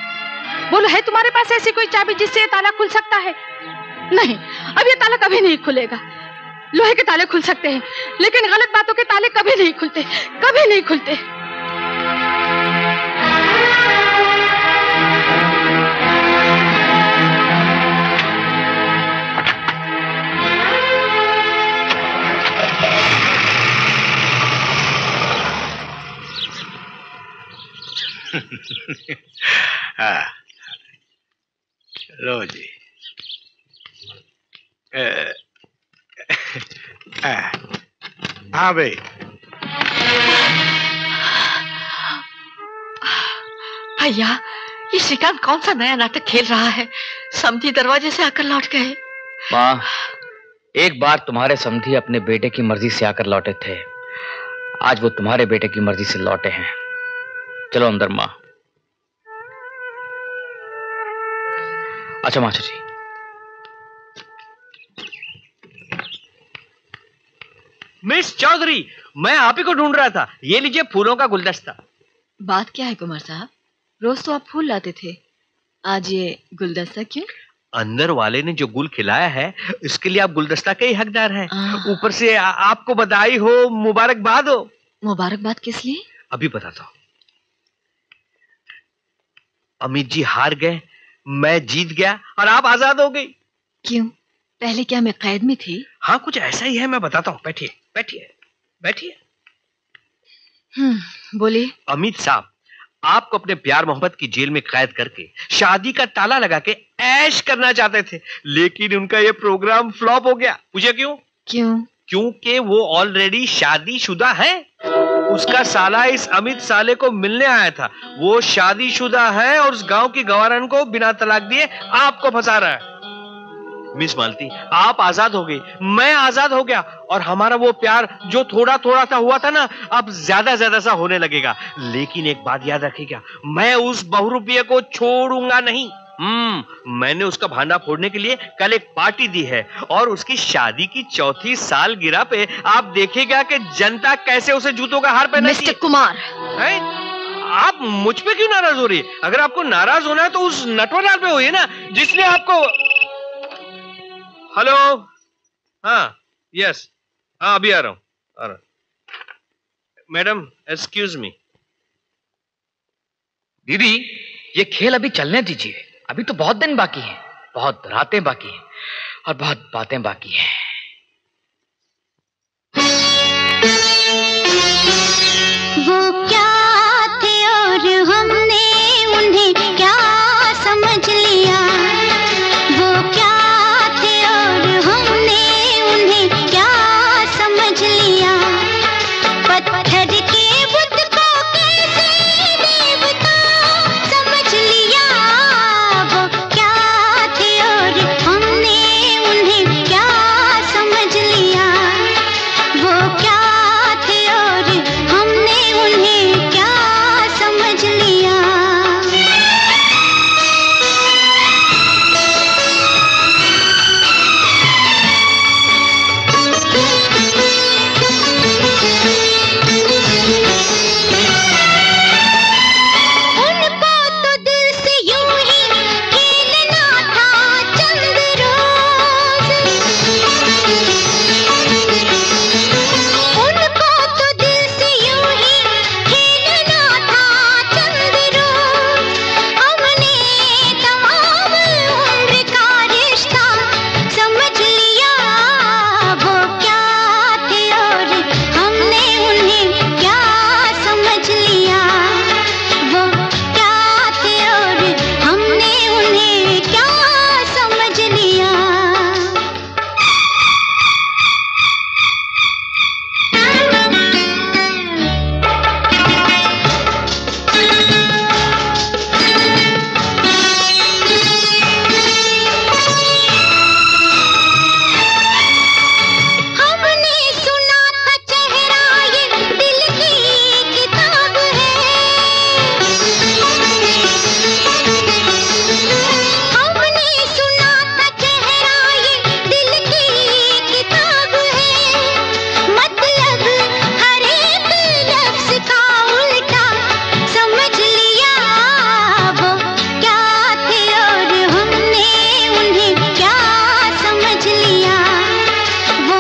[SPEAKER 3] बोलो, है तुम्हारे पास ऐसी कोई चाबी जिससे ये ताला खुल सकता है? नहीं, अब ये ताला कभी नहीं खुलेगा। लोहे के ताले खुल सकते हैं, लेकिन गलत बातों के ताले कभी नहीं खुलते, कभी नहीं खुलते।
[SPEAKER 1] लो जी। हाँ भाई।
[SPEAKER 15] भैया, ये श्रीकांत कौन सा नया नाटक खेल रहा है? समधी दरवाजे से आकर लौट गए।
[SPEAKER 12] माँ, एक बार तुम्हारे समधी अपने बेटे की मर्जी से आकर लौटे थे, आज वो तुम्हारे बेटे की मर्जी से लौटे हैं। चलो अंदर माँ। अच्छा मास्टर जी।
[SPEAKER 11] मिस चौधरी, मैं आप ही को ढूंढ रहा था। ये लीजिए फूलों का गुलदस्ता।
[SPEAKER 2] बात क्या है कुमार साहब, रोज तो आप फूल लाते थे, आज ये गुलदस्ता क्यों?
[SPEAKER 11] अंदर वाले ने जो गुल खिलाया है, इसके लिए आप गुलदस्ता के ही हकदार हैं। ऊपर से आपको बधाई हो, मुबारकबाद हो।
[SPEAKER 2] मुबारकबाद किस लिए?
[SPEAKER 11] अभी बताता हूँ। अमित जी हार गए, मैं जीत गया और आप आजाद हो गई।
[SPEAKER 2] क्यों? पहले क्या मैं कैद में थी?
[SPEAKER 11] हाँ, कुछ ऐसा ही है, मैं बताता हूँ। बैठिए बैठिए बैठिए।
[SPEAKER 2] बोलिए।
[SPEAKER 11] अमित साहब, आपको अपने प्यार मोहब्बत की जेल में कैद करके शादी का ताला लगा के ऐश करना चाहते थे, लेकिन उनका ये प्रोग्राम फ्लॉप हो गया। पूछे क्यों?
[SPEAKER 2] क्यों?
[SPEAKER 11] क्योंकि वो ऑलरेडी शादीशुदा है। उसका साला इस अमित साले को मिलने आया था, वो शादीशुदा है और उस गांव की गवारन को बिना तलाक दिए आपको फंसा रहा है। मिस मालती, आप आजाद हो गई, मैं आजाद हो गया, और हमारा वो प्यार जो थोड़ा थोड़ा सा हुआ था ना, अब ज्यादा ज्यादा सा होने लगेगा। लेकिन एक बात याद रखिएगा, मैं उस बहुरूपिये को छोड़ूंगा नहीं। मैंने उसका भांडा फोड़ने के लिए कल एक पार्टी दी है, और उसकी शादी की चौथी सालगिरह पे आप देखिएगा कि जनता कैसे उसे जूतों का हार पहनाती है।
[SPEAKER 2] मिस्टर कुमार,
[SPEAKER 11] आप मुझ पे क्यों नाराज हो रही है? अगर आपको नाराज होना है तो उस नटवरलाल पे होइए ना, जिसने आपको। हेलो, हाँ, यस, हाँ, अभी आ रहा हूँ। मैडम एक्सक्यूज मी,
[SPEAKER 16] दीदी, ये खेल अभी चलने दीजिए। अभी तो बहुत दिन बाकी हैं, बहुत रातें बाकी हैं और बहुत बातें बाकी हैं।
[SPEAKER 18] वो क्या थे और हमने उन्हें क्या समझ लिया। वो क्या थे और हमने उन्हें क्या समझ लिया। पत्थर के बुत को कैसे देवता समझ लिया। वो क्या थे और हमने उन्हें क्या समझ लिया। वो क्या थे और हमने उन्हें क्या समझ लिया। उनको तो दिल से यूं ही खेलना था चंद रोज। उनको तो दिल से यूं ही खेलना था चंद रोज। हमने तमाम उम्र का रिश्ता समझ लिया। वो क्या थे और हमने उन्हें क्या समझ लिया। वो क्या थे और हमने उन्हें क्या समझ लिया। हमने सुना था चेहरा ये दिल की किताब है। हमने सुना था चेहरा ये दिल की किताब है। मतलब हर एक लफ्ज का उल्टा समझ लिया। वो क्या थे और हमने उन्हें क्या समझ लिया। वो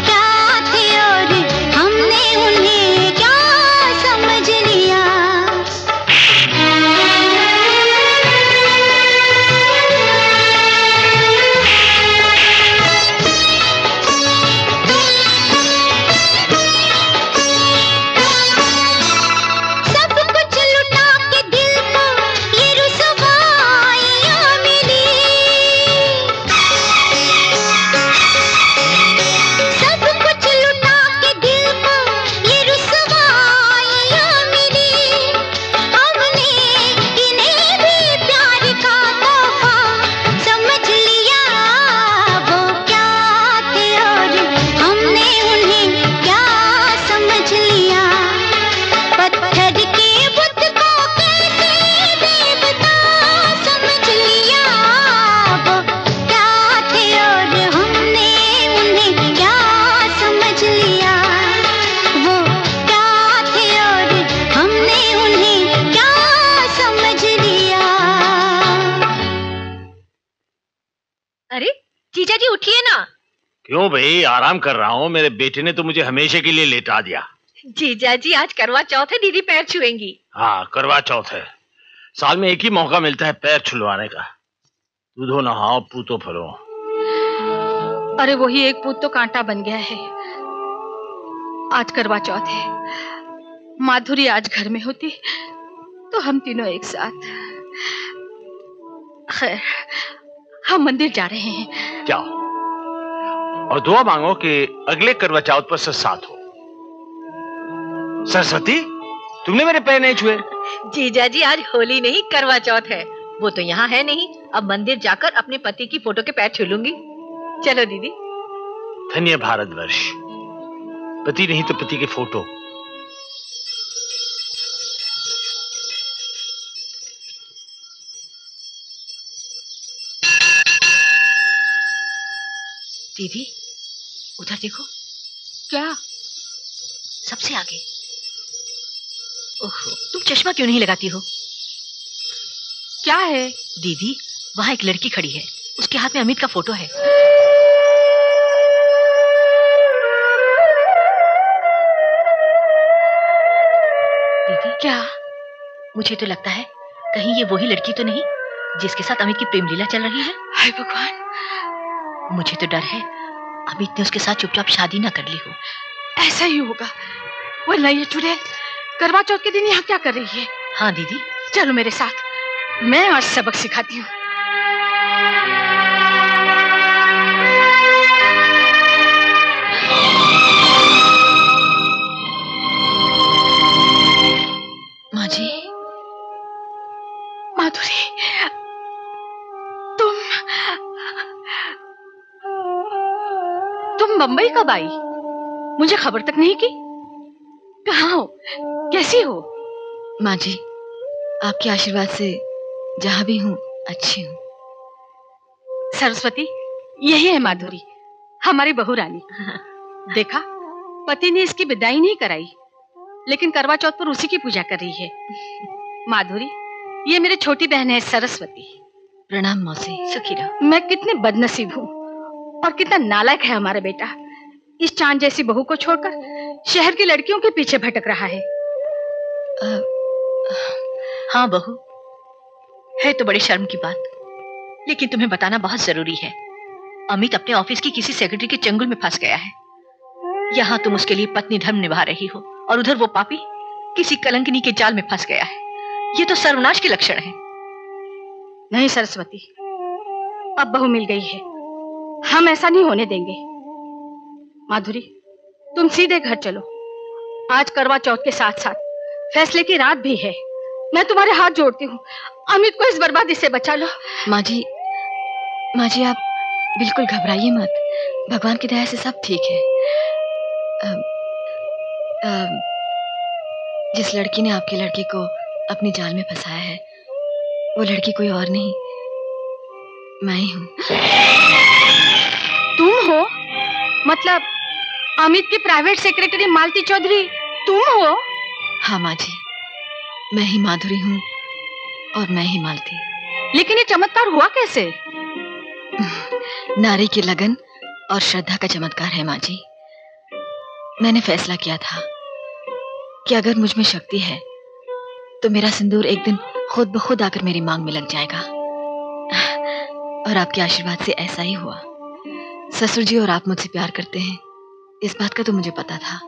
[SPEAKER 18] क्या थे और हमने उन्हें क्या समझ लिया। सब कुछ लुटा के दिल को ये रुसवाइयाँ मिली। सब कुछ लुटा के दिल को ये रुसवाइयाँ मिली। हमने इन्हें भी प्यार का तोहफा समझ लिया। वो क्या थे और हमने उन्हें क्या समझ लिया। पत्थर के बुत को कैसे देवता समझ लिया। वो क्या थे और हमने उन्हें क्या समझ लिया। वो क्या थे और हमने उन्हें क्या समझ लिया।
[SPEAKER 15] अरे जीजा जी उठिए ना।
[SPEAKER 4] क्यों भाई, आराम कर रहा हूँ। मेरे बेटे ने तो मुझे हमेशा के लिए लेटा दिया।
[SPEAKER 15] जीजा जी आज करवा चौथ है, दीदी पैर छुएंगी।
[SPEAKER 4] हाँ, करवा चौथ है। साल में एक ही मौका मिलता है पैर छुलवाने का। दूधो नहाओ पूतो फलो।
[SPEAKER 3] अरे वही एक पूत तो कांटा बन गया है। आज करवा चौथ है। माधुरी आज घर में होती तो हम तीनों एक साथ। खैर, हम मंदिर जा रहे हैं।
[SPEAKER 4] जाओ और दुआ मांगो कि अगले करवा चौथ पर सब साथ हो। सरस्वती, तुमने मेरे पैर नहीं छुए।
[SPEAKER 15] जीजा जी आज होली नहीं करवा चौथ है। वो तो यहाँ है नहीं। अब मंदिर जाकर अपने पति की फोटो के पैर छू लूंगी। चलो दीदी।
[SPEAKER 4] धन्य भारतवर्ष। पति नहीं तो पति की फोटो।
[SPEAKER 15] दीदी उधर देखो।
[SPEAKER 3] क्या?
[SPEAKER 15] सबसे आगे। ओहो, तुम चश्मा क्यों नहीं लगाती हो?
[SPEAKER 3] क्या है?
[SPEAKER 15] दीदी वहाँ एक लड़की खड़ी है, उसके हाथ में अमित का फोटो है। दीदी
[SPEAKER 3] क्या?
[SPEAKER 15] मुझे तो लगता है
[SPEAKER 20] कहीं ये वही लड़की तो नहीं जिसके साथ अमित की प्रेम लीला चल रही है?
[SPEAKER 2] हाय भगवान,
[SPEAKER 20] मुझे तो डर है अमित ने उसके साथ चुपचाप शादी ना कर ली हो।
[SPEAKER 2] ऐसा ही होगा, वरना ये चुड़ैल करवा चौथ के दिन यहाँ क्या कर रही है?
[SPEAKER 20] हाँ दीदी,
[SPEAKER 2] चलो मेरे साथ, मैं आज सबक सिखाती हूँ। माँ जी, माधुरी, तुम बम्बई कब आई? मुझे खबर तक नहीं की। कहाँ हो, कैसी हो? माँ जी, आपके आशीर्वाद से जहाँ भी हूँ अच्छी हूँ। सरस्वती, यही है माधुरी, हमारी बहू रानी। देखा, पति ने इसकी विदाई नहीं कराई, लेकिन करवा चौथ पर उसी की पूजा कर रही है। माधुरी, ये मेरी छोटी बहन है सरस्वती। प्रणाम मौसी। सुखी रहो। मैं कितने बदनसीब हूँ और कितना नालायक है हमारा बेटा, इस चांद जैसी बहू को छोड़कर शहर की लड़कियों के पीछे भटक रहा है।
[SPEAKER 20] हाँ बहू, है तो बड़ी शर्म की बात, लेकिन तुम्हें बताना बहुत जरूरी है। अमित अपने ऑफिस की किसी सेक्रेटरी के चंगुल में फंस गया है। यहाँ तुम उसके लिए पत्नी धर्म निभा रही हो और उधर वो पापी किसी कलंकिनी के जाल में फंस गया है। ये तो सर्वनाश के लक्षण है।
[SPEAKER 2] नहीं सरस्वती, अब बहू मिल गई है, हम ऐसा नहीं होने देंगे। माधुरी, तुम सीधे घर चलो। आज करवा चौथ के साथ साथ फैसले की रात भी है। मैं तुम्हारे हाथ जोड़ती हूँ, अमित को इस बर्बादी से बचा लो। माँ जी, आप बिल्कुल घबराइए मत, भगवान की दया से सब ठीक है। जिस लड़की ने आपकी लड़की को अपनी जाल में फंसाया है, वो लड़की कोई और नहीं, मैं ही हूँ। तुम हो? मतलब अमित की प्राइवेट सेक्रेटरी मालती चौधरी तुम हो? हाँ माँ जी, मैं ही माधुरी हूँ और मैं ही मालती। लेकिन ये चमत्कार हुआ कैसे? नारी की लगन और श्रद्धा का चमत्कार है माँ जी। मैंने फैसला किया था कि अगर मुझ में शक्ति है तो मेरा सिंदूर एक दिन खुद ब खुद आकर मेरी मांग में लग जाएगा। और आपके आशीर्वाद से ऐसा ही हुआ। ससुर जी और आप मुझसे प्यार करते हैं, इस बात का तो मुझे पता था,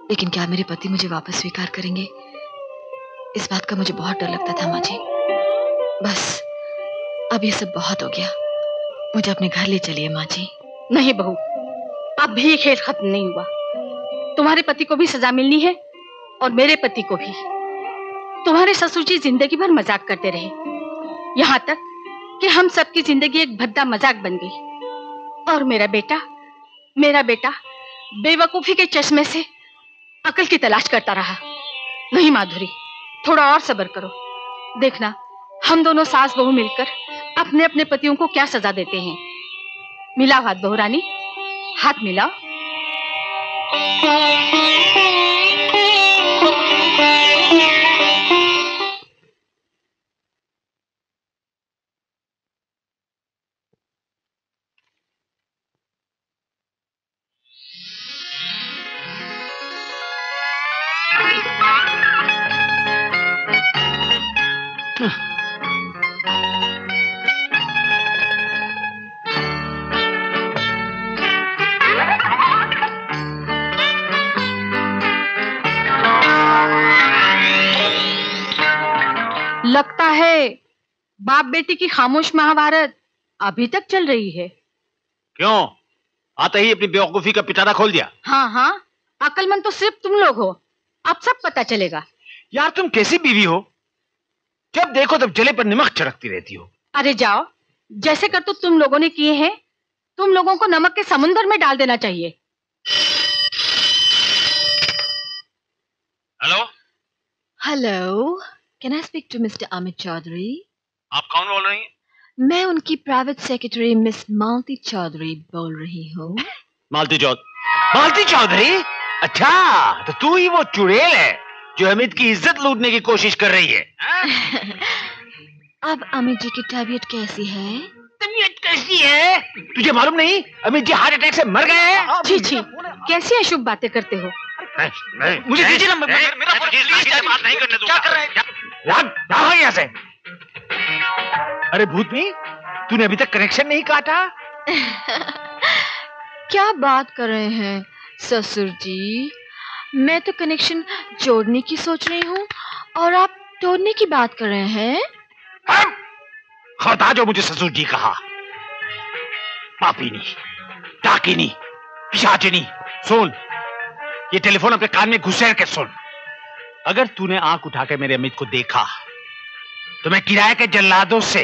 [SPEAKER 2] लेकिन क्या मेरे पति मुझे वापस स्वीकार करेंगे, इस बात का मुझे बहुत डर लगता था माँ जी। बस अब ये सब बहुत हो गया, मुझे अपने घर ले चलिए माँ जी। नहीं बहू, अब भी खेल खत्म नहीं हुआ। तुम्हारे पति को भी सजा मिलनी है और मेरे पति को भी। तुम्हारे ससुर जी जिंदगी भर मजाक करते रहे, यहाँ तक कि हम सबकी जिंदगी एक भद्दा मजाक बन गई। और मेरा बेटा बेवकूफी के चश्मे से अकल की तलाश करता रहा। नहीं माधुरी, थोड़ा और सब्र करो, देखना हम दोनों सास बहू मिलकर अपने अपने पतियों को क्या सजा देते हैं। मिलाओ हाथ बहू रानी, हाथ मिलाओ। लगता है बाप बेटी की खामोश महाभारत अभी तक चल रही है।
[SPEAKER 4] क्यों? आते ही अपनी बेवकूफी का पिटारा खोल दिया।
[SPEAKER 2] हाँ, अक्लमंद तो सिर्फ तुम लोग हो, अब सब पता चलेगा।
[SPEAKER 4] यार तुम कैसी बीवी हो, जब देखो तब जले पर नमक छिड़कती रहती हो।
[SPEAKER 2] अरे जाओ, जैसे कर तो तुम लोगों ने किए हैं, तुम लोगों को नमक के समुद्र में डाल देना चाहिए। Hello, can I speak to mister Amit Chaudhary?
[SPEAKER 4] आप कौन बोल रही हैं?
[SPEAKER 2] मैं उनकी private secretary miss Malti Chaudhary बोल रही हूँ।
[SPEAKER 4] मालती चौधरी? अच्छा, तो तू ही वो चुड़ैल है जो अमित की इज्जत लूटने की कोशिश कर रही है।
[SPEAKER 2] अब अमित जी की तबीयत कैसी है?
[SPEAKER 4] तबीयत कैसी है? तुझे मालूम नहीं अमित जी हार्ट अटैक से मर गए हैं?
[SPEAKER 2] छी, कैसी अशुभ बातें करते हो?
[SPEAKER 4] मुझे दीजिए ना, मेरा प्लीज बात नहीं करने दूंगा। क्या कर रहे हैं? भाग यहाँ से। अरे भूतनी, तूने अभी तक कनेक्शन नहीं काटा?
[SPEAKER 2] क्या बात कर रहे हैं ससुर जी? मैं तो कनेक्शन जोड़ने की सोच रही हूँ और आप तोड़ने की बात कर रहे हैं।
[SPEAKER 4] खता जो मुझे ससुर जी कहा। पापीनी, डाकिनी, पिशाचिनी, सुन, ये टेलीफोन अपने कान में घुसेड़ के सुन। अगर तूने आंख उठा के मेरे अमित को देखा तो मैं किराए के जल्लादों से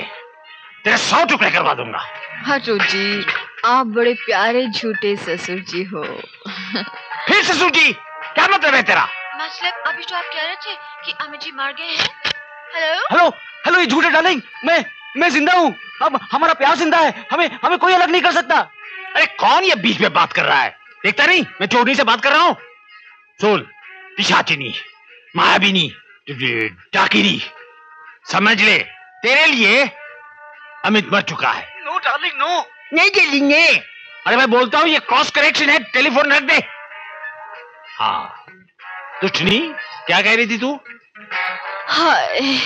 [SPEAKER 4] तेरे 100 टुकड़े करवा दूंगा।
[SPEAKER 2] हटो जी, आप बड़े प्यारे झूठे ससुर जी हो।
[SPEAKER 4] फिर ससुर जी, क्या मतलब है तेरा?
[SPEAKER 2] मतलब अभी तो आप कह रहे थे कि अमित जी मर गए हैं। हेलो
[SPEAKER 6] हेलो हेलो, ये झूठे डार्लिंग, मैं जिंदा हूँ। अब हमारा प्यार जिंदा है, हमें कोई अलग नहीं कर सकता।
[SPEAKER 4] अरे कौन ये बीच में बात कर रहा है? देखता नहीं मैं चोरनी से बात कर रहा हूँ। सुन, पिशाचिनी, मायाविनी, डाकिनी, समझ ले, तेरे लिए अमित मर चुका है।
[SPEAKER 6] नो डार्लिंग, नो,
[SPEAKER 4] नहीं चलेंगे। अरे मैं बोलता हूँ ये क्रॉस करेक्शन है, टेलीफोन रख दे। हाँ तुझनी, क्या कह रही थी तू?
[SPEAKER 2] हाय,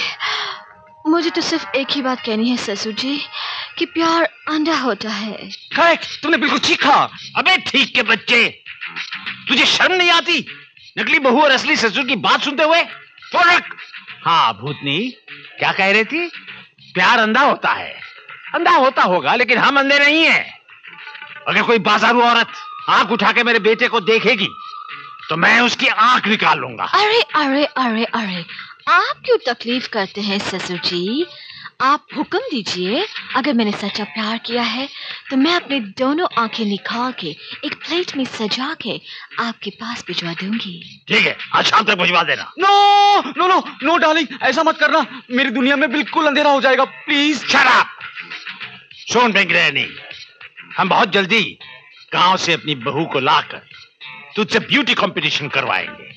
[SPEAKER 2] मुझे तो सिर्फ एक ही बात कहनी है ससुर जी कि प्यार अंधा होता है।
[SPEAKER 4] करेक्ट, तुमने बिल्कुल चीखा। अबे ठीक के बच्चे, तुझे शर्म नहीं आती नकली बहू और असली ससुर की बात सुनते हुए? हाँ भूतनी, क्या कह रही थी? प्यार अंधा होता है। अंधा होता होगा, लेकिन हम अंधे नहीं हैं। अगर कोई बाजारू औरत आंख उठा के मेरे बेटे को देखेगी तो मैं उसकी आंख निकाल लूंगा।
[SPEAKER 2] अरे अरे अरे अरे, आप क्यों तकलीफ करते हैं ससुर जी? आप हुक्म दीजिए। अगर मैंने सच्चा प्यार किया है तो मैं अपनी दोनों आंखें निकाल के एक प्लेट में सजा के आपके पास भिजवा दूंगी।
[SPEAKER 4] ठीक है, आज शाम तक भिजवा देना।
[SPEAKER 6] No no no no darling, ऐसा मत करना, मेरी दुनिया में बिल्कुल अंधेरा हो जाएगा, प्लीज।
[SPEAKER 4] Shut up. सुन बेंगरेनी, हम बहुत जल्दी गांव से अपनी बहू को लाकर तुझसे ब्यूटी कंपटीशन करवाएंगे।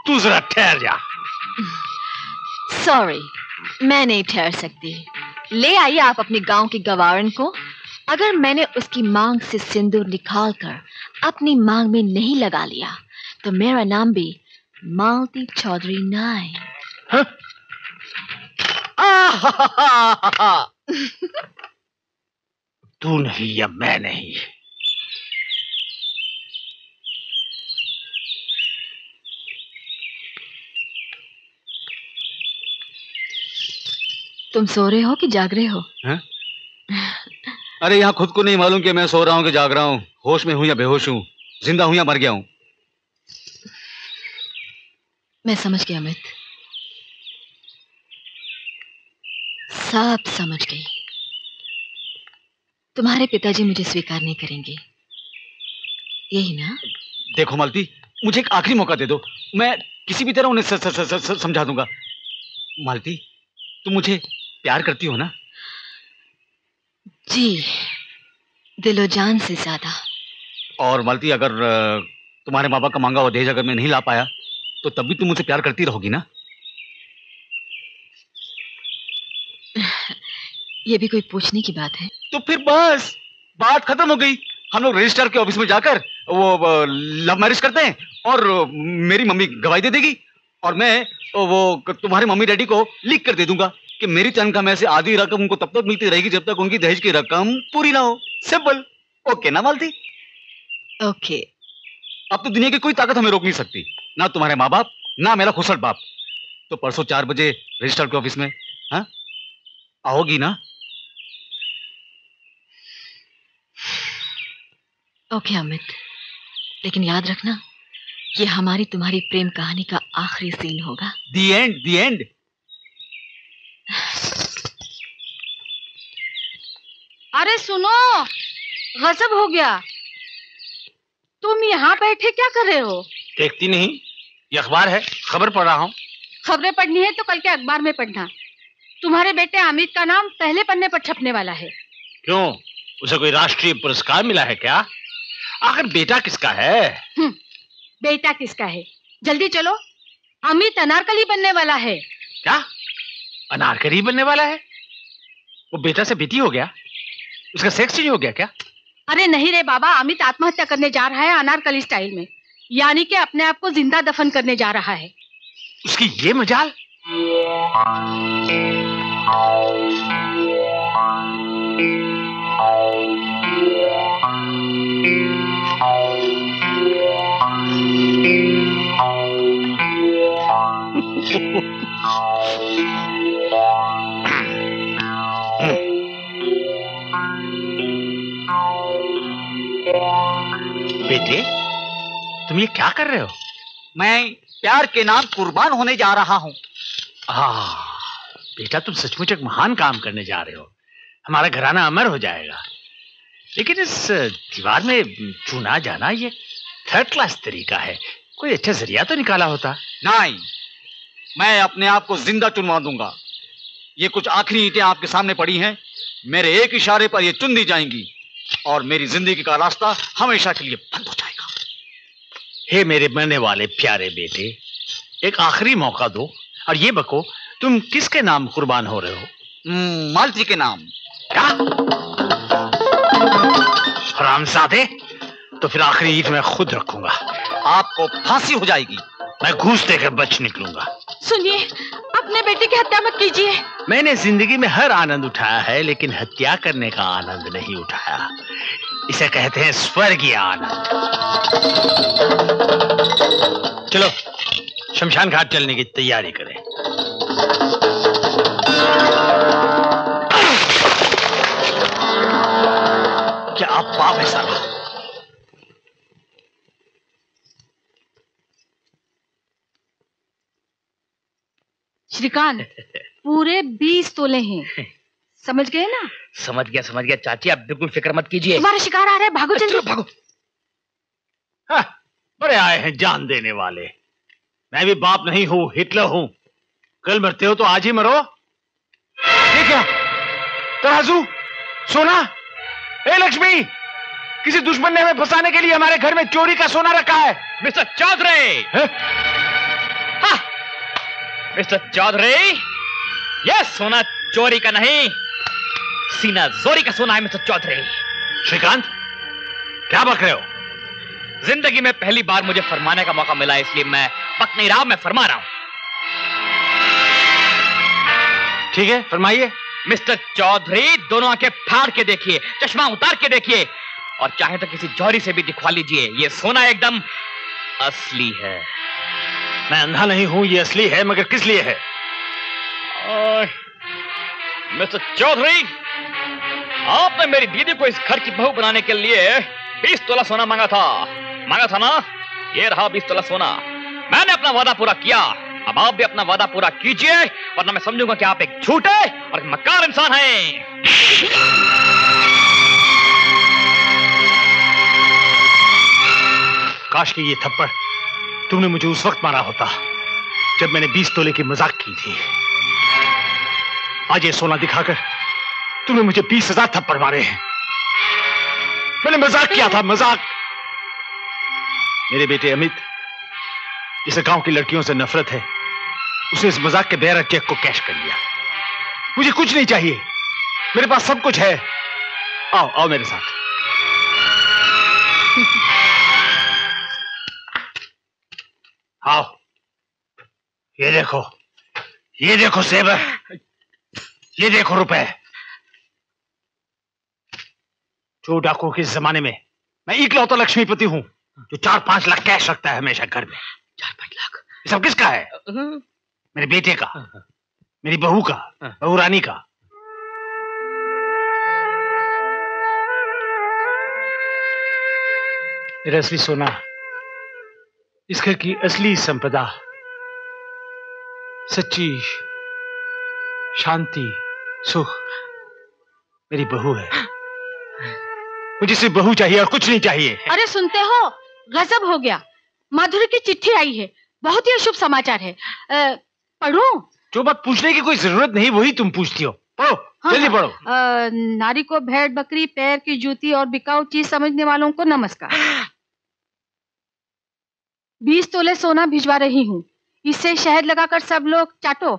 [SPEAKER 4] तू जरा ठहर जा।
[SPEAKER 2] सॉरी, मैं नहीं ठहर सकती। ले आइए आप अपने गांव की गवारन को। अगर मैंने उसकी मांग से सिंदूर निकालकर अपनी मांग में नहीं लगा लिया तो मेरा नाम भी मालती चौधरी नाई।
[SPEAKER 4] तू नहीं या मैं नहीं।
[SPEAKER 2] तुम सो रहे हो कि जाग रहे हो?
[SPEAKER 6] अरे यहाँ खुद को नहीं मालूम कि मैं सो रहा हूँ कि जाग रहा हूँ, होश में हूँ या बेहोश हूँ, जिंदा हूँ या मर गया हूँ।
[SPEAKER 2] मैं समझ गया अमित, सब समझ गई। तुम्हारे पिताजी मुझे स्वीकार नहीं करेंगे, यही ना?
[SPEAKER 6] देखो मालती, मुझे एक आखिरी मौका दे दो, मैं किसी भी तरह उन्हें समझा दूंगा। मालती, तुम मुझे प्यार करती हो ना?
[SPEAKER 2] जी, दिलो जान से ज्यादा।
[SPEAKER 6] और मालती, अगर तुम्हारे माँ बाप का मांगा हुआ दहेज अगर मैं नहीं ला पाया तो तब भी तुम मुझसे प्यार करती रहोगी ना?
[SPEAKER 2] ये भी कोई पूछने की बात है?
[SPEAKER 6] तो फिर बस बात खत्म हो गई। हम लोग रजिस्ट्रार के ऑफिस में जाकर वो लव मैरिज करते हैं और मेरी मम्मी गवाही दे देगी और मैं वो तुम्हारे मम्मी डैडी को लिख कर दे दूंगा कि मेरी तनख्वाह में से आधी रकम उनको तब तक मिलती रहेगी जब तक उनकी दहेज की रकम पूरी ना हो। सिंपल। ओके ना मालती?
[SPEAKER 2] ओके।
[SPEAKER 6] अब तो दुनिया की कोई ताकत हमें रोक नहीं सकती, ना तुम्हारे माँ बाप ना मेरा खुसर बाप। तो परसों 4 बजे रजिस्ट्रार के ऑफिस में, हाँ, आओगी ना?
[SPEAKER 2] ओके अमित, लेकिन याद रखना ये हमारी तुम्हारी प्रेम कहानी का आखिरी सीन होगा।
[SPEAKER 6] दी एंड, दी एंड।
[SPEAKER 15] अरे सुनो, गजब हो गया। तुम यहाँ बैठे क्या कर रहे हो?
[SPEAKER 4] देखती नहीं, ये अखबार है, खबर पढ़ रहा हूँ।
[SPEAKER 15] खबरें पढ़नी है तो कल के अखबार में पढ़ना। तुम्हारे बेटे अमित का नाम पहले पन्ने पर छपने वाला है।
[SPEAKER 4] क्यों, उसे कोई राष्ट्रीय पुरस्कार मिला है क्या? आखिर बेटा किसका है?
[SPEAKER 15] बेटा किसका है? जल्दी चलो, अमित अनारकली बनने वाला है।
[SPEAKER 4] क्या? अनारकली बनने वाला है? वो बेटा से बेटी हो गया? उसका सेक्स चेंज हो गया क्या?
[SPEAKER 15] अरे नहीं रे बाबा, अमित आत्महत्या करने जा रहा है अनारकली स्टाइल में, यानी कि अपने आप को जिंदा दफन करने जा रहा है।
[SPEAKER 4] उसकी ये मजाल? बेटे, तुम ये क्या कर रहे हो?
[SPEAKER 6] मैं प्यार के नाम कुर्बान होने जा रहा हूँ।
[SPEAKER 4] बेटा, तुम सचमुच एक महान काम करने जा रहे हो। हमारा घराना अमर हो जाएगा। लेकिन इस दीवार में चुना जाना ये थर्ड क्लास तरीका है। कोई अच्छा जरिया तो निकाला होता।
[SPEAKER 6] नहीं, मैं अपने आप को जिंदा चुनवा दूंगा। ये कुछ आखिरी ईंटें आपके सामने पड़ी हैं। मेरे एक इशारे पर ये चुन दी जाएंगी और मेरी जिंदगी का रास्ता हमेशा के लिए बंद हो जाएगा।
[SPEAKER 4] हे मेरे मरने वाले प्यारे बेटे, एक आखिरी मौका दो और ये बको, तुम किसके नाम कुर्बान हो रहे हो?
[SPEAKER 6] मालती के नाम।
[SPEAKER 4] क्या? हरामजादे, तो फिर आखिरी ईंट मैं खुद रखूंगा।
[SPEAKER 6] आपको फांसी हो जाएगी।
[SPEAKER 4] मैं घूस देकर बच निकलूंगा।
[SPEAKER 20] सुनिए, अपने बेटे की हत्या मत कीजिए।
[SPEAKER 4] मैंने जिंदगी में हर आनंद उठाया है, लेकिन हत्या करने का आनंद नहीं उठाया। इसे कहते हैं स्वर्गीय आनंद। चलो शमशान घाट चलने की तैयारी करें। क्या आप पाप है साला?
[SPEAKER 3] श्रीकांत, पूरे 20 तोले हैं, समझ गए ना?
[SPEAKER 16] समझ गया चाची, आप बिल्कुल फिक्र मत कीजिए।
[SPEAKER 3] तुम्हारा शिकार आ रहा है, भागो जल्दी।
[SPEAKER 16] भागो।
[SPEAKER 4] बड़े आए हैं जान देने वाले। मैं भी बाप नहीं हूं, हिटलर हूं। कल मरते हो तो आज ही मरो। ये क्या? तराजू, सोना? ए लक्ष्मी, किसी दुश्मन ने हमें फंसाने के लिए हमारे घर में चोरी का सोना रखा है।
[SPEAKER 5] मिस्टर चौधरी, मिस्टर चौधरी, यह सोना चोरी का नहीं, सीना जोरी का सोना है मिस्टर चौधरी।
[SPEAKER 4] श्रीकांत, क्या बक रहे हो?
[SPEAKER 5] जिंदगी में पहली बार मुझे फरमाने का मौका मिला, इसलिए मैं बक नहीं रहा, मैं फरमा रहा हूं।
[SPEAKER 4] ठीक है, फरमाइए।
[SPEAKER 5] मिस्टर चौधरी, दोनों आंखें फाड़ के देखिए, चश्मा उतार के देखिए, और चाहे तो किसी जौहरी से भी दिखवा लीजिए, ये सोना एकदम असली है।
[SPEAKER 4] मैं अंधा नहीं हूं, ये असली है, मगर किस लिए है?
[SPEAKER 5] मिस्टर चौधरी, आपने मेरी दीदी को इस घर की बहू बनाने के लिए 20 तोला सोना मांगा था ना? ये रहा 20 तोला सोना। मैंने अपना वादा पूरा किया, अब आप भी अपना वादा पूरा कीजिए, वरना मैं समझूंगा कि आप एक झूठे और एक मक्कार इंसान हैं।
[SPEAKER 4] काश कि ये थप्पड़ तुमने मुझे उस वक्त मारा होता जब मैंने 20 तोले की मजाक की थी। आज ये सोना दिखाकर तुमने मुझे 20,000 थप्पड़ मारे हैं। मैंने मजाक किया था, मजाक। मेरे बेटे अमित, जिसे गांव की लड़कियों से नफरत है, उसने इस मजाक के बेहद चेक को कैश कर लिया। मुझे कुछ नहीं चाहिए, मेरे पास सब कुछ है। आओ आओ मेरे साथ। आओ, ये देखो सेवर, ये देखो रुपए। चोर डाकुओं के जमाने में मैं इकलौता लक्ष्मीपति हूं जो 4-5 लाख कैश रखता है हमेशा घर में।
[SPEAKER 16] 4-5 लाख?
[SPEAKER 4] ये सब किसका है? मेरे बेटे का, मेरी बहू का, बहू रानी का। मेरा असली सोना, इस घर की असली संपदा, सच्ची शांति, सुख मेरी बहू है। मुझे सिर्फ बहू चाहिए और कुछ नहीं चाहिए।
[SPEAKER 3] अरे सुनते हो, गजब हो गया। माधुरी की चिट्ठी आई है, बहुत ही अशुभ समाचार है। पढ़ूं?
[SPEAKER 4] जो बात पूछने की कोई जरूरत नहीं वही तुम पूछती हो। पढ़ो, जल्दी पढ़ो।
[SPEAKER 3] नारी को भेड़ बकरी, पैर की जूती और बिकाऊ चीज समझने वालों को नमस्कार। 20 तोले सोना भिजवा रही हूँ, इससे शहद लगाकर सब लोग चाटो।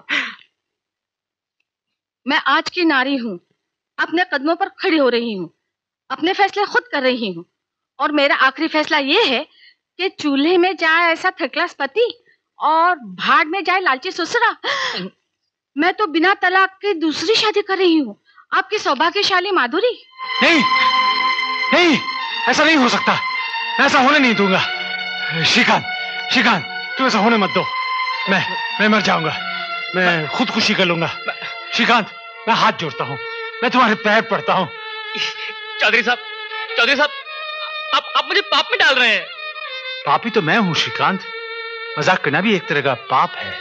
[SPEAKER 3] मैं आज की नारी हूँ, अपने कदमों पर खड़ी हो रही हूँ, अपने फैसले खुद कर रही हूँ, और मेरा आखिरी फैसला ये है कि चूल्हे में जाए ऐसा थर्ड क्लास पति
[SPEAKER 20] और भाड़ में जाए लालची ससुरा। मैं तो बिना तलाक के दूसरी शादी कर रही हूँ, आपकी सौभाग्यशाली माधुरी।
[SPEAKER 4] नहीं नहीं, ऐसा नहीं हो सकता, ऐसा होने नहीं दूंगा। श्रीकांत, श्रीकांत, तुम ऐसा होने मत दो। मैं मर जाऊंगा, मैं खुदकुशी कर लूंगा। श्रीकांत, मैं हाथ जोड़ता हूँ, मैं तुम्हारे पैर पड़ता हूँ।
[SPEAKER 5] चौधरी साहब, चौधरी साहब, आप मुझे पाप में डाल रहे हैं।
[SPEAKER 4] पापी तो मैं हूँ श्रीकांत, मजाक करना भी एक तरह का पाप है।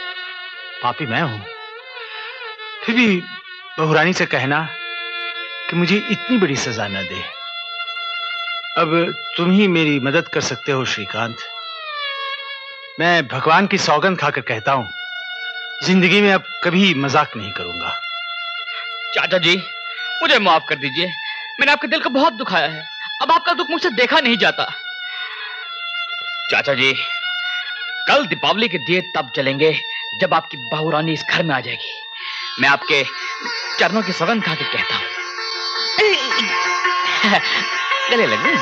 [SPEAKER 4] पापी मैं हूँ, फिर भी बहुरानी से कहना कि मुझे इतनी बड़ी सजा न दे। अब तुम ही मेरी मदद कर सकते हो श्रीकांत। मैं भगवान की सौगंध खाकर कहता हूं, जिंदगी में अब कभी मजाक नहीं करूंगा।
[SPEAKER 5] चाचा जी, मुझे माफ कर दीजिए, मैंने आपके दिल को बहुत दुखाया है। अब आपका दुख मुझसे देखा नहीं जाता। चाचा जी, कल दीपावली के दिए तब जलेंगे जब आपकी बहुरानी इस घर में आ जाएगी। मैं आपके चरणों की सौगंध खा के कहता हूं। गले लग गए।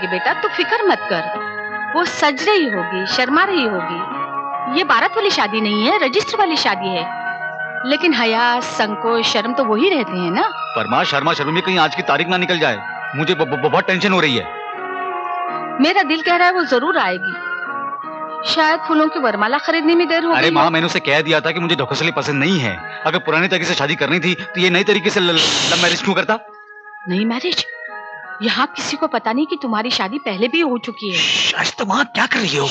[SPEAKER 20] बेटा तू फिक्र मत कर, वो सज रही होगी, शर्मा रही होगी। ये बारात वाली शादी नहीं है, रजिस्टर वाली शादी है। लेकिन हया, संकोच, शर्म तो वही रहते हैं ना।
[SPEAKER 6] परमा शर्मा शर्म में कहीं आज की तारीख ना निकल जाए, मुझे बहुत टेंशन हो रही है।
[SPEAKER 20] मेरा दिल कह रहा है वो जरूर आएगी। शायद फूलों की वरमाला खरीदने में देर हो गई।
[SPEAKER 6] अरे माँ, मैंने उसे कह दिया था कि मुझे ढकोसली पसंद नहीं है। अगर पुराने तरीके से शादी करनी थी तो ये नई तरीके से लव मैरिज क्यों करता?
[SPEAKER 20] नई मैरिज? यहाँ किसी को पता नहीं कि तुम्हारी शादी पहले भी हो चुकी है।
[SPEAKER 4] आज तो माँ क्या कर रही हो?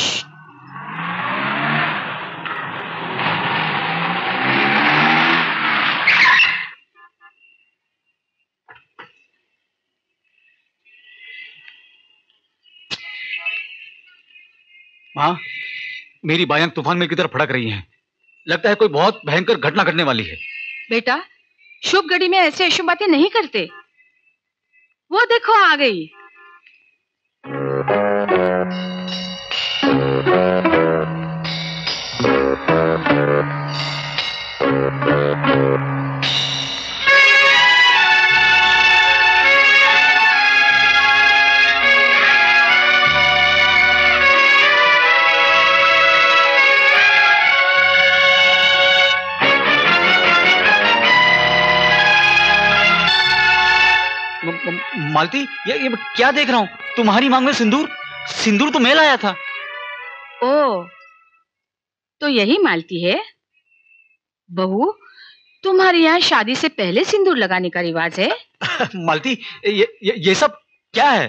[SPEAKER 6] माँ, मेरी बायां तूफान में की तरफ फड़क रही हैं। लगता है कोई बहुत भयंकर घटना घटने वाली है।
[SPEAKER 20] बेटा, शुभ घड़ी में ऐसे अशुभ बातें नहीं करते। वो देखो आ गई।
[SPEAKER 6] मालती, ये क्या देख रहा हूँ? तुम्हारी मांग में सिंदूर? सिंदूर तो मैं लाया था।
[SPEAKER 20] ओ, तो यही मालती है। बहू, तुम्हारे यहाँ शादी से पहले सिंदूर लगाने का रिवाज है?
[SPEAKER 6] मालती, ये सब क्या है?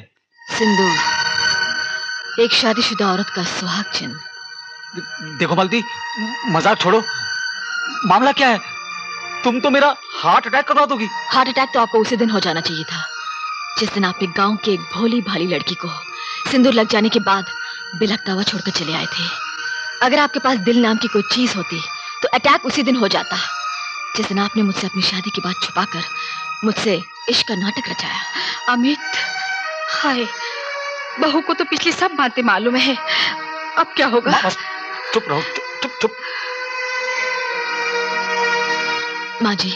[SPEAKER 2] सिंदूर एक शादीशुदा औरत का सुहाग चिन्ह।
[SPEAKER 6] देखो मालती, मजाक छोड़ो, मामला क्या है? तुम तो मेरा हार्ट अटैक करवा दोगी।
[SPEAKER 2] हार्ट अटैक तो आपको उसी दिन हो जाना चाहिए था जिस दिन आपने गांव की एक भोली भाली लड़की को सिंदूर लग जाने के बाद बिलखता हुआ छोड़कर चले आए थे। अगर आपके पास दिल नाम की कोई चीज होती तो अटैक उसी दिन हो जाता जिस दिन आपने मुझसे अपनी शादी की बात छुपाकर मुझसे इश्क का नाटक रचाया।
[SPEAKER 20] अमित, हाय, बहू को तो पिछली सब बातें मालूम है। अब क्या होगा?
[SPEAKER 6] चुप रहो, चुप।
[SPEAKER 2] माँ जी,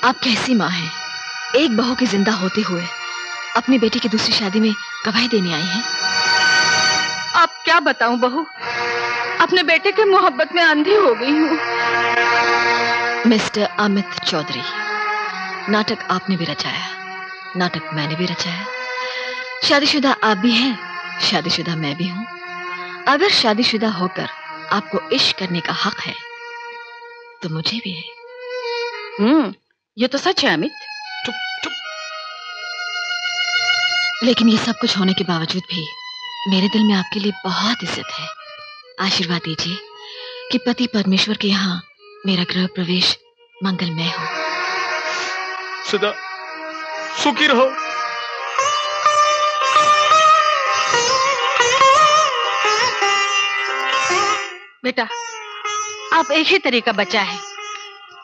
[SPEAKER 2] आप कैसी माँ हैं? एक बहू के जिंदा होते हुए अपनी बेटी की दूसरी शादी में गवाही देने आई हैं।
[SPEAKER 20] अब क्या बताऊं बहू, अपने बेटे के मोहब्बत में अंधी हो गई हूँ।
[SPEAKER 2] मिस्टर अमित चौधरी, नाटक आपने भी रचाया, नाटक मैंने भी रचाया। शादीशुदा आप भी हैं, शादीशुदा मैं भी हूँ। अगर शादीशुदा होकर आपको इश्क करने का हक है तो मुझे भी है।
[SPEAKER 20] ये तो सच है अमित।
[SPEAKER 2] लेकिन ये सब कुछ होने के बावजूद भी मेरे दिल में आपके लिए बहुत इज्जत है। आशीर्वाद दीजिए कि पति परमेश्वर के यहाँ मेरा गृह प्रवेश मंगलमय हो।
[SPEAKER 4] सदा सुखी रहो।
[SPEAKER 20] बेटा, आप एक ही तरीका बचा है।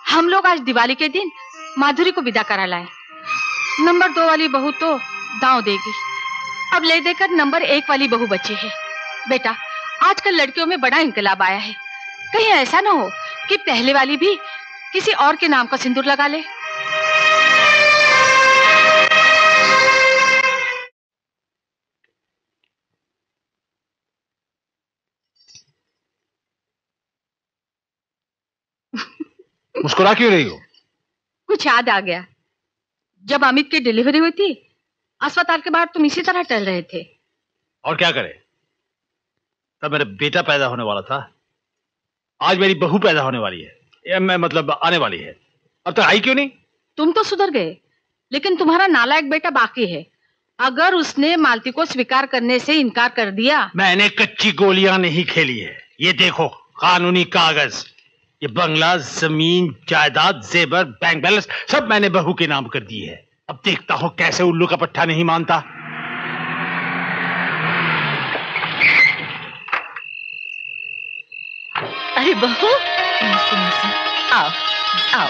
[SPEAKER 20] हम लोग आज दिवाली के दिन माधुरी को विदा करा लाए। नंबर 2 वाली बहू तो दांव देगी। अब ले देकर नंबर 1 वाली बहू बची है। बेटा, आजकल लड़कियों में बड़ा इंकलाब आया है। कहीं ऐसा ना हो कि पहले वाली भी किसी और के नाम का सिंदूर लगा ले।
[SPEAKER 4] मुस्कुरा क्यों रही हो?
[SPEAKER 20] कुछ याद आ गया। जब अमित की डिलीवरी हुई थी, अस्पताल के बाहर तुम इसी तरह टहल रहे थे।
[SPEAKER 4] और क्या करे, तब मेरा बेटा पैदा होने वाला था। आज मेरी बहू पैदा होने वाली है, मैं मतलब आने वाली है। अब तक आई क्यों नहीं?
[SPEAKER 20] तुम तो सुधर गए, लेकिन तुम्हारा नालायक बेटा बाकी है। अगर उसने मालती को स्वीकार करने से इनकार कर दिया।
[SPEAKER 4] मैंने कच्ची गोलियां नहीं खेली है। ये देखो कानूनी कागज, ये बंगला, जमीन, जायदाद, जेवर, बैंक बैलेंस सब मैंने बहू के नाम कर दिए है। अब देखता हूं कैसे उल्लू का पट्टा नहीं मानता।
[SPEAKER 20] अरे बहू, आओ आओ।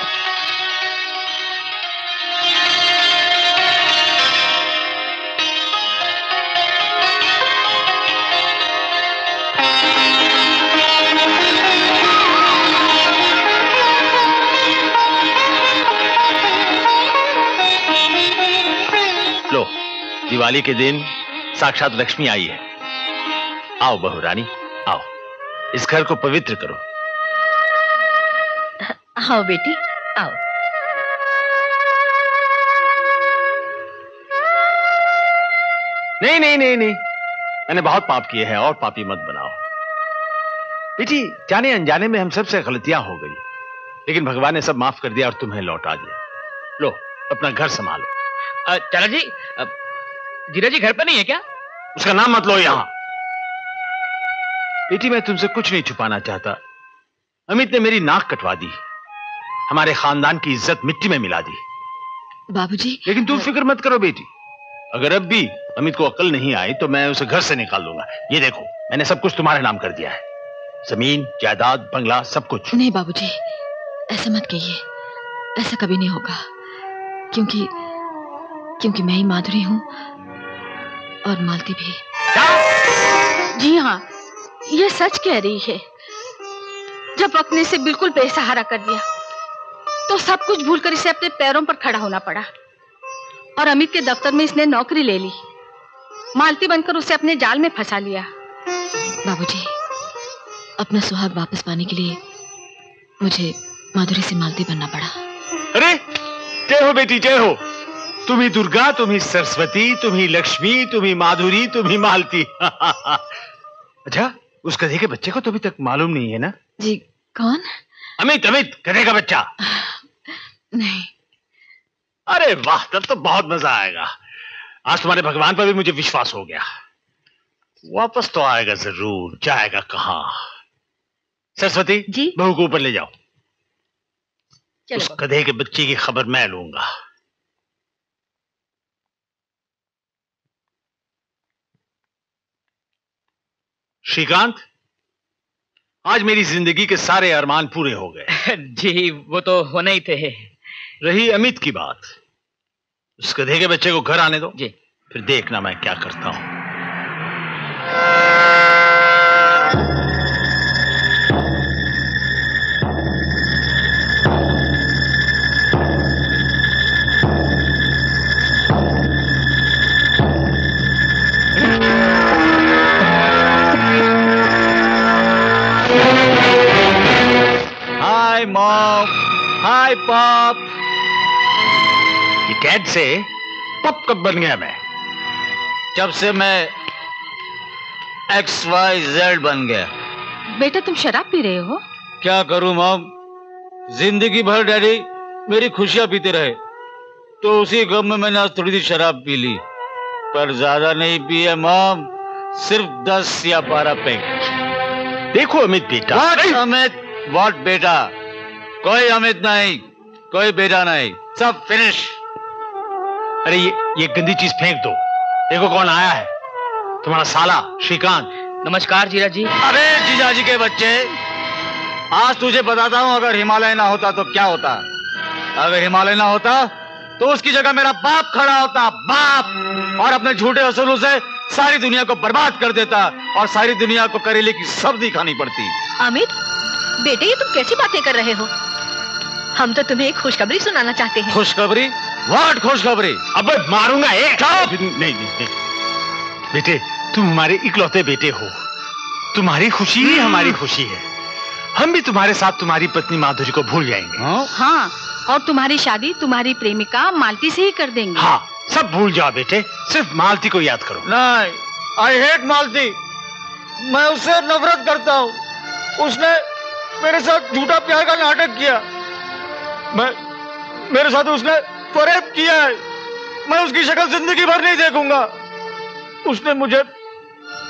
[SPEAKER 4] लो, दिवाली के दिन साक्षात लक्ष्मी आई है। आओ बहू रानी, आओ, इस घर को पवित्र करो।
[SPEAKER 20] आओ बेटी, आओ।
[SPEAKER 4] नहीं नहीं नहीं नहीं, मैंने बहुत पाप किए हैं और पापी मत बनाओ। बेटी, जाने अनजाने में हम सबसे गलतियां हो गई, लेकिन भगवान ने सब माफ कर दिया और तुम्हें लौटा दिया। लो, अपना घर संभालो।
[SPEAKER 16] चाचा जी, जीरा जी घर पर नहीं है क्या?
[SPEAKER 4] उसका नाम मत लो यहां। बेटी, मैं तुमसे कुछ नहीं छुपाना चाहता। अमित ने मेरी नाक कटवा दी, हमारे खानदान की इज्जत मिट्टी में मिला दी।
[SPEAKER 2] बाबूजी,
[SPEAKER 4] लेकिन तुम फिक्र मत करो बेटी, अगर अब भी अमित को अकल नहीं आई तो मैं उसे घर से निकाल दूंगा। ये देखो, मैंने सब कुछ तुम्हारे नाम कर दिया है, जमीन, जायदाद, बंगला, सब कुछ।
[SPEAKER 2] नहीं बाबूजी, ऐसा मत कहिए, ऐसा कभी नहीं होगा। क्योंकि मैं ही माधुरी हूं और मालती भी।
[SPEAKER 20] जी हाँ, ये सच कह रही है। जब अपने से बिल्कुल बेसहारा कर दिया तो सब कुछ भूलकर इसे अपने पैरों पर खड़ा होना पड़ा और अमित के दफ्तर में इसने नौकरी ले ली। मालती बनकर उसे अपने जाल में फंसा लिया।
[SPEAKER 2] बाबूजी, अपना सुहाग वापस पाने के लिए मुझे माधुरी से मालती बनना पड़ा।
[SPEAKER 4] अरे जय हो बेटी, जय हो। तुम ही दुर्गा, तुम ही सरस्वती, तुम ही लक्ष्मी, तुम ही माधुरी, तुम ही मालती। अच्छा, उस गधे के बच्चे को तो अभी तक मालूम नहीं है ना?
[SPEAKER 2] जी, कौन?
[SPEAKER 4] अमित, अमित, गधे का बच्चा।
[SPEAKER 2] नहीं।
[SPEAKER 4] अरे वाह, तब तो बहुत मजा आएगा। आज तुम्हारे भगवान पर भी मुझे विश्वास हो गया। वापस तो आएगा जरूर, जाएगा कहां? सरस्वती जी, बहू को ऊपर ले जाओ। उस गधे के बच्चे की खबर मैं लूंगा। श्रीकांत, आज मेरी जिंदगी के सारे अरमान पूरे हो गए।
[SPEAKER 16] जी, वो तो होने ही थे।
[SPEAKER 4] रही अमित की बात, उस गधे के बच्चे को घर आने दो जी, फिर देखना मैं क्या करता हूं। हाय मॉम, हाय पॉप। ये डैड से पॉप कब बन गया मैं?
[SPEAKER 6] जब से मैं XYZ बन गया।
[SPEAKER 20] बेटा तुम शराब पी रहे हो?
[SPEAKER 6] क्या करूं मॉम, जिंदगी भर डैडी मेरी खुशियां पीते रहे, तो उसी गम में मैंने आज थोड़ी सी शराब पी ली, पर ज्यादा नहीं पी है मॉम, सिर्फ 10 या 12 पैक।
[SPEAKER 4] देखो अमित बेटा।
[SPEAKER 6] What अमित? What बेटा? कोई अमित नहीं, कोई बेटा नहीं, सब फिनिश।
[SPEAKER 4] अरे ये गंदी चीज फेंक दो। देखो कौन आया है, तुम्हारा साला श्रीकांत।
[SPEAKER 5] नमस्कार जीजा जी।
[SPEAKER 6] अरे जीजा जी के बच्चे, आज तुझे बताता हूँ, अगर हिमालय ना होता तो क्या होता। अगर हिमालय ना होता तो उसकी जगह मेरा बाप खड़ा होता, बाप, और अपने झूठे असूलों से सारी दुनिया को बर्बाद कर देता और सारी दुनिया को करेले की सब्जी खानी पड़ती।
[SPEAKER 20] अमित बेटे, ये तुम कैसी बातें कर रहे हो? हम तो तुम्हें एक खुशखबरी सुनाना चाहते हैं।
[SPEAKER 6] खुशखबरी? व्हाट खुशखबरी?
[SPEAKER 4] अब मारूंगा। नहीं, बेटे तुम हमारे इकलौते बेटे हो, तुम्हारी खुशी ही हमारी खुशी है। हम भी तुम्हारे साथ तुम्हारी पत्नी माधुरी को भूल जाएंगे।
[SPEAKER 3] हाँ, और तुम्हारी शादी तुम्हारी प्रेमिका मालती से ही कर देंगे।
[SPEAKER 4] हाँ, सब भूल जाओ बेटे, सिर्फ मालती को याद करो।
[SPEAKER 6] नहीं, आई हेट मालती, मैं उससे नफरत करता हूँ। उसने मेरे साथ झूठा प्यार का नाटक किया, मेरे साथ उसने फरेब किया है, मैं उसकी शक्ल जिंदगी भर नहीं देखूंगा। उसने मुझे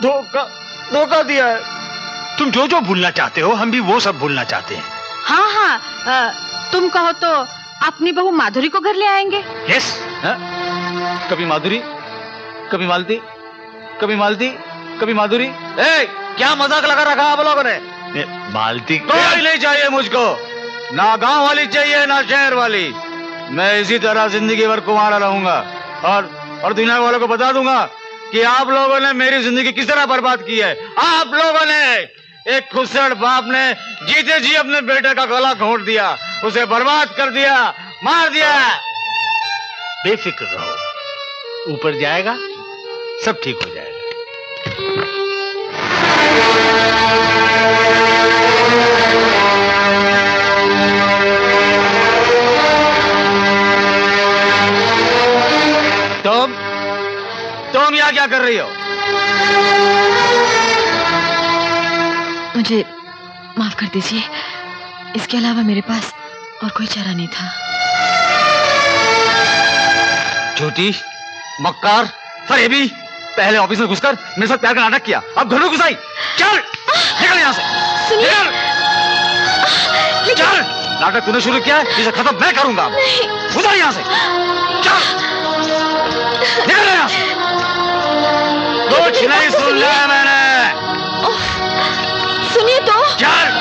[SPEAKER 6] धोखा दिया है।
[SPEAKER 4] तुम जो जो भूलना चाहते हो हम भी वो सब भूलना चाहते हैं।
[SPEAKER 3] हाँ, तुम कहो तो अपनी बहू माधुरी को घर ले आएंगे।
[SPEAKER 6] यस। कभी माधुरी, कभी मालती, कभी मालती, कभी माधुरी। क्या मजाक लगा रखा आप लोगों ने?
[SPEAKER 4] मालती
[SPEAKER 6] कोई नहीं चाहिए मुझको, ना गांव वाली चाहिए ना शहर वाली। मैं इसी तरह जिंदगी भर कुंवारा रहूंगा और दुनिया वालों को बता दूंगा कि आप लोगों ने मेरी जिंदगी किस तरह बर्बाद की है। आप लोगों ने, एक खुसड़ बाप ने जीते जी अपने बेटे का गला घोंट दिया, उसे बर्बाद कर दिया, मार दिया।
[SPEAKER 4] बेफिक्र रहो, ऊपर जाएगा, सब ठीक हो जाएगा।
[SPEAKER 6] तुम यहाँ क्या कर रही हो?
[SPEAKER 2] मुझे माफ कर दीजिए, इसके अलावा मेरे पास और कोई चारा नहीं था।
[SPEAKER 6] झूठी, मक्कार, फरेबी, पहले ऑफिस में घुसकर मेरे साथ प्यार का नाटक किया, अब घर में घुसाई। चल निकल यहाँ से। चल, नाटक तूने शुरू किया है, इसे खत्म मैं करूंगा। गुजर यहाँ से, चल निकल यहाँ से। कुछ नहीं सुन लिया मैंने।
[SPEAKER 2] सुनिए तो।
[SPEAKER 6] चल।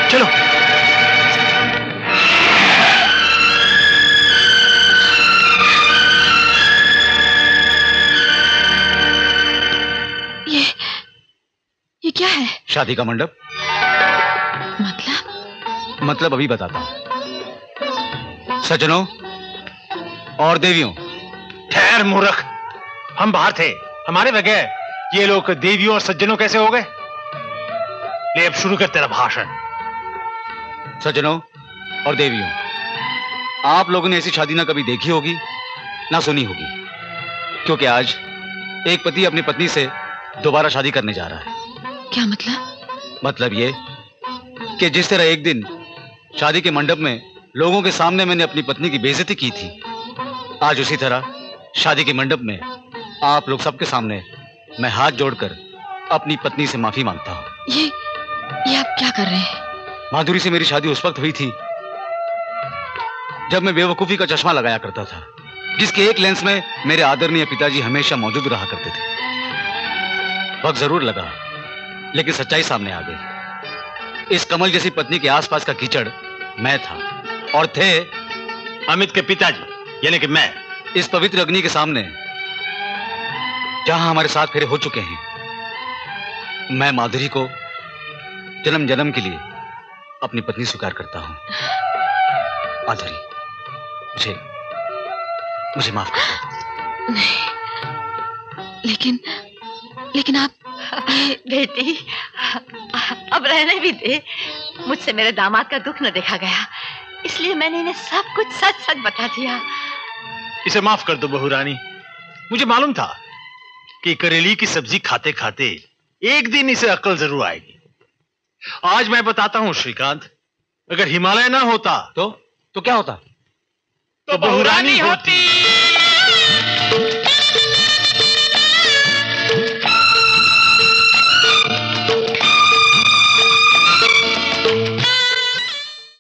[SPEAKER 4] चलो।
[SPEAKER 2] ये क्या है?
[SPEAKER 6] शादी का मंडप। मतलब अभी बताता हूं। सज्जनों और देवियों।
[SPEAKER 4] ठहर मूर्ख, हम बाहर थे, हमारे बगैर ये लोग देवियों और सज्जनों कैसे हो गए? ले अब शुरू कर तेरा भाषण।
[SPEAKER 6] सज्जनों और देवियों, आप लोगों ने ऐसी शादी ना कभी देखी होगी ना सुनी होगी, क्योंकि आज एक पति अपनी पत्नी से दोबारा शादी करने जा रहा है।
[SPEAKER 2] क्या मतलब?
[SPEAKER 6] मतलब ये कि जिस तरह एक दिन शादी के मंडप में लोगों के सामने मैंने अपनी पत्नी की बेइज्जती की थी, आज उसी तरह शादी के मंडप में आप लोग सबके सामने मैं हाथ जोड़कर अपनी पत्नी से माफी मांगता हूँ।
[SPEAKER 2] ये आप क्या कर रहे हैं?
[SPEAKER 6] माधुरी से मेरी शादी उस वक्त हुई थी जब मैं बेवकूफी का चश्मा लगाया करता था, जिसके एक लेंस में मेरे आदरणीय पिताजी हमेशा मौजूद रहा करते थे। वक्त जरूर लगा, लेकिन सच्चाई सामने आ गई। इस कमल जैसी पत्नी के आसपास का कीचड़ मैं था, और थे
[SPEAKER 4] अमित के पिताजी यानी कि मैं।
[SPEAKER 6] इस पवित्र अग्नि के सामने जहां हमारे साथ फेरे हो चुके हैं, मैं माधुरी को जन्म जन्म के लिए अपनी पत्नी स्वीकार करता हूं। माधुरी, मुझे माफ कर दो।
[SPEAKER 2] नहीं, लेकिन आप
[SPEAKER 20] बेटी, अब रहने भी दे। मुझसे मेरे दामाद का दुख न देखा गया। इसलिए मैंने इन्हें सब कुछ सच सच बता दिया।
[SPEAKER 4] इसे माफ कर दो बहू रानी, मुझे मालूम था कि करेली की सब्जी खाते खाते एक दिन इसे अक्ल जरूर आएगी। आज मैं बताता हूं श्रीकांत, अगर हिमालय ना होता तो क्या होता? तो बहू रानी होती।